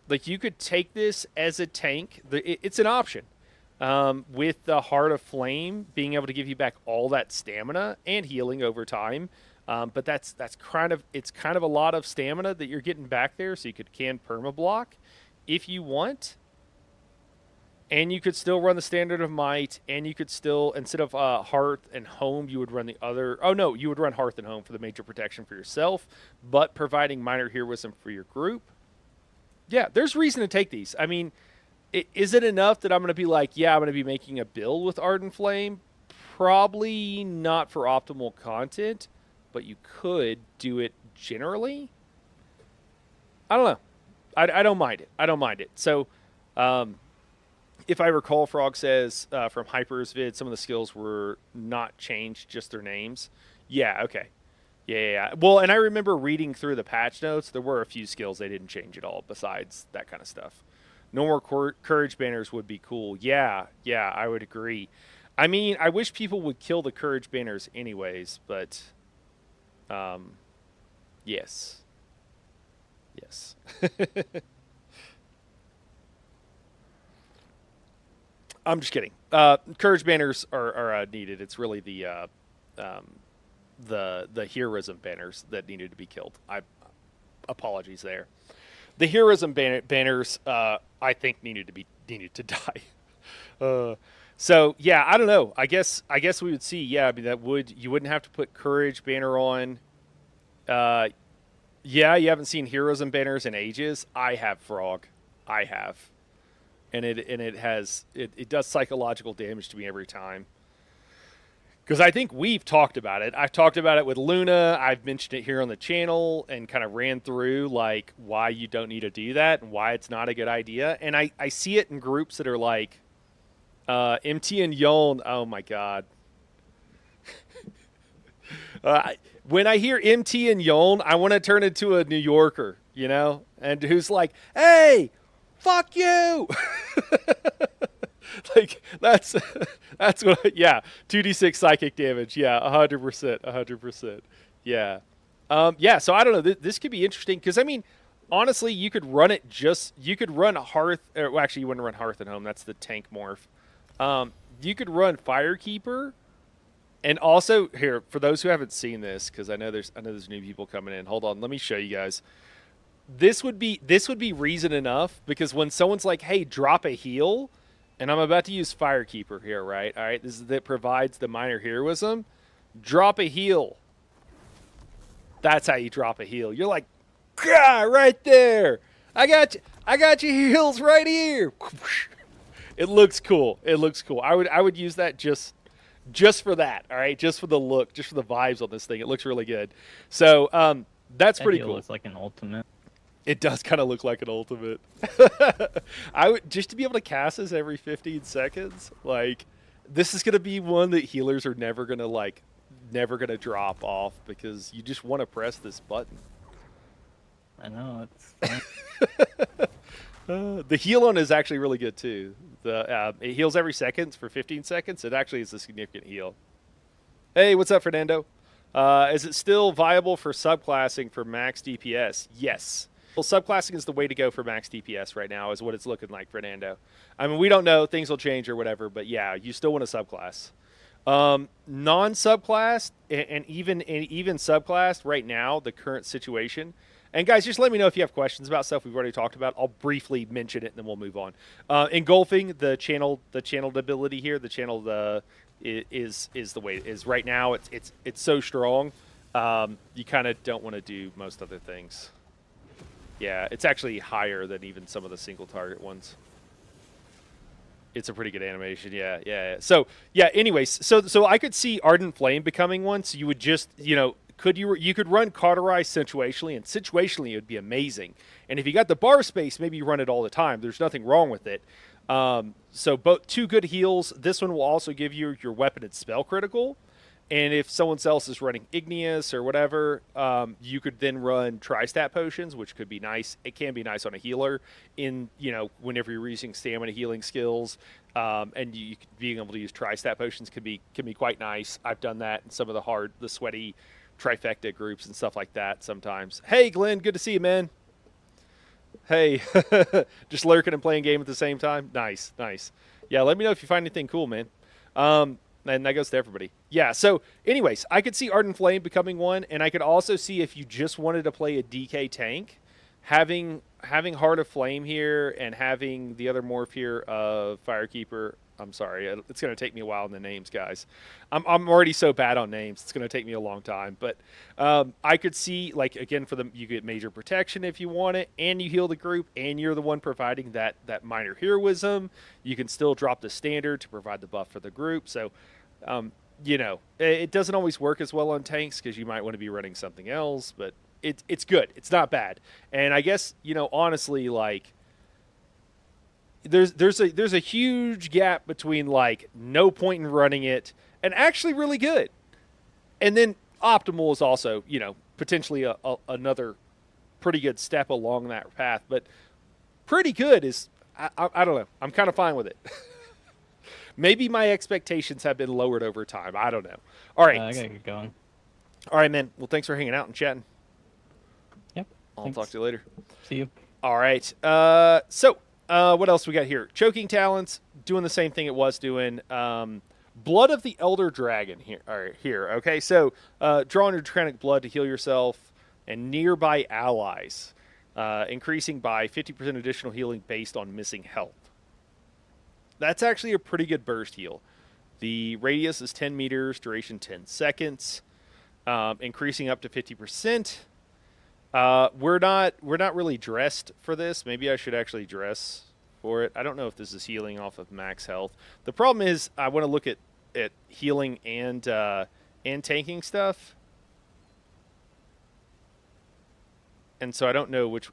[SPEAKER 1] like, you could take this as a tank. It's an option. With the Heart of Flame being able to give you back all that stamina and healing over time. But that's kind of a lot of stamina that you're getting back there, so you can perma block if you want. And you could still run the Standard of Might, and you could still, instead of Hearth and Home, you would run the other... Oh, no, you would run Hearth and Home for the major protection for yourself, but providing minor heroism for your group. Yeah, there's reason to take these. I mean, is it enough that I'm going to be like, yeah, I'm going to be making a build with Ardent Flame? Probably not for optimal content, but you could do it generally. I don't know. I don't mind it. So... if I recall, Frog says from Hyper's vid, some of the skills were not changed, just their names. Yeah, okay. Yeah. Well, and I remember reading through the patch notes, there were a few skills they didn't change at all besides that kind of stuff. No more courage banners would be cool. Yeah, I would agree. I mean, I wish people would kill the courage banners anyways, but yes. Yes. I'm just kidding. Courage banners are needed. It's really the heroism banners that needed to be killed. Apologies there. The heroism banners, I think, needed to die. So yeah, I don't know. I guess we would see. Yeah, I mean you wouldn't have to put courage banner on. Yeah, you haven't seen heroism banners in ages. I have, Frog. I have, and it does psychological damage to me every time. Because I think we've talked about it. I've talked about it with Luna. I've mentioned it here on the channel and kind of ran through like why you don't need to do that and why it's not a good idea. And I see it in groups that are like MT and Yoln. Oh my god. When I hear MT and Yoln, I want to turn into a New Yorker, you know, and who's like, "Hey, fuck you." Like that's what. Yeah, 2d6 psychic damage. Yeah, 100%, 100%. Yeah, yeah. So I don't know. This could be interesting because I mean, honestly, you could run it you could run Hearth. Well, actually, you wouldn't run Hearth at Home. That's the tank morph. You could run Firekeeper. And also here, for those who haven't seen this, because I know there's new people coming in. Hold on, let me show you guys. This would be reason enough because when someone's like, "Hey, drop a heal," and I'm about to use Firekeeper here, right? All right, that provides the minor heroism. Drop a heal. That's how you drop a heal. You're like, "Gah, right there. I got your heals right here." It looks cool. It looks cool. I would use that just for that, all right? Just for the look, just for the vibes on this thing. It looks really good. So that's pretty cool. It
[SPEAKER 2] looks like an ultimate.
[SPEAKER 1] It does kind of look like an ultimate. I would just to be able to cast this every 15 seconds. Like this is gonna be one that healers are never gonna drop off because you just want to press this button.
[SPEAKER 2] I know it's.
[SPEAKER 1] The heal on is actually really good too. It heals every second for 15 seconds. It actually is a significant heal. Hey, what's up, Fernando? Is it still viable for subclassing for max DPS? Yes. Well, subclassing is the way to go for max DPS right now, is what it's looking like, Fernando. I mean, we don't know. Things will change or whatever, but yeah, you still want a subclass. Non-subclass and even subclass right now, the current situation. And guys, just let me know if you have questions about stuff we've already talked about. I'll briefly mention it, and then we'll move on. Engulfing the channel ability here, is the way it is right now. It's so strong. You kind of don't want to do most other things. Yeah, it's actually higher than even some of the single target ones. It's a pretty good animation. Yeah. So yeah. Anyways, so I could see Ardent Flame becoming one. So you would just you could run Cauterize situationally, and situationally it would be amazing. And if you got the bar space, maybe you run it all the time. There's nothing wrong with it. So both two good heals. This one will also give you your weapon and spell critical. And if someone else is running Igneous or whatever, you could then run Tri-Stat Potions, which could be nice. It can be nice on a healer whenever you're using stamina healing skills. And being able to use Tri-Stat Potions can be quite nice. I've done that in some of the sweaty trifecta groups and stuff like that sometimes. Hey, Glenn, good to see you, man. Hey, just lurking and playing game at the same time. Nice. Yeah, let me know if you find anything cool, man. And that goes to everybody. Yeah, so anyways, I could see Ardent Flame becoming one, and I could also see if you just wanted to play a DK tank, having Heart of Flame here and having the other morph here of Firekeeper. I'm sorry, it's going to take me a while in the names, guys. I'm already so bad on names. It's going to take me a long time. But I could see, like, again, you get major protection if you want it, and you heal the group, and you're the one providing that minor heroism. You can still drop the standard to provide the buff for the group. So, it doesn't always work as well on tanks because you might want to be running something else. But it's good. It's not bad. And I guess, honestly, like, there's a huge gap between like no point in running it and actually really good, and then optimal is also potentially another pretty good step along that path. But pretty good is I don't know. I'm kind of fine with it. Maybe my expectations have been lowered over time. I don't know. All right,
[SPEAKER 2] I gotta get going.
[SPEAKER 1] All right, man. Well, thanks for hanging out and chatting.
[SPEAKER 2] Yep.
[SPEAKER 1] I'll
[SPEAKER 2] thanks.
[SPEAKER 1] talk to you later.
[SPEAKER 2] See you.
[SPEAKER 1] All right. What else we got here? Choking Talents, doing the same thing it was doing. Blood of the Elder Dragon here. All right, here. Okay, so draw Neurocranic Blood to heal yourself and nearby allies, increasing by 50% additional healing based on missing health. That's actually a pretty good burst heal. The radius is 10 meters, duration 10 seconds, increasing up to 50%. We're not really dressed for this. Maybe I should actually dress for it. I don't know if this is healing off of max health. The problem is I want to look at healing and tanking stuff. And so I don't know which,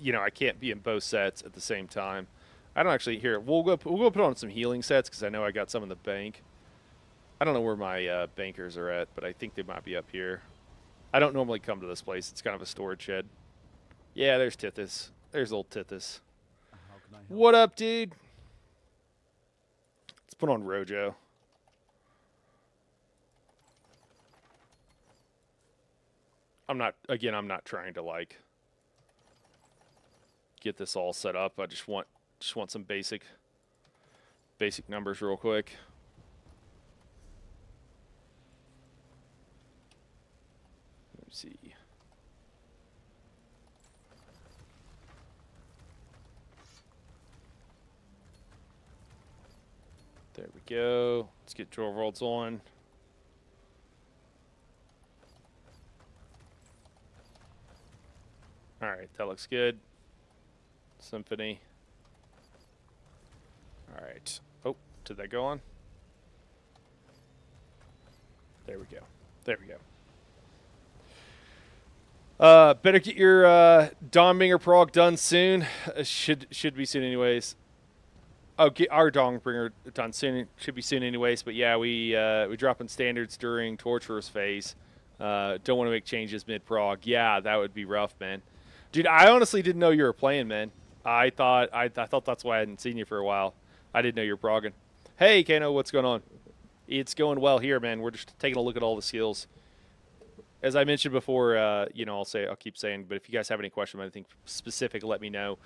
[SPEAKER 1] I can't be in both sets at the same time. I don't actually here. We'll go put on some healing sets because I know I got some in the bank. I don't know where my bankers are at, but I think they might be up here. I don't normally come to this place. It's kind of a storage shed. Yeah, there's Tithis. There's old Tithis. What up, dude? Let's put on Rojo. I'm not trying to get this all set up. I just want some basic numbers real quick. Let me see. There we go. Let's get Draw Worlds on. All right, that looks good. Symphony. All right. Oh, did that go on? There we go. There we go. Better get your Dawnbringer prog done soon. Should be soon anyways. Oh, get our Dawnbringer done soon. Should be soon anyways. But yeah, we dropping standards during Torturer's phase. Don't want to make changes mid prog. Yeah, that would be rough, man. Dude, I honestly didn't know you were playing, man. I thought that's why I hadn't seen you for a while. I didn't know you were progging. Hey, Kano, what's going on? It's going well here, man. We're just taking a look at all the skills. As I mentioned before, I'll keep saying, but if you guys have any questions, anything specific, let me know.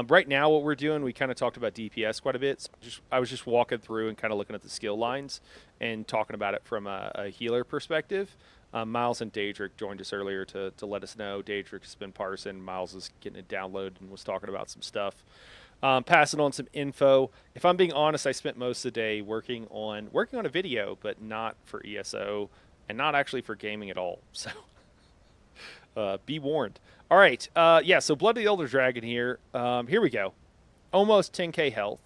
[SPEAKER 1] Right now, what we're doing, we kind of talked about DPS quite a bit. So I was just walking through and kind of looking at the skill lines and talking about it from a healer perspective. Miles and Daedric joined us earlier to let us know. Daedric's been parsing. Miles is getting it downloaded and was talking about some stuff. Passing on some info. If I'm being honest, I spent most of the day working on a video, but not for ESO and not actually for gaming at all. So be warned. All right. So Blood of the Elder Dragon here. Here we go. Almost 10k health.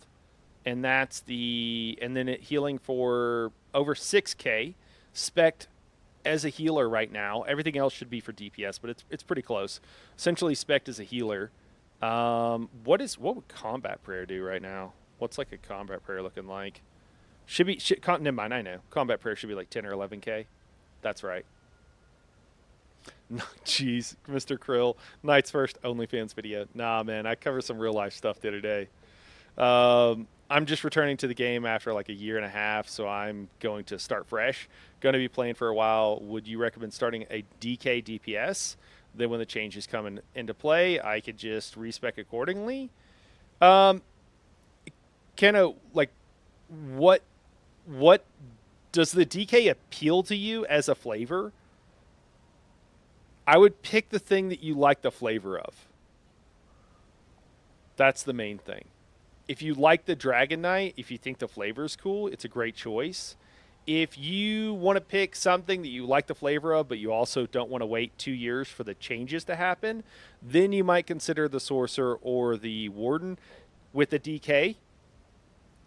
[SPEAKER 1] And that's and then it healing for over 6k. Spec as a healer right now. Everything else should be for DPS, but it's pretty close. Essentially spec as a healer. What would Combat Prayer do right now? What's like a Combat Prayer looking like? Never mind, I know. Combat Prayer should be like 10 or 11k. That's right. Jeez, Mr. Krill. Night's first OnlyFans video. Nah, man, I covered some real life stuff the other day. I'm just returning to the game after like a year and a half, so I'm going to start fresh. Going to be playing for a while. Would you recommend starting a DK DPS? Then when the changes come into play, I could just respec accordingly. Keno, like, what does the DK appeal to you as a flavor? I would pick the thing that you like the flavor of. That's the main thing. If you like the Dragon Knight, if you think the flavor is cool, it's a great choice. If you want to pick something that you like the flavor of, but you also don't want to wait 2 years for the changes to happen, then you might consider the Sorcerer or the Warden with the DK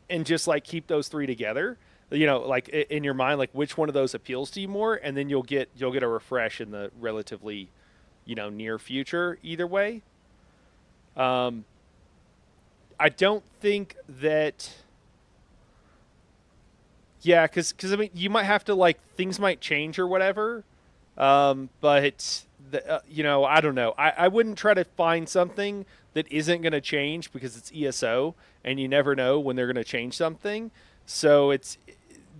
[SPEAKER 1] and just like keep those three together. Like in your mind, like which one of those appeals to you more, and then you'll get a refresh in the relatively, near future either way. I don't think that. Yeah, because I mean, you might have to things might change or whatever, but I don't know. I wouldn't try to find something that isn't going to change because it's ESO, and you never know when they're going to change something. So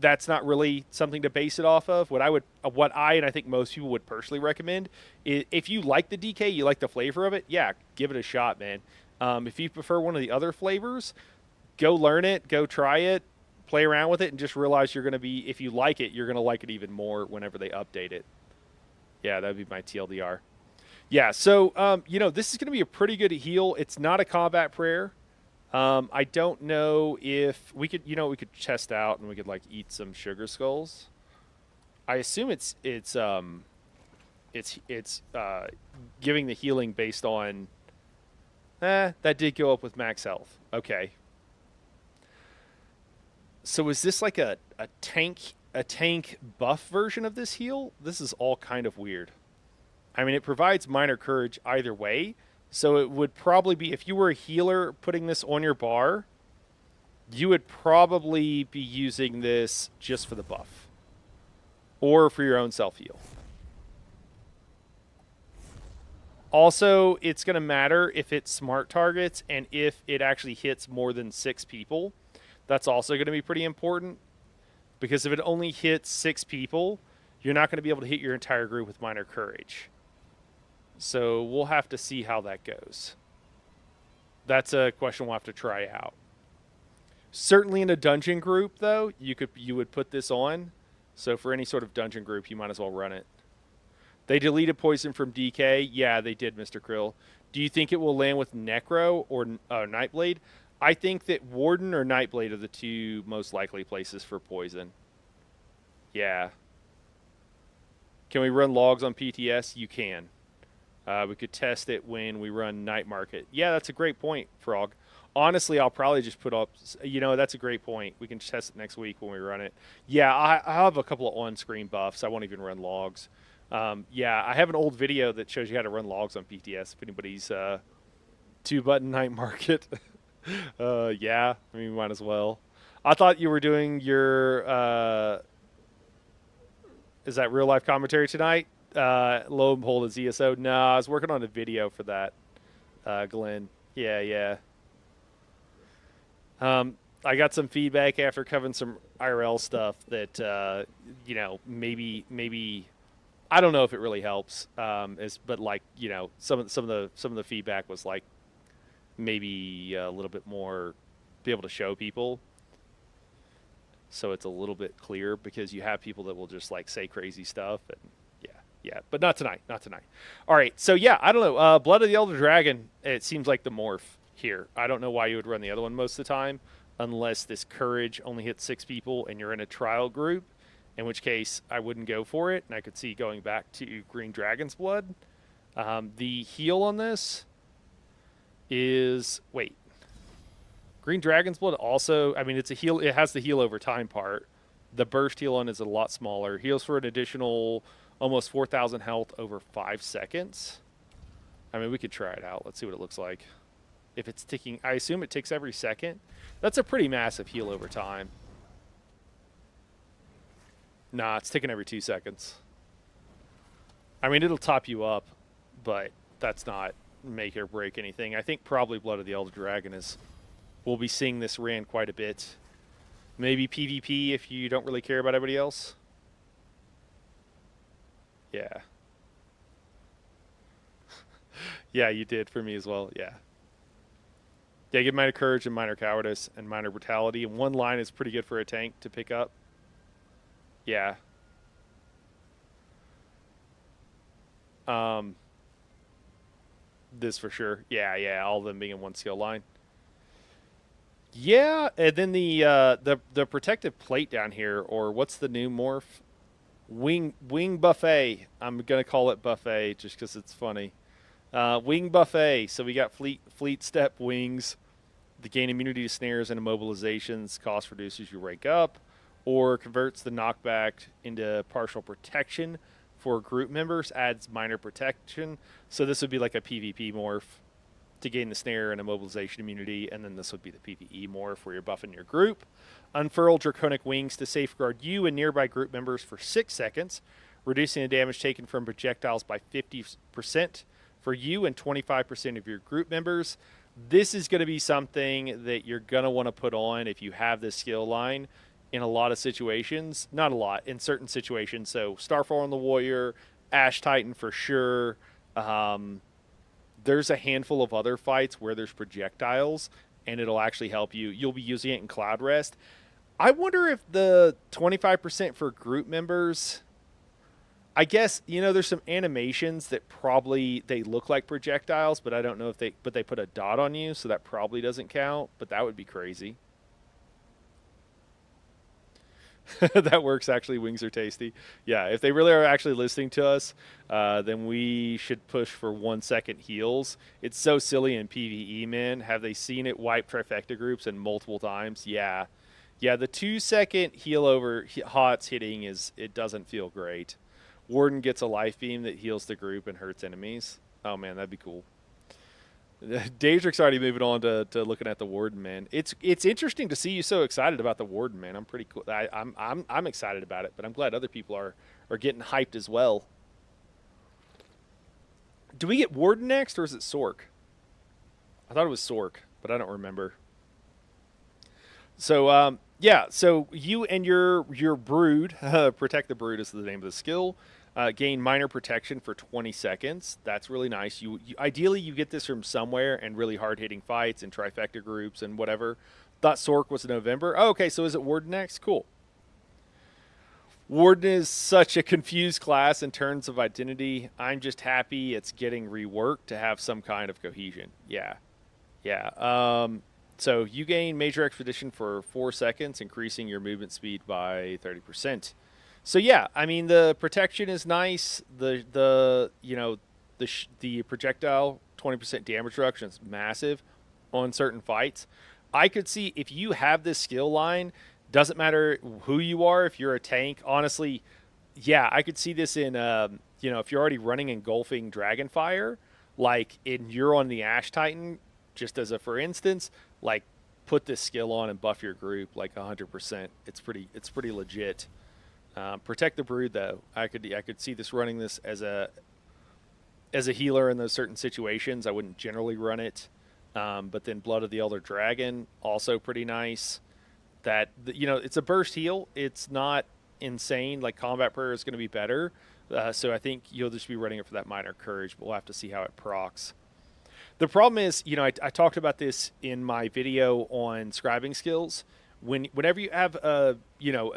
[SPEAKER 1] that's not really something to base it off of. What I and I think most people would personally recommend is if you like the DK, you like the flavor of it, yeah, give it a shot, man. If you prefer one of the other flavors, go learn it, go try it, play around with it, and just realize you're going to be, if you like it, you're going to like it even more whenever they update it. Yeah, that would be my TLDR. Yeah, so, this is going to be a pretty good heal. It's not a combat prayer. I don't know if we could, we could test out and we could like eat some sugar skulls. I assume it's giving the healing based on. That did go up with max health. Okay. So is this like a tank buff version of this heal? This is all kind of weird. I mean, it provides minor courage either way. So it would probably be, if you were a healer putting this on your bar, you would probably be using this just for the buff. Or for your own self-heal. Also, it's going to matter if it's smart targets and if it actually hits more than 6 people. That's also going to be pretty important. Because if it only hits 6 people, you're not going to be able to hit your entire group with minor courage. So we'll have to see how that goes. That's a question we'll have to try out. Certainly in a dungeon group, though, you would put this on. So for any sort of dungeon group, you might as well run it. They deleted poison from DK. Yeah, they did, Mr. Krill. Do you think it will land with Necro or Nightblade? I think that Warden or Nightblade are the two most likely places for poison. Yeah. Can we run logs on PTS? You can. We could test it when we run Night Market. Yeah, that's a great point, Frog. Honestly, I'll probably just put up, that's a great point. We can test it next week when we run it. Yeah, I have a couple of on-screen buffs. I won't even run logs. Yeah, I have an old video that shows you how to run logs on PTS if anybody's 2-button Night Market. Yeah, I mean, might as well. I thought you were doing your, is that real-life commentary tonight? Lo and behold, it's ESO. No, I was working on a video for that, Glenn. Yeah. I got some feedback after covering some IRL stuff that, maybe I don't know if it really helps. But like, some of the feedback was like maybe a little bit more be able to show people. So it's a little bit clearer because you have people that will just like say crazy stuff and yeah, but not tonight. All right, so yeah, I don't know. Blood of the Elder Dragon, it seems like the morph here. I don't know why you would run the other one most of the time unless this courage only hits 6 people and you're in a trial group, in which case I wouldn't go for it, and I could see going back to Green Dragon's Blood. The heal on this is... Wait. Green Dragon's Blood also... I mean, it's a heal. It has the heal over time part. The burst heal on is a lot smaller. Heals for an additional... almost 4,000 health over 5 seconds. I mean, we could try it out. Let's see what it looks like. If it's ticking, I assume it ticks every second. That's a pretty massive heal over time. Nah, it's ticking every 2 seconds. I mean, it'll top you up, but that's not make or break anything. I think probably Blood of the Elder Dragon is... We'll be seeing this ran quite a bit. Maybe PvP if you don't really care about everybody else. Yeah. Yeah, you did for me as well. Yeah. Yeah, give minor courage and minor cowardice and minor brutality. And one line is pretty good for a tank to pick up. Yeah. This for sure. Yeah, all of them being in one skill line. Yeah, and then the protective plate down here, or what's the new morph? Wing buffet. I'm gonna call it buffet just because it's funny. Wing buffet. So we got fleet step wings. The gain immunity to snares and immobilizations. Cost reduces you rank up, or converts the knockback into partial protection for group members. Adds minor protection. So this would be like a PvP morph to gain the snare and immobilization immunity, and then this would be the PvE morph where you're buffing your group. Unfurl draconic wings to safeguard you and nearby group members for 6 seconds, reducing the damage taken from projectiles by 50% for you and 25% of your group members. This is going to be something that you're going to want to put on if you have this skill line in a lot of situations. Not a lot, in certain situations. So Starfall on the Warrior, Ash Titan for sure. There's a handful of other fights where there's projectiles, and it'll actually help you. You'll be using it in Cloud Rest. I wonder if the 25% for group members, I guess, there's some animations that probably they look like projectiles, but I don't know if they put a dot on you, so that probably doesn't count, but that would be crazy. That works, actually. Wings are tasty. Yeah, if they really are actually listening to us, then we should push for 1 second heals. It's so silly in PvE, man. Have they seen it wipe trifecta groups and multiple times? Yeah. Yeah, the 2 second heal over HOTS hitting it doesn't feel great. Warden gets a life beam that heals the group and hurts enemies. Oh man, that'd be cool. Daedric's already moving on to looking at the Warden, man. It's interesting to see you so excited about the Warden, man. I'm pretty cool. I'm excited about it, but I'm glad other people are getting hyped as well. Do we get Warden next, or is it Sork? I thought it was Sork, but I don't remember. So yeah, so you and your brood, protect the brood is the name of the skill. Gain minor protection for 20 seconds. That's really nice. You ideally you get this from somewhere and really hard hitting fights and trifecta groups and whatever. Thought Sork was November. Oh, okay, so is it Warden next? Cool. Warden is such a confused class in terms of identity. I'm just happy it's getting reworked to have some kind of cohesion. Yeah. So you gain major expedition for 4 seconds, increasing your movement speed by 30%. So yeah, I mean the protection is nice. The projectile 20% damage reduction is massive on certain fights. I could see if you have this skill line, doesn't matter who you are. If you're a tank, honestly, yeah, I could see this in if you're already running engulfing Dragonfire, like you're on the Ash Titan, just as a for instance, like put this skill on and buff your group like 100%. It's pretty legit. Protect the brood though. I could see this running this as a healer in those certain situations. I wouldn't generally run it, but then Blood of the Elder Dragon also pretty nice. That it's a burst heal. It's not insane. Like Combat Prayer is going to be better. So I think you'll just be running it for that minor courage. But we'll have to see how it procs. The problem is, I talked about this in my video on scribing skills. Whenever you have a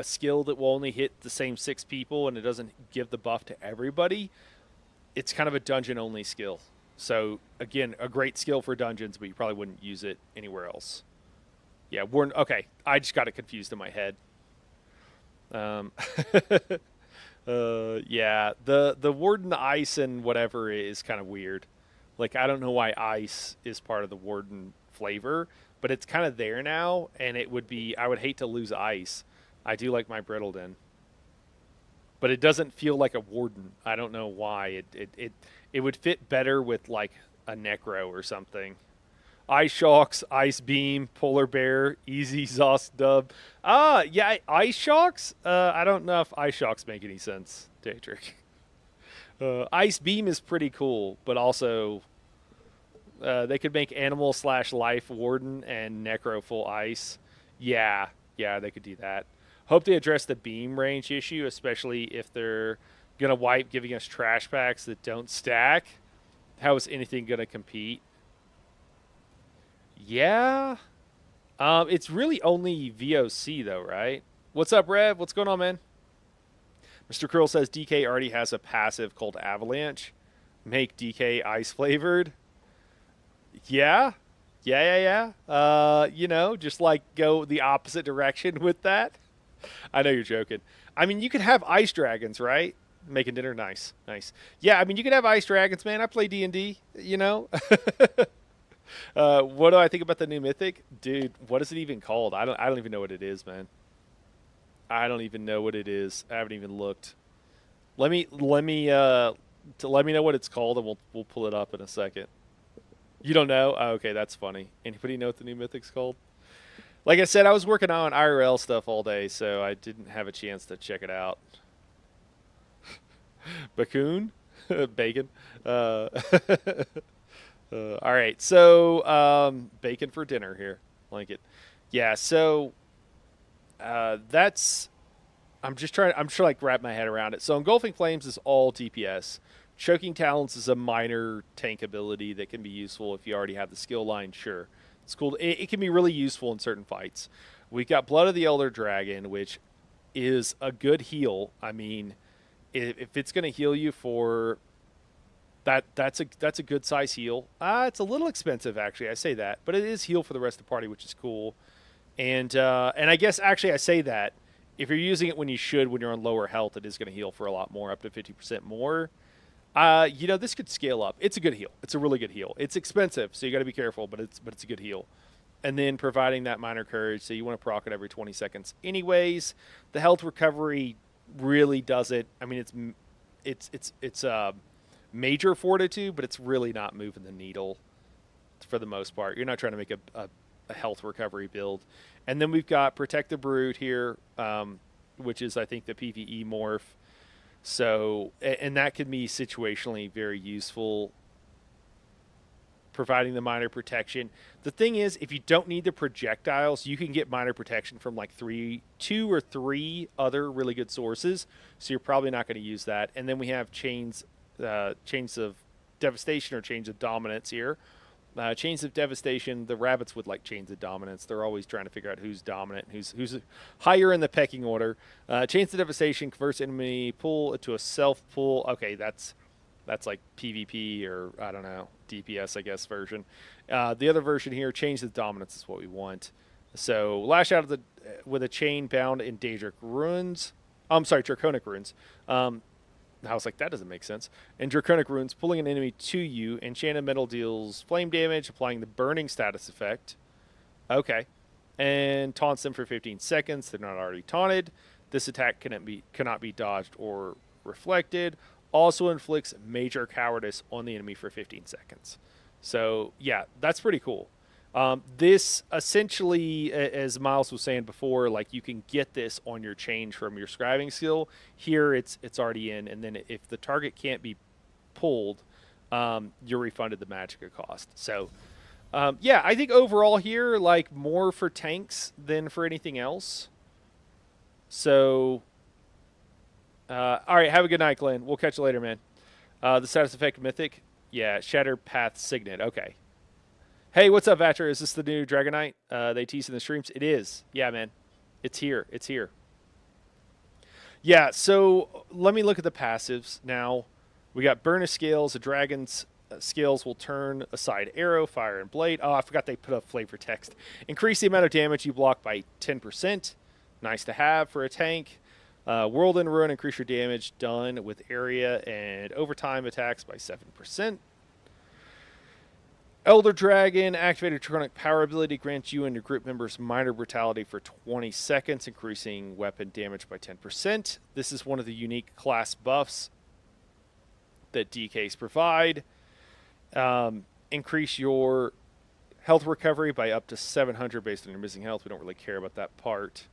[SPEAKER 1] skill that will only hit the same 6 people and it doesn't give the buff to everybody, it's kind of a dungeon only skill. So again, a great skill for dungeons, but you probably wouldn't use it anywhere else. Yeah, Warden. Okay, I just got it confused in my head. Yeah, the Warden ice and whatever is kind of weird. Like I don't know why ice is part of the Warden flavor. But it's kind of there now, and I would hate to lose ice. I do like my Brittledin. But it doesn't feel like a Warden. I don't know why. It would fit better with like a Necro or something. Ice Shocks, Ice Beam, Polar Bear, Easy Zoss Dub. Yeah, Ice Shocks? I don't know if Ice Shocks make any sense, Daedric. Ice Beam is pretty cool, but also... they could make Animal/Life Warden and Necro full ice. Yeah, they could do that. Hope they address the beam range issue, especially if they're going to wipe giving us trash packs that don't stack. How is anything going to compete? Yeah. It's really only VOC, though, right? What's up, Rev? What's going on, man? Mr. Krill says DK already has a passive called Avalanche. Make DK ice-flavored. Yeah. Just like go the opposite direction with that. I know you're joking. I mean, you could have ice dragons, right? Making dinner nice. Yeah, I mean, you could have ice dragons, man. I play D&D, What do I think about the new mythic? Dude, what is it even called? I don't even know what it is, man. I don't even know what it is. I haven't even looked. Let me know what it's called and we'll pull it up in a second. You don't know? Oh, okay, that's funny. Anybody know what the new mythic's called? Like I said, I was working on IRL stuff all day, so I didn't have a chance to check it out. Bakun? Bacon? All right, so bacon for dinner here. Like it. Yeah, so That's I'm just trying. I'm trying to like wrap my head around it. So engulfing flames is all DPS. Choking talons is a minor tank ability that can be useful if you already have the skill line. Sure, it's cool. It can be really useful in certain fights. We've got Blood of the Elder Dragon, which is a good heal. I mean, if it's going to heal you for that's a good size heal. It's a little expensive actually. I say that, but it is heal for the rest of the party, which is cool. And I guess actually I say that if you're using it when you should, when you're on lower health, it is going to heal for a lot more, up to 50% more. This could scale up. It's a good heal. It's a really good heal. It's expensive, so you got to be careful, but it's a good heal. And then providing that minor courage, so you want to proc it every 20 seconds. Anyways, the health recovery really does it. I mean, it's major fortitude, but it's really not moving the needle for the most part. You're not trying to make a health recovery build. And then we've got Protect the Brood here, which is, I think, the PvE morph. So, and that can be situationally very useful, providing the minor protection. The thing is, if you don't need the projectiles, you can get minor protection from like 2 or 3 other really good sources. So you're probably not going to use that. And then we have chains of devastation or chains of dominance here. Chains of devastation, the rabbits would like chains of dominance. They're always trying to figure out who's dominant, who's higher in the pecking order. Chains of devastation converts enemy pool to a self pool. Okay, that's like PvP or I don't know, DPS I guess version. The other version here, chains of dominance is what we want. So lash out with a chain bound in Daedric runes. I'm sorry, Draconic runes. I was like, that doesn't make sense. And Draconic runes, pulling an enemy to you. Enchanted metal deals flame damage, applying the burning status effect. Okay. And taunts them for 15 seconds. They're not already taunted. This attack cannot be dodged or reflected. Also inflicts major cowardice on the enemy for 15 seconds. So, yeah, that's pretty cool. This essentially, as Miles was saying before, like you can get this on your change from your scribing skill. Here, it's already in, and then if the target can't be pulled, you're refunded the magicka cost. So, yeah, I think overall here, like more for tanks than for anything else. So, all right, have a good night, Glenn. We'll catch you later, man. The status effect mythic, yeah, Shattered Path Signet. Okay. Hey, what's up, Vatcher? Is this the new Dragonite they tease in the streams? It is. Yeah, man. It's here. It's here. Yeah, so let me look at the passives now. We got Burn of Scales. The dragon's scales will turn aside arrow, fire, and blade. Oh, I forgot they put up flavor text. Increase the amount of damage you block by 10%. Nice to have for a tank. Whirlwind Ruin, increase your damage done with area and overtime attacks by 7%. Elder Dragon, activated Draconic power ability, grants you and your group members minor brutality for 20 seconds, increasing weapon damage by 10%. This is one of the unique class buffs that DKs provide. Increase your health recovery by up to 700 based on your missing health. We don't really care about that part.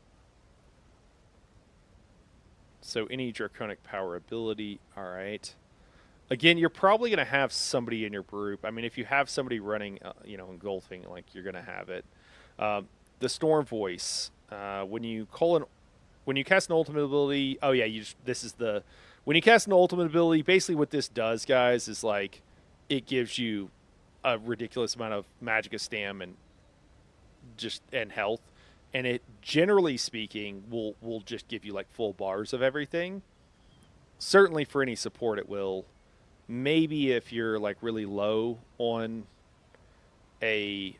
[SPEAKER 1] So any Draconic power ability, all right. Again, you're probably going to have somebody in your group. I mean, if you have somebody running, engulfing, like you're going to have it. The Storm Voice, when you cast an ultimate ability, oh yeah, when you cast an ultimate ability, basically what this does, guys, is like it gives you a ridiculous amount of magicka stam and health, and it generally speaking will just give you like full bars of everything. Certainly for any support, it will. Maybe if you're like really low on a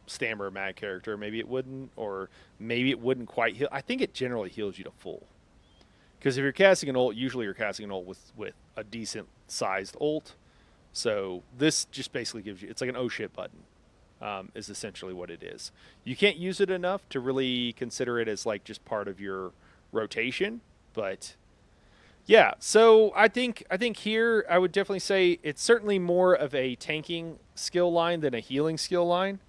[SPEAKER 1] stammer mag character, maybe it wouldn't, or maybe it wouldn't quite heal. I think it generally heals you to full, because if you're casting an ult, usually you're casting an ult with a decent sized ult. So this just basically gives you, it's like an oh shit button, is essentially what it is. You can't use it enough to really consider it as like just part of your rotation, but yeah. So I think here I would definitely say it's certainly more of a tanking skill line than a healing skill line.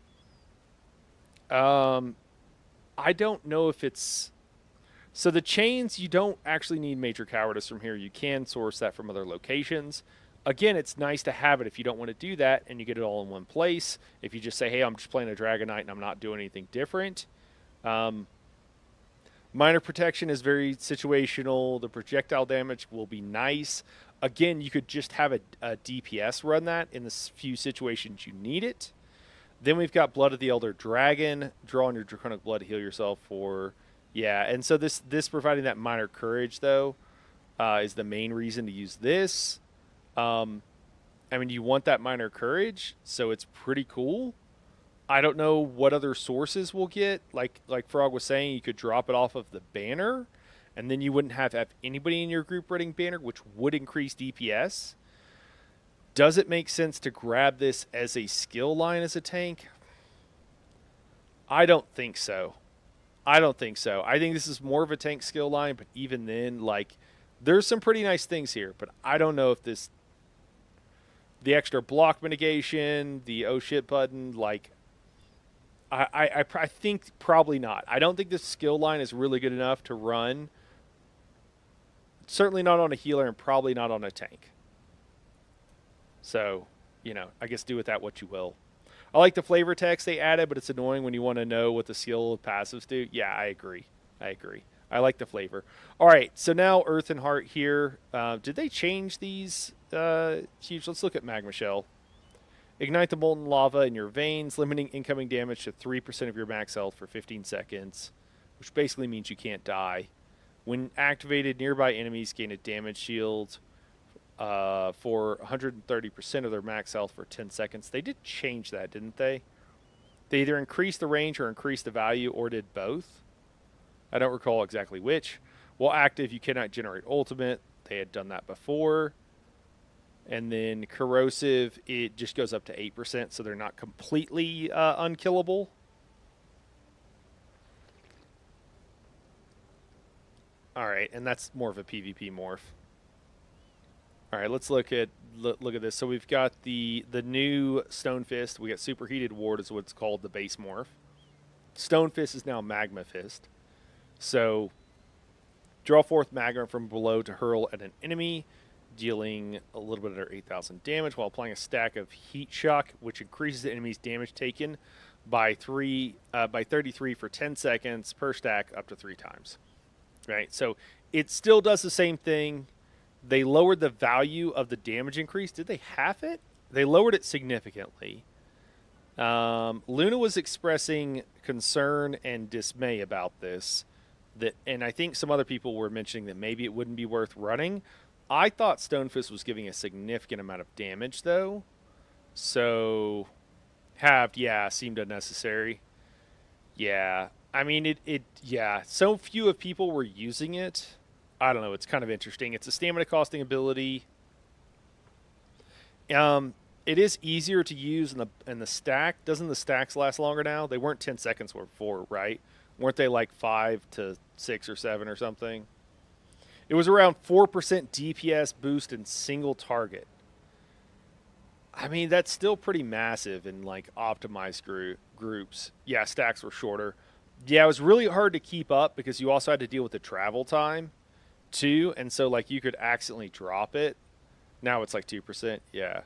[SPEAKER 1] I don't know if it's so the chains, you don't actually need major cowardice from here. You can source that from other locations. Again, it's nice to have it if you don't want to do that and you get it all in one place. If you just say, hey, I'm just playing a Dragon Knight and I'm not doing anything different. Minor protection is very situational. The projectile damage will be nice. Again, you could just have a DPS run that in the few situations you need it. Then we've got Blood of the Elder Dragon. Draw on your Draconic Blood to heal yourself for... Yeah, and so this providing that minor courage, though, is the main reason to use this. I mean, you want that minor courage, so it's pretty cool. I don't know what other sources we'll get. Like Frog was saying, you could drop it off of the banner, and then you wouldn't have anybody in your group running banner, which would increase DPS. Does it make sense to grab this as a skill line as a tank? I don't think so. I think this is more of a tank skill line, but even then, like, there's some pretty nice things here, but I don't know if this... The extra block mitigation, the oh shit button, like... I think probably not. I don't think this skill line is really good enough to run. Certainly not on a healer and probably not on a tank. So, I guess do with that what you will. I like the flavor text they added, but it's annoying when you want to know what the skill passives do. Yeah, I agree. I like the flavor. All right, so now Earth and Heart here. Did they change these? Huge. Let's look at Magma Shell. Ignite the molten lava in your veins, limiting incoming damage to 3% of your max health for 15 seconds, which basically means you can't die. When activated, nearby enemies gain a damage shield for 130% of their max health for 10 seconds. They did change that, didn't they? They either increased the range or increased the value, or did both. I don't recall exactly which. While active, you cannot generate ultimate. They had done that before. And then corrosive, it just goes up to 8%, so they're not completely unkillable. All right, and that's more of a PvP morph. All right, let's look at this. So we've got the new Stone Fist. We got Superheated Ward is what's called the base morph. Stone Fist is now Magma Fist. So draw forth magma from below to hurl at an enemy, dealing a little bit under 8,000 damage while applying a stack of Heat Shock, which increases the enemy's damage taken by 33 for 10 seconds per stack up to 3 times. Right, so it still does the same thing. They lowered the value of the damage increase. Did they half it? They lowered it significantly. Luna was expressing concern and dismay about this. And I think some other people were mentioning that maybe it wouldn't be worth running. I thought Stonefist was giving a significant amount of damage, though. So, halved, yeah, seemed unnecessary. Yeah, I mean, yeah, so few of people were using it. I don't know, it's kind of interesting. It's a stamina costing ability. It is easier to use in the stack. Doesn't the stacks last longer now? They weren't 10 seconds before, right? Weren't they like 5 to 6 or 7 or something? It was around 4% DPS boost in single target. I mean, that's still pretty massive in like optimized groups. Yeah, stacks were shorter. Yeah, it was really hard to keep up because you also had to deal with the travel time too. And so like you could accidentally drop it. Now it's like 2%. Yeah.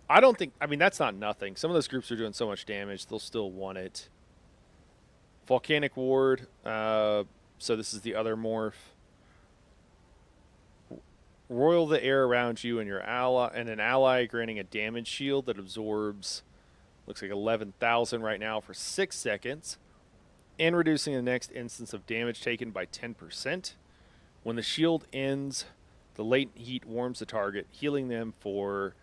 [SPEAKER 1] I don't think, I mean, that's not nothing. Some of those groups are doing so much damage, they'll still want it. Volcanic Ward. So this is the other morph. Roil the air around you and your ally, and an ally, granting a damage shield that absorbs, looks like 11,000 right now for 6 seconds, and reducing the next instance of damage taken by 10%. When the shield ends, the latent heat warms the target, healing them for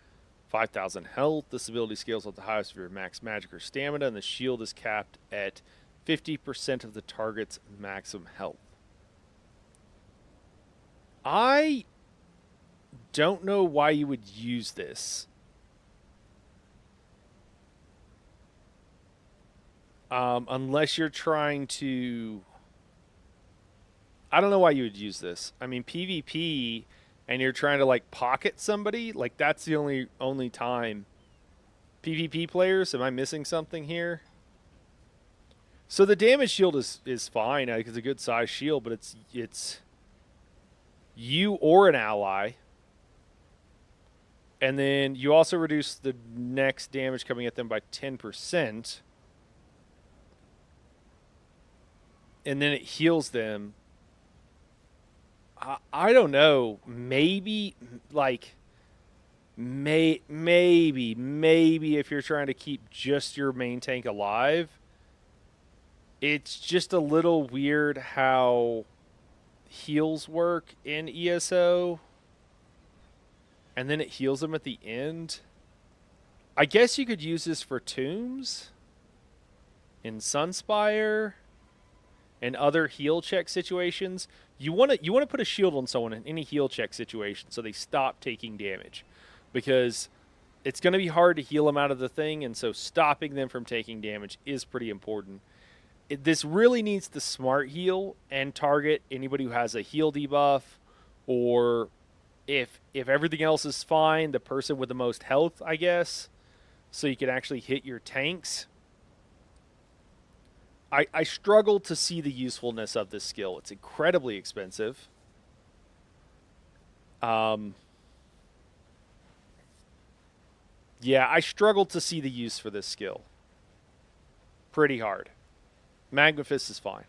[SPEAKER 1] 5,000 health. This ability scales at the highest of your max magic or stamina, and the shield is capped at 50% of the target's maximum health. I don't know why you would use this. Unless you're trying to... I don't know why you would use this. I mean, PvP, and you're trying to, like, pocket somebody? Like, that's the only time. PvP players, am I missing something here? So the damage shield is fine. It's a good size shield, but it's you or an ally. And then you also reduce the next damage coming at them by 10%. And then it heals them. I don't know. Maybe, like, maybe if you're trying to keep just your main tank alive, it's just a little weird how heals work in ESO. And then it heals them at the end. I guess you could use this for tombs in Sunspire and other heal check situations. You want to put a shield on someone in any heal check situation so they stop taking damage, because it's going to be hard to heal them out of the thing, and so stopping them from taking damage is pretty important. This really needs to smart heal and target anybody who has a heal debuff, or if everything else is fine, the person with the most health, I guess, so you can actually hit your tanks. I struggle to see the usefulness of this skill. It's incredibly expensive. Yeah, I struggle to see the use for this skill. Pretty hard. Magmafist is fine.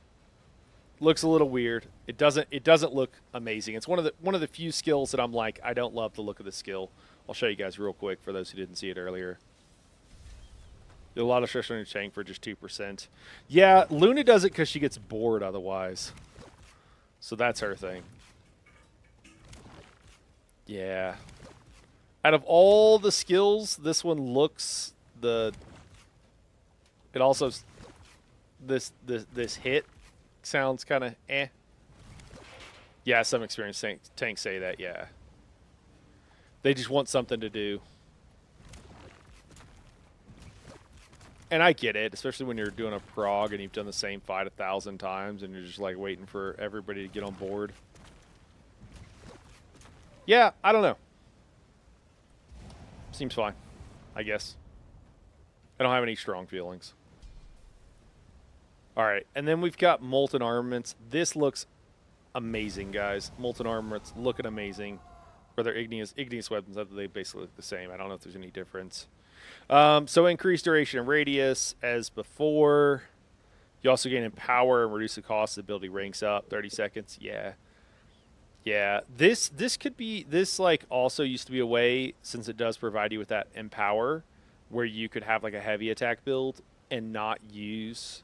[SPEAKER 1] Looks a little weird. It doesn't look amazing. It's one of the few skills that I'm like, I don't love the look of the skill. I'll show you guys real quick for those who didn't see it earlier. A lot of stress on your tank for just 2%. Yeah, Luna does it because she gets bored otherwise. So that's her thing. Yeah. Out of all the skills, this one looks the... It also... This hit sounds kind of eh. Yeah, some experienced tanks say that, yeah. They just want something to do. And I get it, especially when you're doing a prog and you've done the same fight 1,000 times and you're just like waiting for everybody to get on board. Yeah, I don't know. Seems fine, I guess. I don't have any strong feelings. All right, and then we've got Molten Armaments. This looks amazing, guys. Molten Armaments looking amazing. For their igneous weapons, they basically look the same. I don't know if there's any difference. So increased duration and radius as before. You also gain in power and reduce the cost. The ability ranks up 30 seconds. Yeah. This could be, this like also used to be a way, since it does provide you with that empower, where you could have like a heavy attack build and not use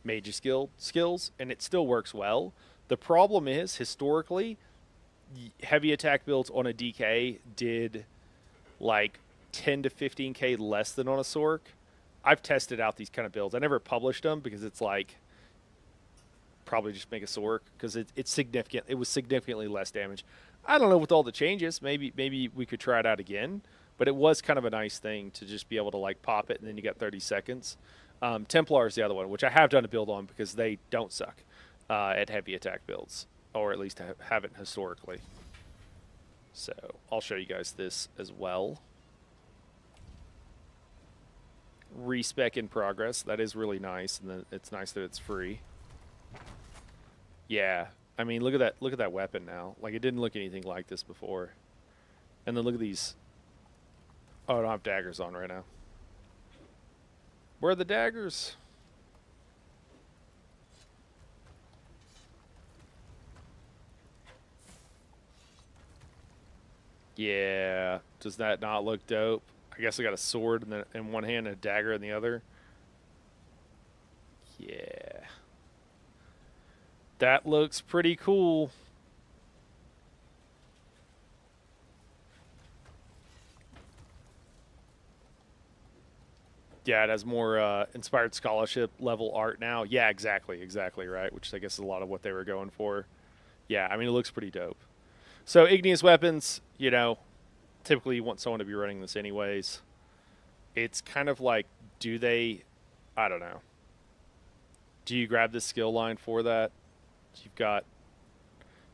[SPEAKER 1] major skills, and it still works well. The problem is, historically, heavy attack builds on a DK did like 10 to 15k less than on a Sorc. I've tested out these kind of builds. I never published them because it's like probably just make a Sorc because it's significant. It was significantly less damage. I don't know with all the changes. Maybe we could try it out again. But it was kind of a nice thing to just be able to like pop it and then you got 30 seconds. Templar is the other one, which I have done a build on because they don't suck at heavy attack builds, or at least haven't historically. So I'll show you guys this as well. Respec in progress. That is really nice, and it's nice that it's free. Yeah, I mean, look at that. Look at that weapon now. Like, it didn't look anything like this before. And then look at these. Oh, I don't have daggers on right now. Where are the daggers? Yeah. Does that not look dope? I guess I got a sword in one hand and a dagger in the other. Yeah. That looks pretty cool. Yeah, it has more inspired scholarship level art now. Yeah, exactly, right. Which I guess is a lot of what they were going for. Yeah, I mean, it looks pretty dope. So igneous weapons, you know, typically you want someone to be running this anyways. It's kind of like, do they, I don't know. Do you grab the skill line for that? You've got,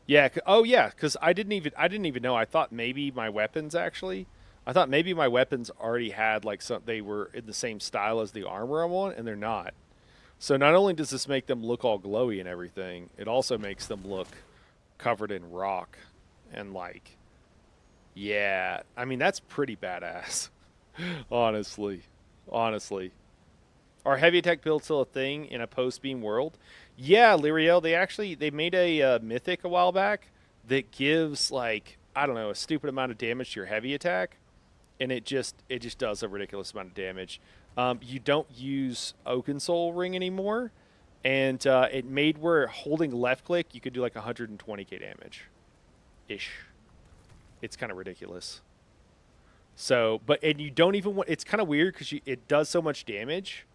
[SPEAKER 1] yeah. Oh yeah, because I didn't even know. I thought maybe my weapons already had like they were in the same style as the armor I'm on, and they're not. So not only does this make them look all glowy and everything, it also makes them look covered in rock and like Yeah, I mean that's pretty badass. Honestly, honestly, are heavy attack builds still a thing in a post beam world? Yeah, Lyriel, they made a mythic a while back that gives like I don't know a stupid amount of damage to your heavy attack, and it just does a ridiculous amount of damage. You don't use Oaken Soul Ring anymore, and it made where holding left click you could do like 120k damage, ish. It's kind of ridiculous. So, and you don't even want. It's kind of weird because it does so much damage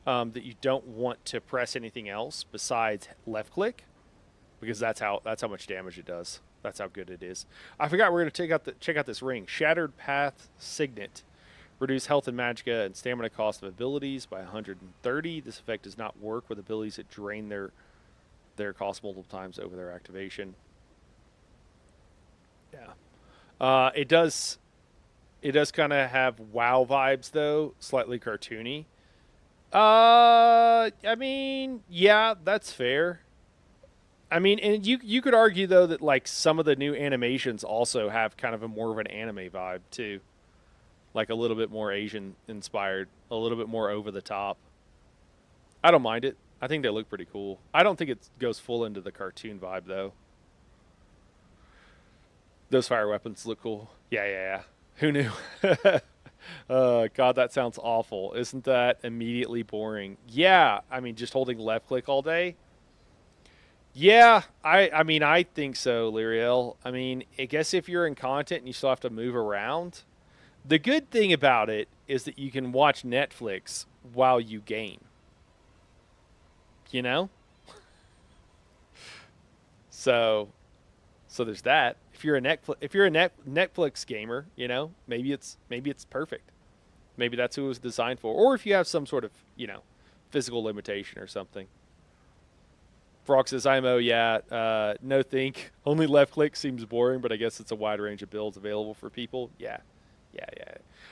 [SPEAKER 1] that you don't want to press anything else besides left click because that's how much damage it does. That's how good it is. I forgot we're gonna check out this ring. Shattered Path Signet. Reduce health and magicka and stamina cost of abilities by 130. This effect does not work with abilities that drain their cost multiple times over their activation. Yeah. It does kind of have WoW vibes though, slightly cartoony. I mean, yeah, that's fair. I mean, and you could argue though that like some of the new animations also have kind of a more of an anime vibe too. Like a little bit more Asian inspired, a little bit more over the top. I don't mind it. I think they look pretty cool. I don't think it goes full into the cartoon vibe though. Those fire weapons look cool. Yeah. Who knew? God, that sounds awful. Isn't that immediately boring? Yeah, I mean, just holding left click all day. Yeah, I mean, I think so, Lyriel. I mean, I guess if you're in content and you still have to move around, the good thing about it is that you can watch Netflix while you game. You know? So there's that. If you're a Netflix gamer, you know, maybe it's perfect. Maybe that's who it was designed for. Or if you have some sort of, you know, physical limitation or something. Frog says, IMO, yeah, no think. Only left click seems boring, but I guess it's a wide range of builds available for people. Yeah.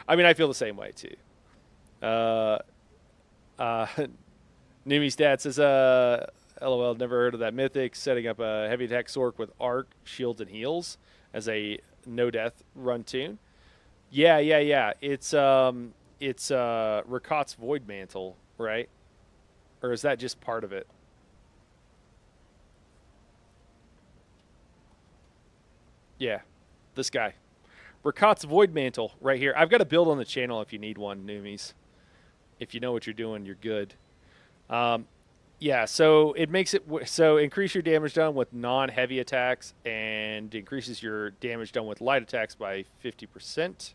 [SPEAKER 1] I mean, I feel the same way, too. Numi's dad says, LOL, never heard of that mythic. Setting up a heavy attack Sork with arc, shields, and heals as a no-death run tune. Yeah. It's Rakat's Void Mantle, right? Or is that just part of it? Yeah, this guy. Rakat's Void Mantle right here. I've got a build on the channel if you need one, Noomies. If you know what you're doing, you're good. Yeah, so it makes it so increase your damage done with non-heavy attacks and increases your damage done with light attacks by 50%.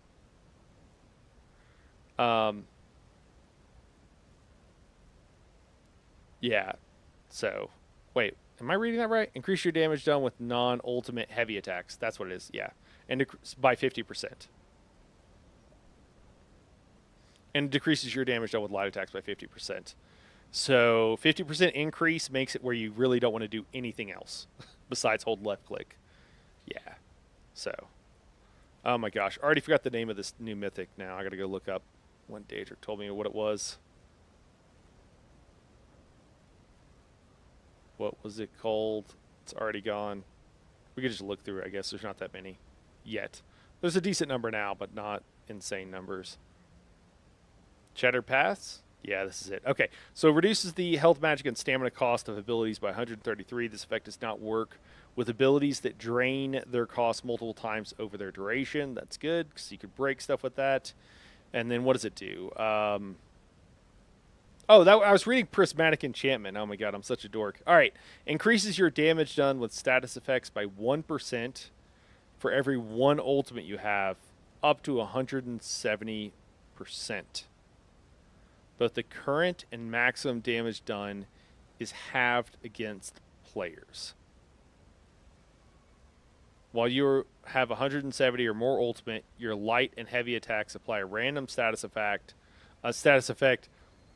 [SPEAKER 1] Yeah. So, wait, am I reading that right? Increase your damage done with non-ultimate heavy attacks. That's what it is. Yeah. And by 50%. And decreases your damage done with light attacks by 50%. So 50% increase makes it where you really don't want to do anything else besides hold left click. Yeah. So, oh my gosh, I already forgot the name of this new mythic now. I got to go look up when Daedric told me what it was. What was it called? It's already gone. We could just look through it, I guess. There's not that many yet. There's a decent number now, but not insane numbers. Shattered Paths? Yeah, this is it. Okay, so it reduces the health, magic, and stamina cost of abilities by 133. This effect does not work with abilities that drain their cost multiple times over their duration. That's good, because you could break stuff with that. And then what does it do? I was reading Prismatic Enchantment. Oh my god, I'm such a dork. All right, increases your damage done with status effects by 1% for every one ultimate you have, up to 170%. Both the current and maximum damage done is halved against players. While you have 170 or more ultimate, your light and heavy attacks apply a random status effect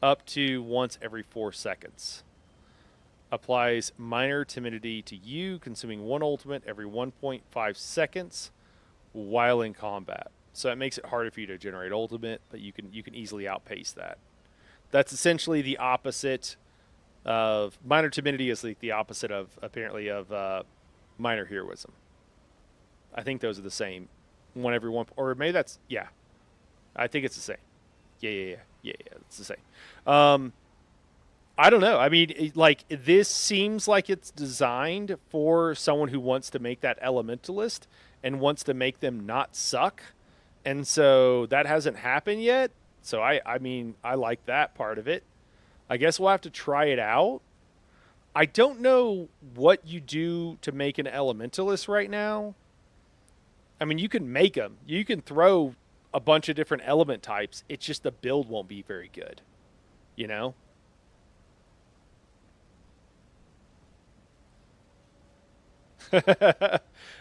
[SPEAKER 1] up to once every 4 seconds. Applies minor timidity to you, consuming one ultimate every 1.5 seconds while in combat. So that makes it harder for you to generate ultimate, but you can easily outpace that. That's essentially the opposite of minor timidity is like the opposite of apparently of minor heroism. I think those are the same one every one, or maybe that's yeah. I think it's the same. Yeah. It's the same. I don't know. I mean, like this seems like it's designed for someone who wants to make that elementalist and wants to make them not suck, and so that hasn't happened yet. So I mean, I like that part of it. I guess we'll have to try it out. I don't know what you do to make an elementalist right now. I mean, you can make them. You can throw a bunch of different element types. It's just the build won't be very good. You know?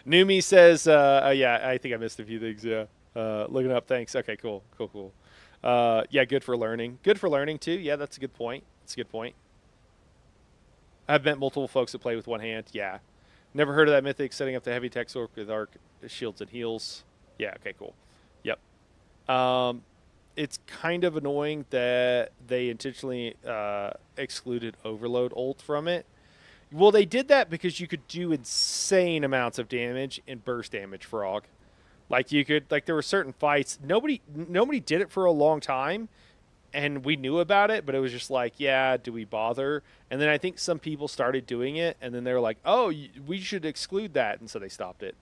[SPEAKER 1] Numi says, yeah, I think I missed a few things. Yeah. Looking up. Thanks. Okay, cool. Yeah, good for learning. Good for learning, too. Yeah, that's a good point. That's a good point. I've met multiple folks that play with one hand. Yeah. Never heard of that mythic setting up the heavy tech sword with arc, shields, and heals. Yeah, okay, cool. Yep. It's kind of annoying that they intentionally excluded Overload ult from it. Well, they did that because you could do insane amounts of damage in burst damage, Frog. Like you could, like there were certain fights. Nobody did it for a long time, and we knew about it, but it was just like, yeah, do we bother? And then I think some people started doing it, and then they were like, oh, we should exclude that, and so they stopped it.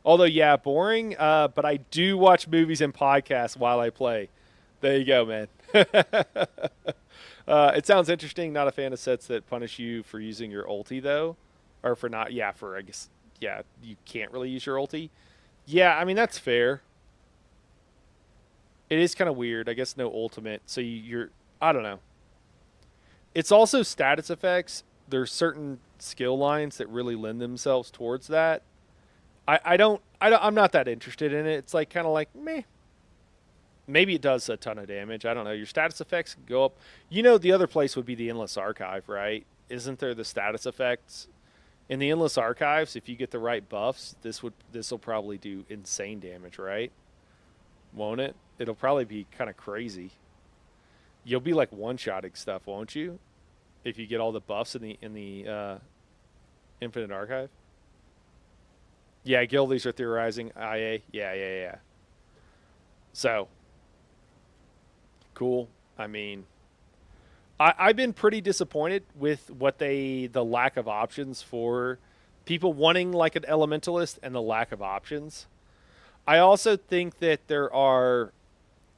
[SPEAKER 1] Although, yeah, boring, but I do watch movies and podcasts while I play. There you go, man. It sounds interesting. Not a fan of sets that punish you for using your ulti, though. Or for not, yeah, for, I guess, yeah, you can't really use your ulti. Yeah, I mean, that's fair. It is kind of weird. I guess no ultimate. So you're, I don't know. It's also status effects. There's certain skill lines that really lend themselves towards that. I'm not that interested in it. It's like kind of like meh. Maybe it does a ton of damage. I don't know. Your status effects go up. You know, the other place would be the Endless Archive, right? Isn't there the status effects in the Endless Archives? If you get the right buffs, this will probably do insane damage, right? Won't it? It'll probably be kind of crazy. You'll be like one-shotting stuff, won't you? If you get all the buffs in the Infinite Archive. Yeah, guildies are theorizing. IA. Yeah. So, cool. I mean, I've been pretty disappointed with the lack of options for people wanting like an elementalist and the lack of options. I also think that there are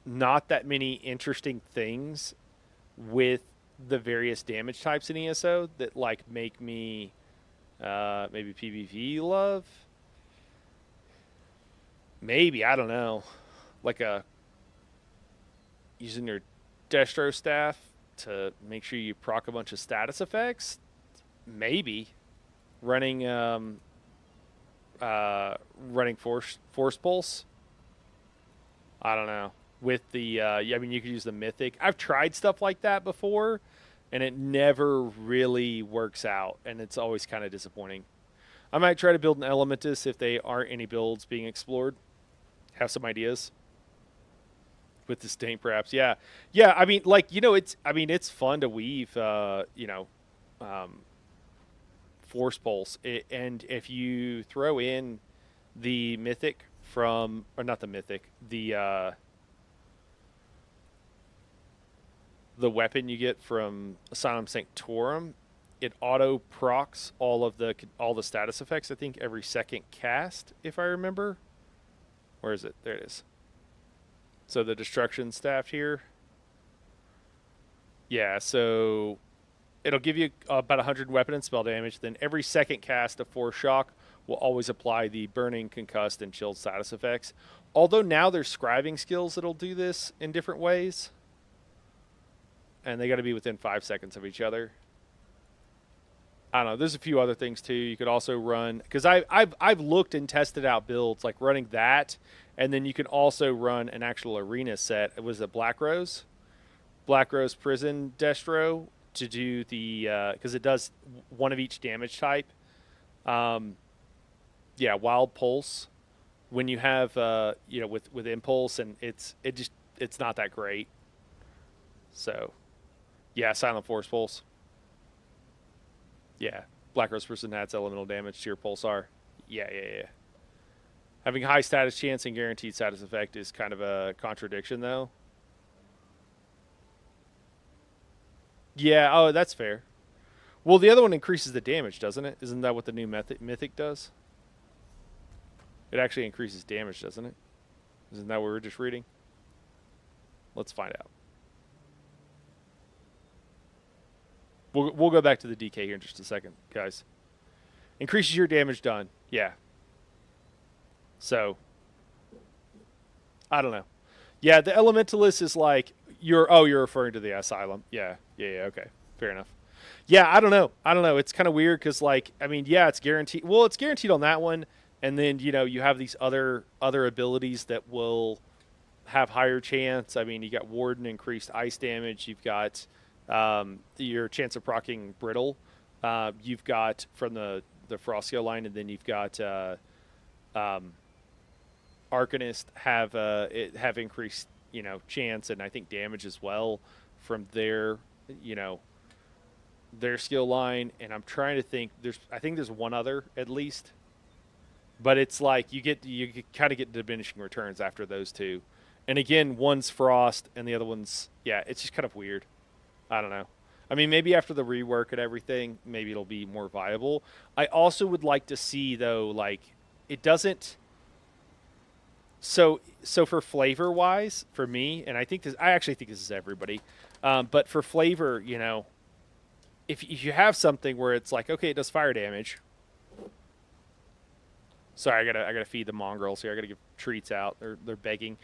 [SPEAKER 1] not that many interesting things with the various damage types in ESO that like make me maybe PvP love. Maybe, I don't know. Like using your Destro staff to make sure you proc a bunch of status effects. Maybe running force pulse. I don't know. With the I mean, you could use the mythic. I've tried stuff like that before, and it never really works out, and it's always kind of disappointing. I might try to build an Elementus if they aren't any builds being explored. Have some ideas. With disdain, perhaps. Yeah. I mean, like, you know, it's fun to weave, force pulse, and if you throw in the mythic from, or not the mythic, the weapon you get from Asylum Sanctorum, it auto procs all the status effects. I think every second cast, if I remember. Where is it? There it is. So the destruction staff here. Yeah, so it'll give you about 100 weapon and spell damage. Then every second cast of Force Shock will always apply the burning, concussed, and chilled status effects. Although now there's scribing skills that'll do this in different ways. And they got to be within 5 seconds of each other. I don't know. There's a few other things too. You could also run, because I've looked and tested out builds like running that, and then you can also run an actual arena set. It was a Black Rose Prison Destro to do the because it does one of each damage type. Yeah, Wild Pulse. When you have with Impulse, and it's not that great. So, yeah, Silent Force Pulse. Yeah, Black Rose Prison adds elemental damage to your Pulsar. Yeah. Having high status chance and guaranteed status effect is kind of a contradiction, though. Yeah, oh, that's fair. Well, the other one increases the damage, doesn't it? Isn't that what the new mythic does? It actually increases damage, doesn't it? Isn't that what we were just reading? Let's find out. We'll go back to the DK here in just a second, guys. Increases your damage done. Yeah. So, I don't know. Yeah, the Elementalist is like, you're referring to the Asylum. Yeah, okay. Fair enough. Yeah, I don't know. It's kind of weird because, like, I mean, yeah, it's guaranteed. Well, it's guaranteed on that one. And then, you know, you have these other abilities that will have higher chance. I mean, you got Warden, increased ice damage. You've got your chance of proccing Brittle. You've got from the Frostio line, and then you've got Arcanist have increased, you know, chance and I think damage as well from their, you know, their skill line. And I'm trying to think. I think there's one other at least. But it's like you kind of get diminishing returns after those two. And again, one's Frost and the other one's, yeah, it's just kind of weird. I don't know. I mean, maybe after the rework and everything, maybe it'll be more viable. I also would like to see, though, like, it doesn't. So for flavor-wise, for me, and I actually think this is everybody, but for flavor, you know, if you have something where it's like, okay, it does fire damage. Sorry, I gotta feed the mongrels here. I gotta give treats out. They're begging.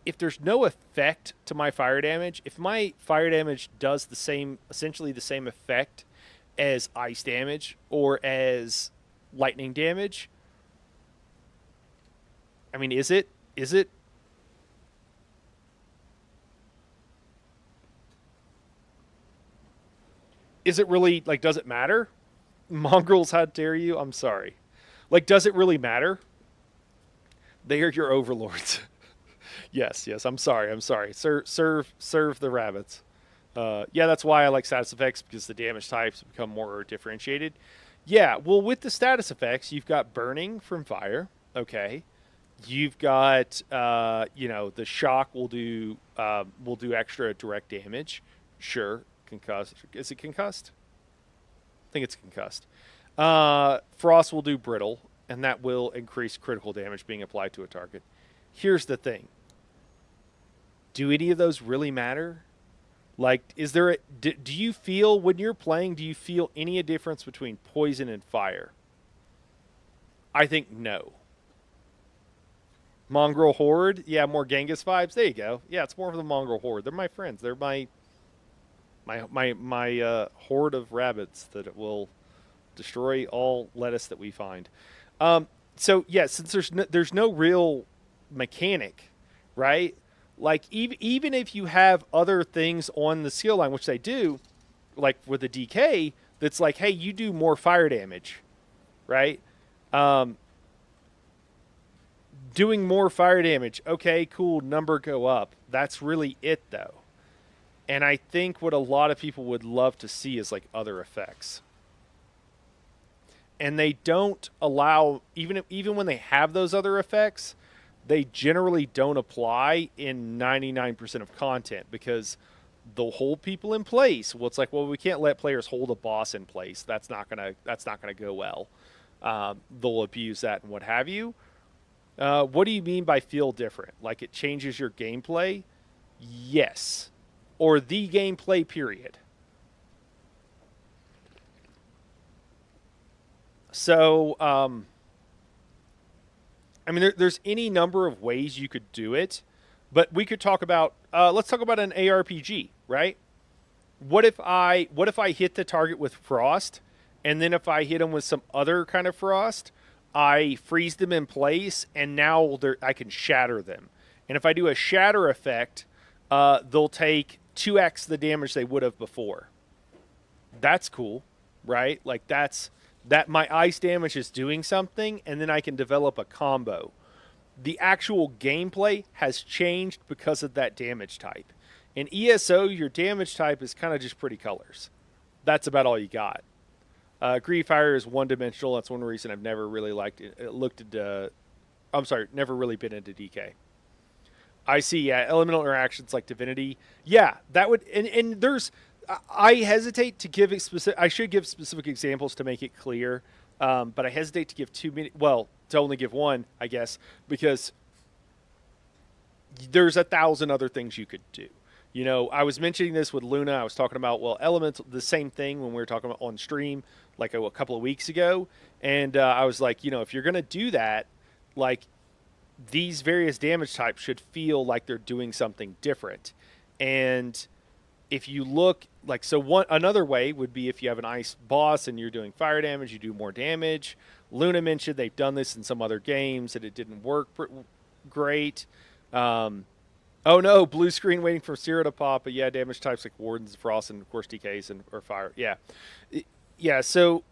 [SPEAKER 1] If there's no effect to my fire damage, if my fire damage does essentially the same effect as ice damage or as lightning damage, I mean, is it? Is it really, like, does it matter? Mongrels, how dare you? I'm sorry. Like, does it really matter? They are your overlords. yes, I'm sorry. Serve the rabbits. Yeah, that's why I like status effects, because the damage types become more differentiated. Yeah, well, with the status effects, you've got burning from fire. Okay. You've got, you know, the shock will do extra direct damage. Sure. Concussed. Is it concussed? I think it's concussed. Frost will do brittle, and that will increase critical damage being applied to a target. Here's the thing. Do any of those really matter? Like, is there do you feel, when you're playing, do you feel any difference between poison and fire? I think no. Mongrel Horde? Yeah, more Genghis vibes. There you go. Yeah, it's more of the Mongrel Horde. They're my friends. They're my horde of rabbits that will destroy all lettuce that we find. So yeah, since there's no real mechanic, right? Like, even if you have other things on the skill line, which they do, like with the DK, that's like, hey, you do more fire damage, right? Doing more fire damage. Okay, cool. Number go up. That's really it, though. And I think what a lot of people would love to see is, like, other effects. And they don't allow, even when they have those other effects, they generally don't apply in 99% of content, because they'll hold people in place. Well, it's like, well, we can't let players hold a boss in place. That's not gonna go well. They'll abuse that and what have you. What do you mean by feel different? Like, it changes your gameplay? Yes. Or the gameplay, period. So, I mean, there's any number of ways you could do it, but we could talk about, let's talk about an ARPG, right? What if I hit the target with frost, and then if I hit them with some other kind of frost, I freeze them in place, and now I can shatter them. And if I do a shatter effect, they'll take 2x the damage they would have before. That's cool, right? Like, that my ice damage is doing something, and then I can develop a combo. The actual gameplay has changed because of that damage type. In ESO, your damage type is kind of just pretty colors. That's about all you got. Greedy Fire is one-dimensional. That's one reason I've never really never really been into DK. I see, yeah, elemental interactions like Divinity. Yeah, that would, and there's, I hesitate to give specific, I should give specific examples to make it clear, but I hesitate to give too many, well, to only give one, I guess, because there's 1,000 other things you could do. You know, I was mentioning this with Luna. I was talking about, well, elemental, the same thing when we were talking about on stream like a couple of weeks ago. And I was like, you know, if you're going to do that, like, these various damage types should feel like they're doing something different. And if you look like, so another way would be if you have an ice boss and you're doing fire damage, you do more damage. Luna mentioned they've done this in some other games and it didn't work great. Oh no, blue screen waiting for Zero to pop. But yeah, damage types like Wardens, Frost, and of course DKs or Fire. Yeah. Yeah, so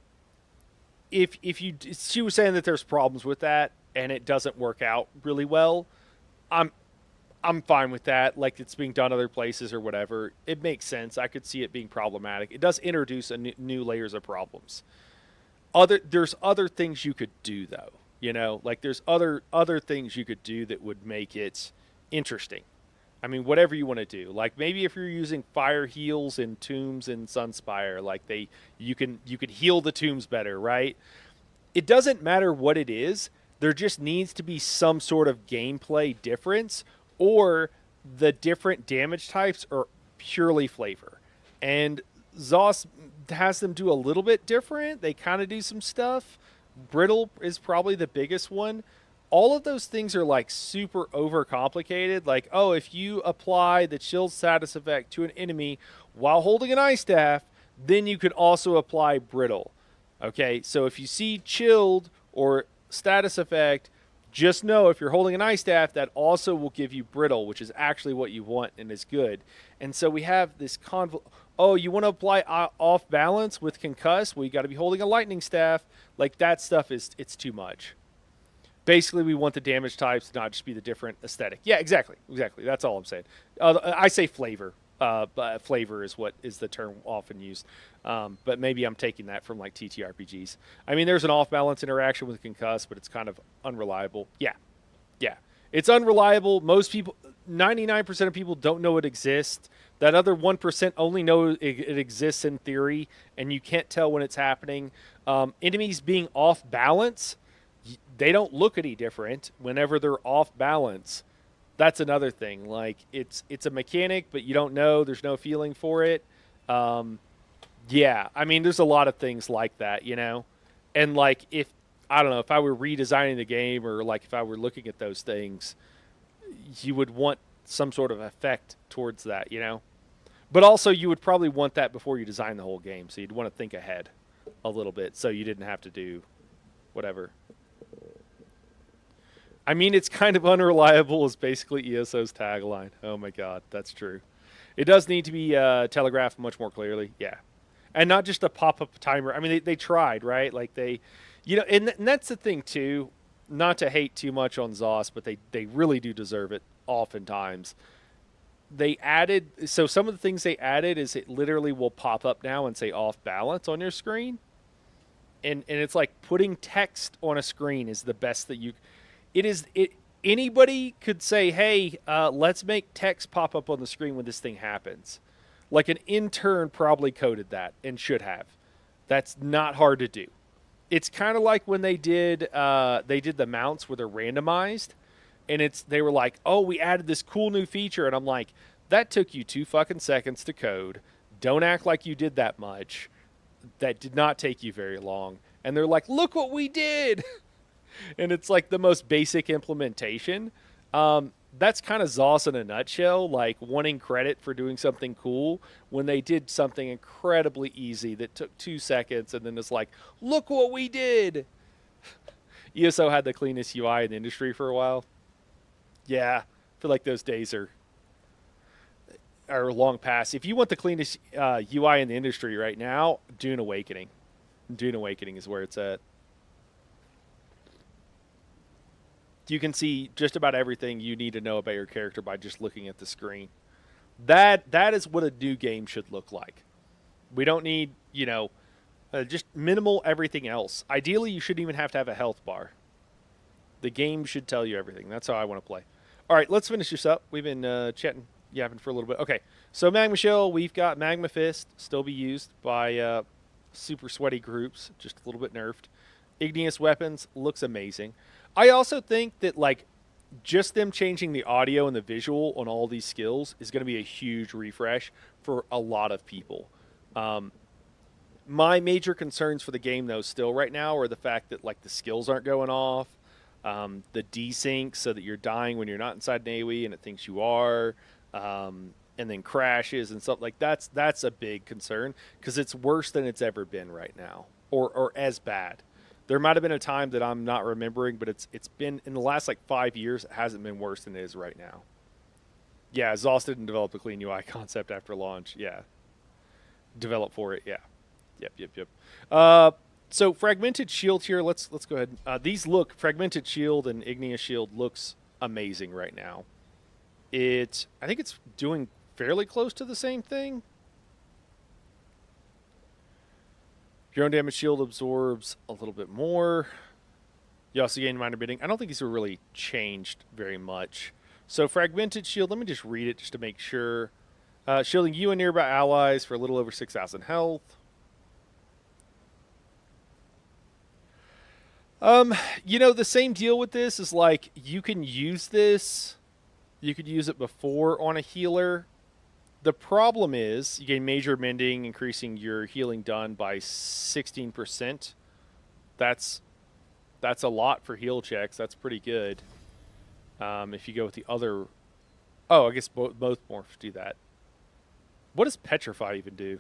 [SPEAKER 1] if she was saying that there's problems with that, and it doesn't work out really well, I'm fine with that. Like, it's being done other places or whatever. It makes sense. I could see it being problematic. It does introduce new layers of problems. There's other things you could do though. You know, like there's other things you could do that would make it interesting. I mean, whatever you want to do. Like maybe if you're using fire heals in tombs in Sunspire, like you could heal the tombs better, right? It doesn't matter what it is. There just needs to be some sort of gameplay difference, or the different damage types are purely flavor. And ZOS has them do a little bit different. They kind of do some stuff. Brittle is probably the biggest one. All of those things are like super overcomplicated. Like, oh, if you apply the chilled status effect to an enemy while holding an ice staff, then you could also apply brittle. Okay, so if you see chilled or status effect, just know if you're holding an ice staff, that also will give you brittle, which is actually what you want and is good. And so we have this oh, you want to apply off balance with concuss? Well, you got to be holding a lightning staff. Like that stuff it's too much. Basically, we want the damage types to not just be the different aesthetic. Yeah, exactly. That's all I'm saying. I say flavor. But flavor is what is the term often used. But maybe I'm taking that from like TTRPGs. I mean, there's an off-balance interaction with concuss, but it's kind of unreliable. Yeah. It's unreliable. Most people, 99% of people don't know it exists. That other 1% only know it exists in theory, and you can't tell when it's happening. Enemies being off-balance, they don't look any different whenever they're off-balance. That's another thing. Like it's a mechanic, but you don't know. There's no feeling for it. Yeah, I mean, there's a lot of things like that, you know. And like if I don't know, if I were redesigning the game or like if I were looking at those things, you would want some sort of effect towards that, you know. But also, you would probably want that before you design the whole game, so you'd want to think ahead a little bit, so you didn't have to do whatever. I mean, it's kind of unreliable is basically ESO's tagline. Oh my god, that's true. It does need to be telegraphed much more clearly, yeah. And not just a pop-up timer. I mean, they tried, right? Like they, you know, and that's the thing too, not to hate too much on ZOS, but they really do deserve it oftentimes. They added, so some of the things they added is it literally will pop up now and say off balance on your screen. And it's like putting text on a screen is the best that you... Anybody could say, hey, let's make text pop up on the screen when this thing happens. Like an intern probably coded that and should have. That's not hard to do. It's kind of like when they did the mounts where they're randomized, and they were like, oh, we added this cool new feature, and I'm like, that took you 2 fucking seconds to code. Don't act like you did that much. That did not take you very long. And they're like, look what we did. And it's like the most basic implementation. That's kind of ZOS in a nutshell, like wanting credit for doing something cool when they did something incredibly easy that took 2 seconds, and then it's like, look what we did. ESO had the cleanest UI in the industry for a while. Yeah, I feel like those days are long past. If you want the cleanest UI in the industry right now, Dune Awakening. Dune Awakening is where it's at. You can see just about everything you need to know about your character by just looking at the screen. That is what a new game should look like. We don't need, Just minimal everything else. Ideally, you shouldn't even have to have a health bar. The game should tell you everything. That's how I want to play. All right, let's finish this up. We've been chatting, yapping for a little bit. Okay, so Magma Shell, we've got Magma Fist, still be used by super sweaty groups, just a little bit nerfed. Igneous Weapons looks amazing. I also think that, like, just them changing the audio and the visual on all these skills is going to be a huge refresh for a lot of people. My major concerns for the game, though, still right now are the fact that, like, the skills aren't going off, the desync so that you're dying when you're not inside an AoE and it thinks you are, and then crashes and stuff like that's a big concern because it's worse than it's ever been right now, or as bad. There might have been a time that I'm not remembering, but it's been in the last like 5 years. It hasn't been worse than it is right now. Yeah, ZOS didn't develop a clean UI concept after launch. Yeah, develop for it. Yeah, yep. So Fragmented Shield here. Let's go ahead. These look Fragmented Shield and Igneous Shield looks amazing right now. I think it's doing fairly close to the same thing. Your own damage shield absorbs a little bit more. You also gain minor bidding. I don't think these were really changed very much. So Fragmented Shield, let me just read it just to make sure. Shielding you and nearby allies for a little over 6,000 health. You know, the same deal with this is like you can use this. You could use it before on a healer. The problem is you gain major mending, increasing your healing done by 16%. That's a lot for heal checks. That's pretty good. If you go with the other... Oh, I guess both morphs do that. What does Petrify even do?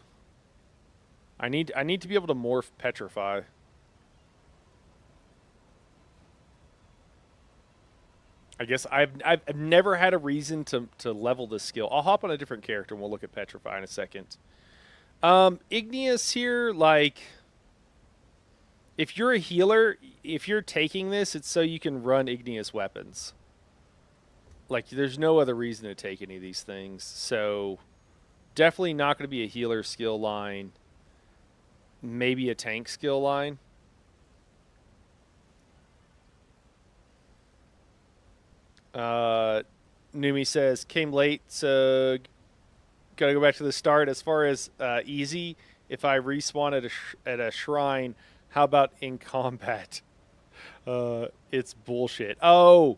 [SPEAKER 1] I need to be able to morph Petrify. I guess I've never had a reason to level this skill. I'll hop on a different character and we'll look at Petrify in a second. Igneous here, like, if you're a healer, if you're taking this, it's so you can run Igneous Weapons. Like, there's no other reason to take any of these things. So, definitely not going to be a healer skill line. Maybe a tank skill line. Numi says, came late, so gotta go back to the start. As far as easy, if I respawn at a shrine, how about in combat? It's bullshit. Oh,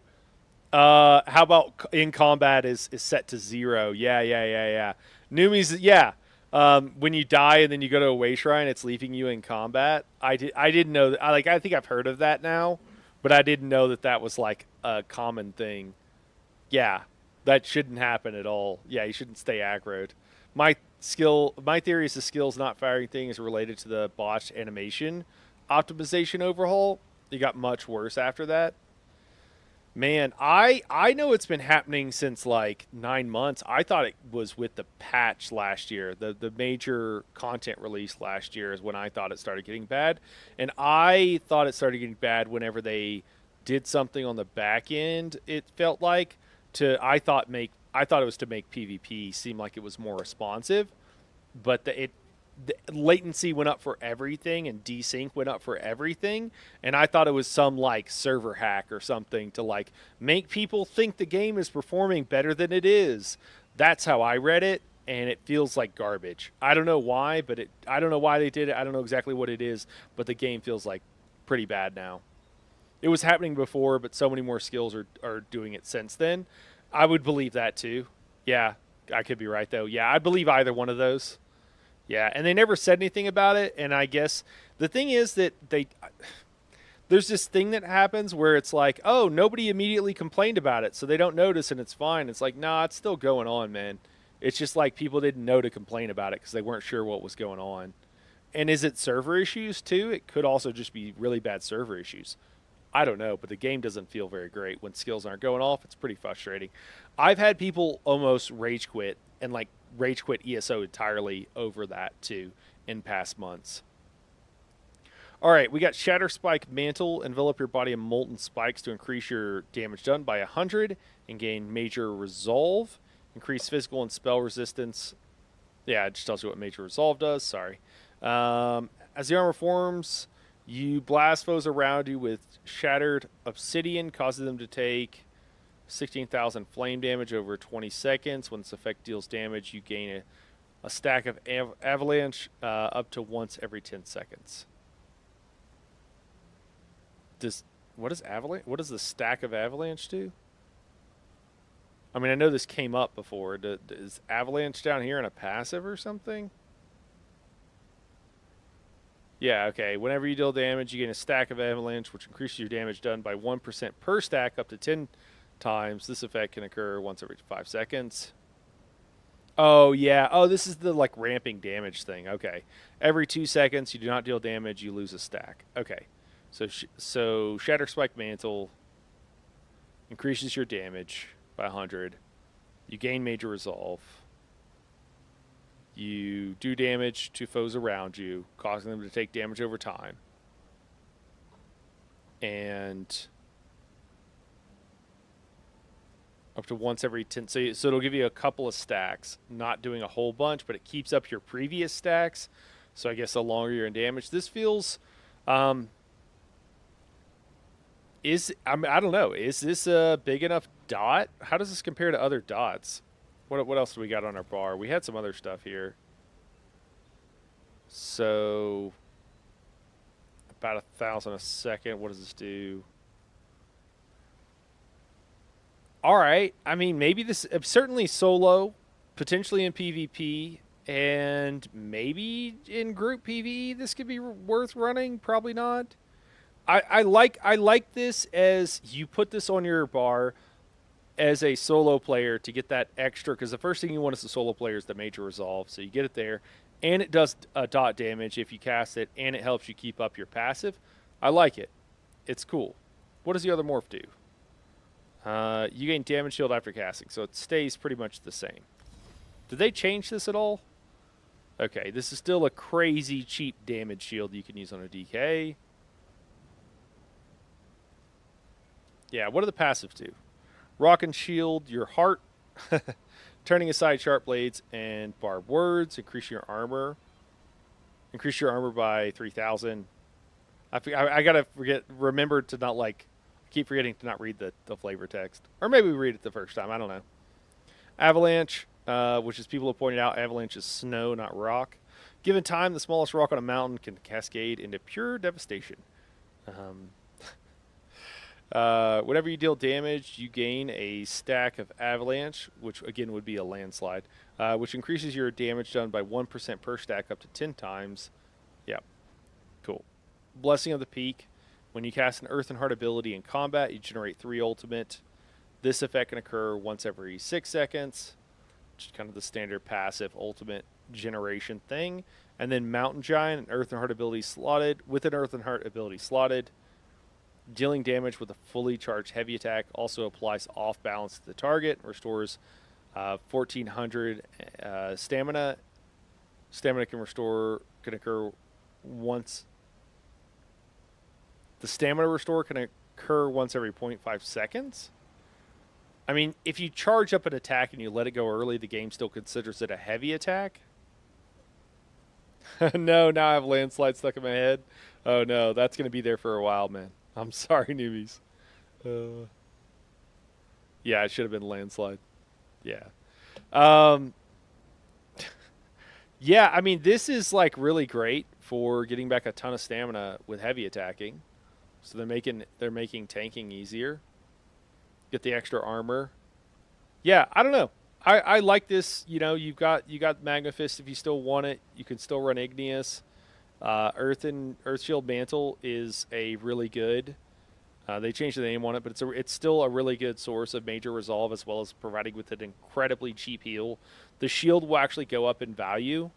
[SPEAKER 1] how about in combat is set to 0? Yeah. Numi's, yeah. When you die and then you go to a way shrine, it's leaving you in combat. I didn't know that. I think I've heard of that now, but I didn't know that was like a common thing. Yeah, that shouldn't happen at all. Yeah, you shouldn't stay aggroed. My theory is the skills not firing thing is related to the botched animation optimization overhaul. It got much worse after that. Man, I know it's been happening since like 9 months. I thought it was with the patch last year. The major content release last year is when I thought it started getting bad. And I thought it started getting bad whenever they did something on the back end, it felt like, I thought it was to make PvP seem like it was more responsive, but the latency went up for everything and desync went up for everything, and I thought it was some like server hack or something to like make people think the game is performing better than it is. That's how I read it, and it feels like garbage. I don't know why, but I don't know why they did it. I don't know exactly what it is, but the game feels like pretty bad now. It was happening before, but so many more skills are doing it since then. I would believe that too. Yeah, I could be right though. Yeah, I believe either one of those. Yeah, and they never said anything about it, and I guess the thing is that there's this thing that happens where it's like, oh, nobody immediately complained about it, so they don't notice and it's fine. It's like, nah, it's still going on, man. It's just like people didn't know to complain about it because they weren't sure what was going on. And is it server issues too? It could also just be really bad server issues. I don't know, but the game doesn't feel very great when skills aren't going off. It's pretty frustrating. I've had people almost rage quit and like rage quit ESO entirely over that too in past months. All right, we got Shatter Spike Mantle. Envelop your body in molten spikes to increase your damage done by 100 and gain major resolve. Increase physical and spell resistance. Yeah, it just tells you what major resolve does. Sorry. As the armor forms, you blast foes around you with shattered obsidian, causing them to take 16,000 flame damage over 20 seconds. When this effect deals damage, you gain a stack of avalanche up to once every 10 seconds. What does the stack of avalanche do? I mean, I know this came up before. Is avalanche down here in a passive or something? Yeah, okay. Whenever you deal damage, you gain a stack of avalanche, which increases your damage done by 1% per stack up to 10 times. This effect can occur once every 5 seconds. Oh, yeah. Oh, this is the, like, ramping damage thing. Okay. Every 2 seconds, you do not deal damage, you lose a stack. Okay. So Shatter Spike Mantle increases your damage by 100. You gain Major Resolve. You do damage to foes around you, causing them to take damage over time. And up to once every 10. So it'll give you a couple of stacks, not doing a whole bunch, but it keeps up your previous stacks. So I guess the longer you're in damage. This feels... I don't know. Is this a big enough dot? How does this compare to other dots? What else do we got on our bar? We had some other stuff here. So about 1,000 a second. What does this do? All right. I mean, maybe this certainly solo, potentially in PvP, and maybe in group PvE. This could be worth running. Probably not. I like this as you put this on your bar as a solo player to get that extra, because the first thing you want as a solo player is the Major Resolve, so you get it there, and it does dot damage if you cast it, and it helps you keep up your passive. I like it. It's cool. What does the other morph do? You gain damage shield after casting, so it stays pretty much the same. Did they change this at all? Okay, this is still a crazy cheap damage shield you can use on a DK. Yeah, what do the passives do? Rock and shield your heart, turning aside sharp blades and barbed words. Increase your armor. Increase your armor by 3,000. I gotta remember to not keep forgetting to not read the flavor text, or maybe we read it the first time. I don't know. Avalanche, which is people have pointed out, avalanche is snow, not rock. Given time, the smallest rock on a mountain can cascade into pure devastation. Whenever you deal damage, you gain a stack of avalanche, which again would be a landslide, which increases your damage done by 1% per stack up to 10 times. Yep. Cool. Blessing of the Peak. When you cast an Earth and Heart ability in combat, you generate 3 ultimate. This effect can occur once every 6 seconds, which is kind of the standard passive ultimate generation thing. And then Mountain Giant, an Earth and Heart ability slotted, with an Earth and Heart ability slotted. Dealing damage with a fully charged heavy attack also applies off balance to the target. Restores 1,400 stamina. Stamina can occur once. The stamina restore can occur once every 0.5 seconds. I mean, if you charge up an attack and you let it go early, the game still considers it a heavy attack. No, now I have landslide stuck in my head. Oh no, that's going to be there for a while, man. I'm sorry, newbies. Yeah, it should have been landslide. Yeah. Yeah, I mean, this is like really great for getting back a ton of stamina with heavy attacking. So they're making tanking easier. Get the extra armor. Yeah, I don't know. I like this. You know, you got Magma Fist if you still want it. You can still run Igneous. Earth Shield Mantle is a really good. They changed the name on it, but it's still a really good source of Major Resolve, as well as providing with an incredibly cheap heal. The shield will actually go up in value,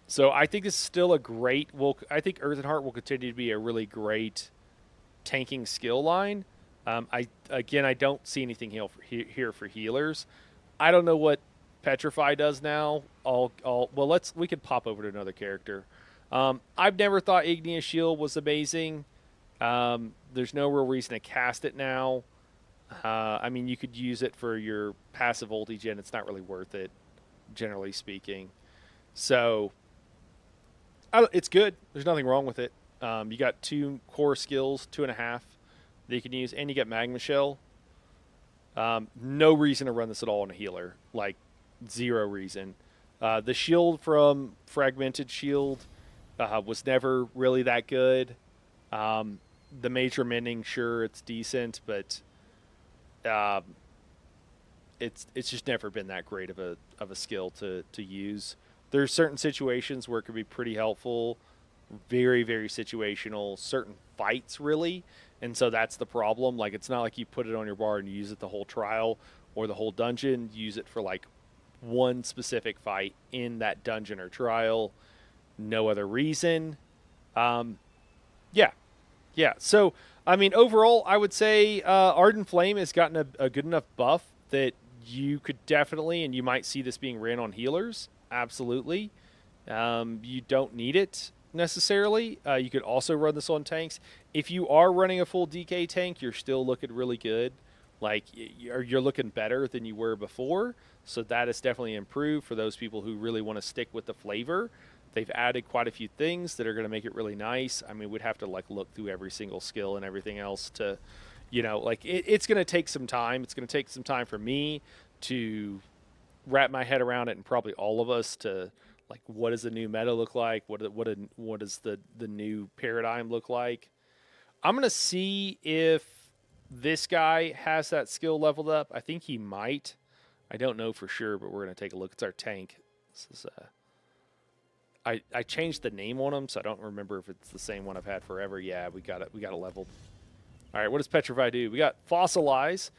[SPEAKER 1] so I think this is still a great. I think Earth and Heart will continue to be a really great tanking skill line. I don't see anything here for healers. I don't know what Petrify does now. We could pop over to another character. I've never thought Igneous Shield was amazing. There's no real reason to cast it now. I mean, you could use it for your passive ulti gen. It's not really worth it, generally speaking. So, It's good. There's nothing wrong with it. You got 2 core skills, 2.5 that you can use, and you get Magma Shell. No reason to run this at all on a healer. Like, 0 reason. The shield from Fragmented Shield was never really that good. The Major Mending, sure, it's decent, but it's just never been that great of a skill to use. There's certain situations where it could be pretty helpful, very, very situational, certain fights really, and so that's the problem. Like, it's not like you put it on your bar and you use it the whole trial or the whole dungeon. You use it for like one specific fight in that dungeon or trial, no other reason. Yeah. So, I mean, overall, I would say Ardent Flame has gotten a good enough buff that you could definitely, and you might see this being ran on healers. Absolutely. You don't need it necessarily. You could also run this on tanks. If you are running a full DK tank, you're still looking really good. Like, you're looking better than you were before. So that is definitely improved for those people who really want to stick with the flavor. They've added quite a few things that are going to make it really nice. I mean, we'd have to like look through every single skill and everything else to, like it's going to take some time. It's going to take some time for me to wrap my head around it, and probably all of us to like, what does the new meta look like? What does the new paradigm look like? I'm going to see if this guy has that skill leveled up. I think he might. I don't know for sure, but we're going to take a look. It's our tank. This is I changed the name on him, so I don't remember if it's the same one I've had forever. Yeah, we got it leveled. All right, what does Petrify do? We got Fossilize.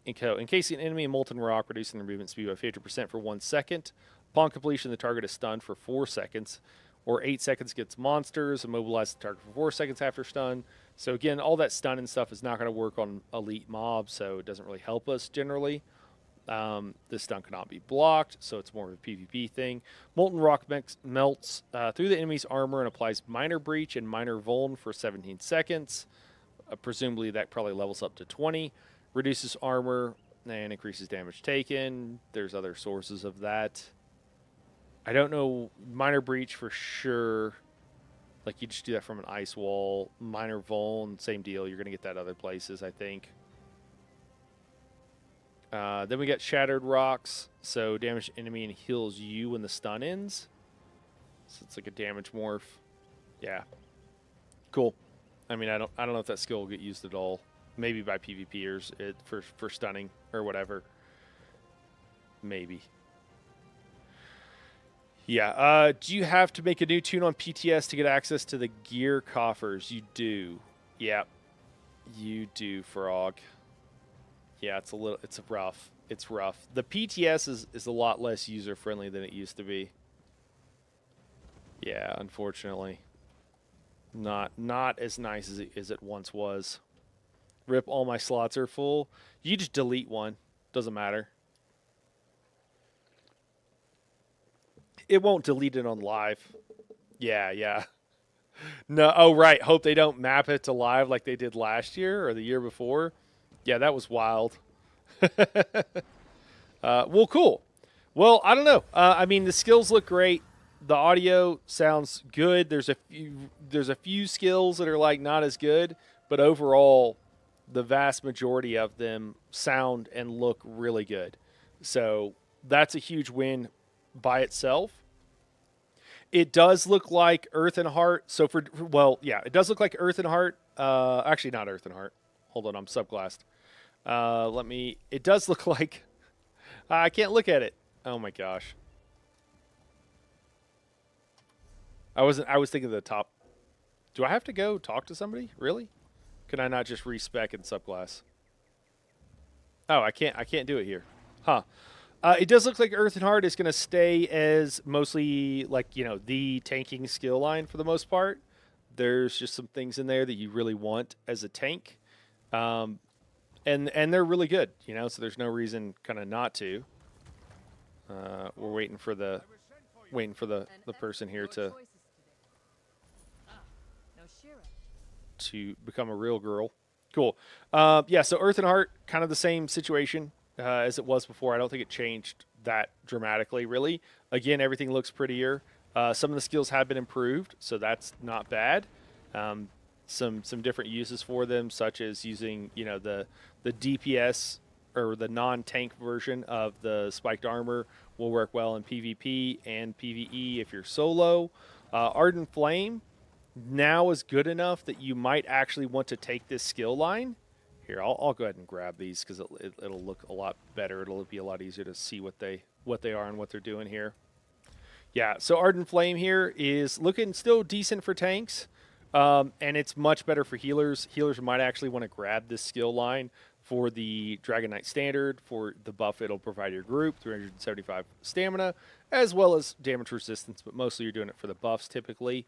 [SPEAKER 1] Encasing an enemy in molten rock, reducing their movement speed by 50% for 1 second. Upon completion, the target is stunned for 4 seconds, or 8 seconds against monsters. Immobilize the target for 4 seconds after stun. So again, all that stun and stuff is not going to work on elite mobs, so it doesn't really help us generally. The stun cannot be blocked, so it's more of a PvP thing. Molten rock melts through the enemy's armor and applies minor breach and minor vuln for 17 seconds. Presumably that probably levels up to 20. Reduces armor and increases damage taken. There's other sources of that. I don't know. Minor breach for sure. Like, you just do that from an ice wall. Minor vuln, same deal. You're going to get that other places, I think. Then we got Shattered Rocks, so damage enemy and heals you when the stun ends. So it's like a damage morph. Yeah, cool. I mean, I don't know if that skill will get used at all. Maybe by PvPers for stunning or whatever. Maybe. Yeah. Do you have to make a new tune on PTS to get access to the gear coffers? You do. Yeah, you do, Frog. Yeah, it's rough. It's rough. The PTS is a lot less user-friendly than it used to be. Yeah, unfortunately. Not as nice as it once was. Rip, all my slots are full. You just delete one. Doesn't matter. It won't delete it on live. Yeah. No, oh, right. Hope they don't map it to live like they did last year or the year before. Yeah, that was wild. Well, cool. Well, I don't know. I mean, the skills look great. The audio sounds good. There's a few skills that are like not as good, but overall, the vast majority of them sound and look really good. So that's a huge win by itself. It does look like Earth and Heart. So it does look like Earth and Heart. Actually, not Earth and Heart. Hold on, I'm subglassed. It does look like, I can't look at it. Oh my gosh. I was thinking of the top. Do I have to go talk to somebody? Really? Can I not just respec and subglass? Oh, I can't do it here. Huh. It does look like Earth and Heart is going to stay as mostly like, the tanking skill line for the most part. There's just some things in there that you really want as a tank. And they're really good, so there's no reason kind of not to. We're waiting for the person here to become a real girl. Cool. So Earth and Heart, kind of the same situation as it was before. I don't think it changed that dramatically, really. Again, everything looks prettier. Some of the skills have been improved, so that's not bad. Some different uses for them, such as using the DPS or the non-tank version of the spiked armor will work well in PvP and PvE if you're solo. Ardent Flame now is good enough that you might actually want to take this skill line. Here, I'll go ahead and grab these because it'll look a lot better. It'll be a lot easier to see what they are and what they're doing here. Yeah, so Ardent Flame here is looking still decent for tanks, and it's much better for healers. Healers might actually want to grab this skill line for the Dragon Knight Standard, for the buff it'll provide your group, 375 stamina, as well as damage resistance, but mostly you're doing it for the buffs typically.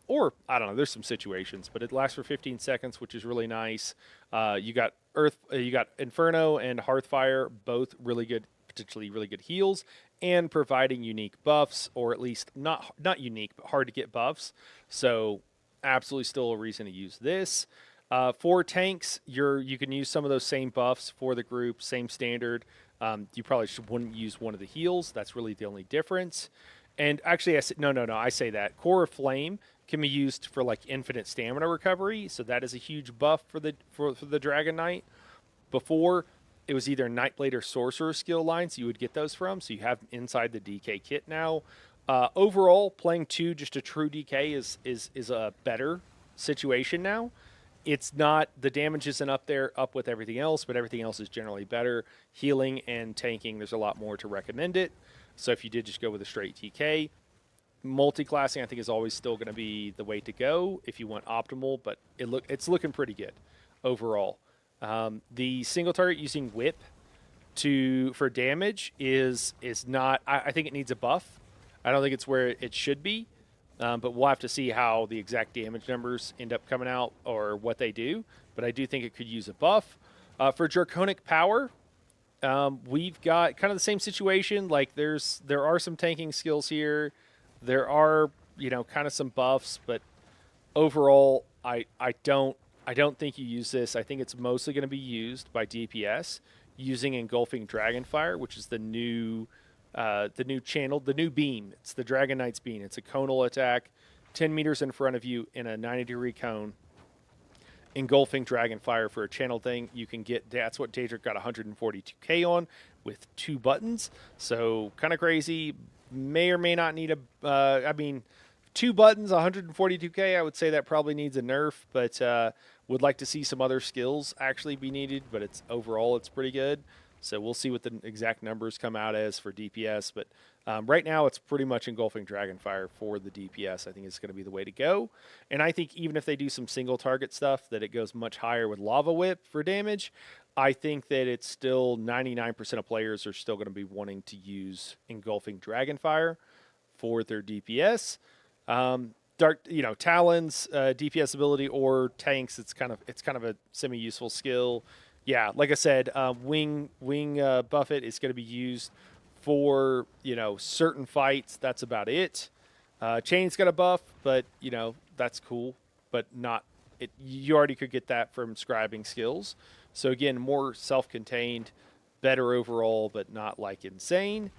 [SPEAKER 1] Or, I don't know, there's some situations, but it lasts for 15 seconds, which is really nice. You got you got Inferno and Hearthfire, both really good, potentially really good heals, and providing unique buffs, or at least not unique, but hard to get buffs. So, absolutely still a reason to use this. For tanks, you can use some of those same buffs for the group, same standard. You probably wouldn't use one of the heals. That's really the only difference. And actually, I say that. Core of Flame can be used for like infinite stamina recovery, so that is a huge buff for the Dragon Knight. Before, it was either Nightblade or Sorcerer skill lines you would get those from, so you have them inside the DK kit now. Overall, playing just a true DK is a better situation now. It's not, the damage isn't up with everything else, but everything else is generally better. Healing and tanking, there's a lot more to recommend it. So if you did just go with a straight TK, multi-classing I think is always still going to be the way to go if you want optimal, but it's looking pretty good overall. The single target using whip for damage is not, I think it needs a buff. I don't think it's where it should be. But we'll have to see how the exact damage numbers end up coming out or what they do. But I do think it could use a buff. For Draconic Power, we've got kind of the same situation. Like there are some tanking skills here. There are kind of some buffs, but overall, I don't think you use this. I think it's mostly going to be used by DPS using Engulfing Dragonfire, which is the new channel, the new beam. It's the Dragon Knight's beam. It's a conal attack, 10 meters in front of you in a 90-degree cone. Engulfing Dragonfire for a channel thing. You can get, that's what Daedric got 142k on with 2 buttons. So kind of crazy. May or may not need 2 buttons, 142k. I would say that probably needs a nerf, but would like to see some other skills actually be needed. But overall it's pretty good. So we'll see what the exact numbers come out as for DPS. But right now it's pretty much Engulfing Dragonfire for the DPS. I think it's going to be the way to go. And I think even if they do some single target stuff, that it goes much higher with Lava Whip for damage. I think that it's still 99% of players are still going to be wanting to use Engulfing Dragonfire for their DPS. Talons, DPS ability, or tanks, it's kind of a semi-useful skill. Yeah, like I said, wing Buffet is going to be used for certain fights. That's about it. Chain's got a buff, but that's cool, but not it. You already could get that from scribing skills. So again, more self-contained, better overall, but not like insane.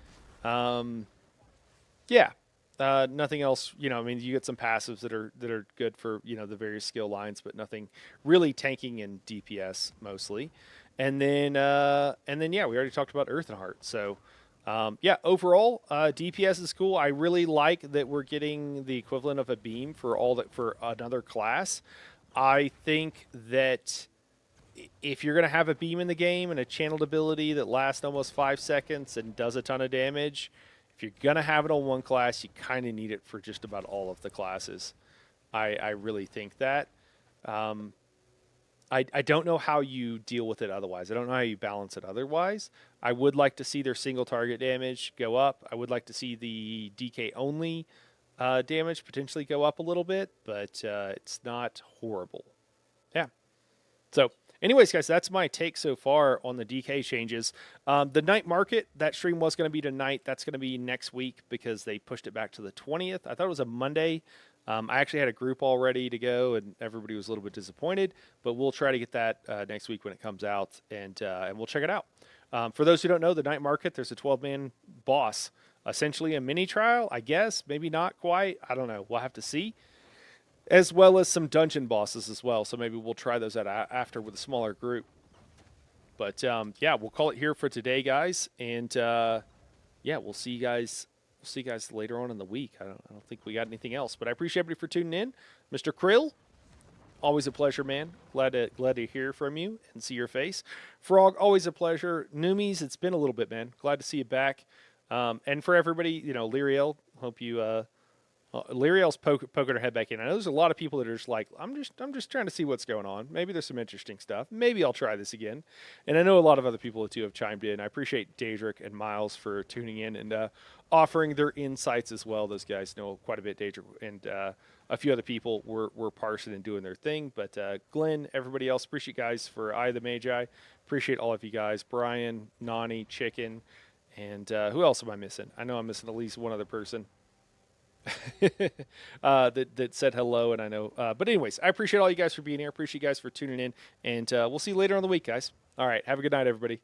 [SPEAKER 1] Yeah. Nothing else, you get some passives that are good for, the various skill lines, but nothing really tanking in DPS mostly. And then, yeah, we already talked about Earthenheart. So, yeah, overall, DPS is cool. I really like that we're getting the equivalent of a beam for another class. I think that if you're going to have a beam in the game and a channeled ability that lasts almost 5 seconds and does a ton of damage, if you're going to have it on one class, you kind of need it for just about all of the classes. I really think that. I don't know how you deal with it otherwise. I don't know how you balance it otherwise. I would like to see their single target damage go up. I would like to see the DK only damage potentially go up a little bit, but it's not horrible. Yeah. So anyways, guys, that's my take so far on the DK changes. The night market, that stream was going to be tonight. That's going to be next week because they pushed it back to the 20th. I thought it was a Monday. I actually had a group all ready to go, and everybody was a little bit disappointed. But we'll try to get that next week when it comes out, and we'll check it out. For those who don't know, the night market, there's a 12-man boss essentially a mini trial, I guess. Maybe not quite. I don't know. We'll have to see. As well as some dungeon bosses as well. So maybe we'll try those out after with a smaller group. But yeah, we'll call it here for today, guys. And yeah, we'll see you guys. We'll see you guys later on in the week. I don't think we got anything else. But I appreciate everybody for tuning in. Mr. Krill, always a pleasure, man. Glad to hear from you and see your face. Frog, always a pleasure. Noomies, it's been a little bit, man. Glad to see you back. And for everybody, you know, Lyriel, hope you. Lyriel's poking her head back in. I know there's a lot of people that are just like, I'm just trying to see what's going on. Maybe there's some interesting stuff. Maybe I'll try this again. And I know a lot of other people too have chimed in. I appreciate Daedric and Miles for tuning in and offering their insights as well. Those guys know quite a bit. Daedric and a few other people were parsing and doing their thing. But Glenn, everybody else, appreciate you guys for Eye of the Magi. Appreciate all of you guys. Brian, Nani, Chicken, and who else am I missing? I know I'm missing at least one other person. that said hello, and I know. But anyways, I appreciate all you guys for being here. Appreciate you guys for tuning in, and we'll see you later on the week, guys. All right, have a good night, everybody.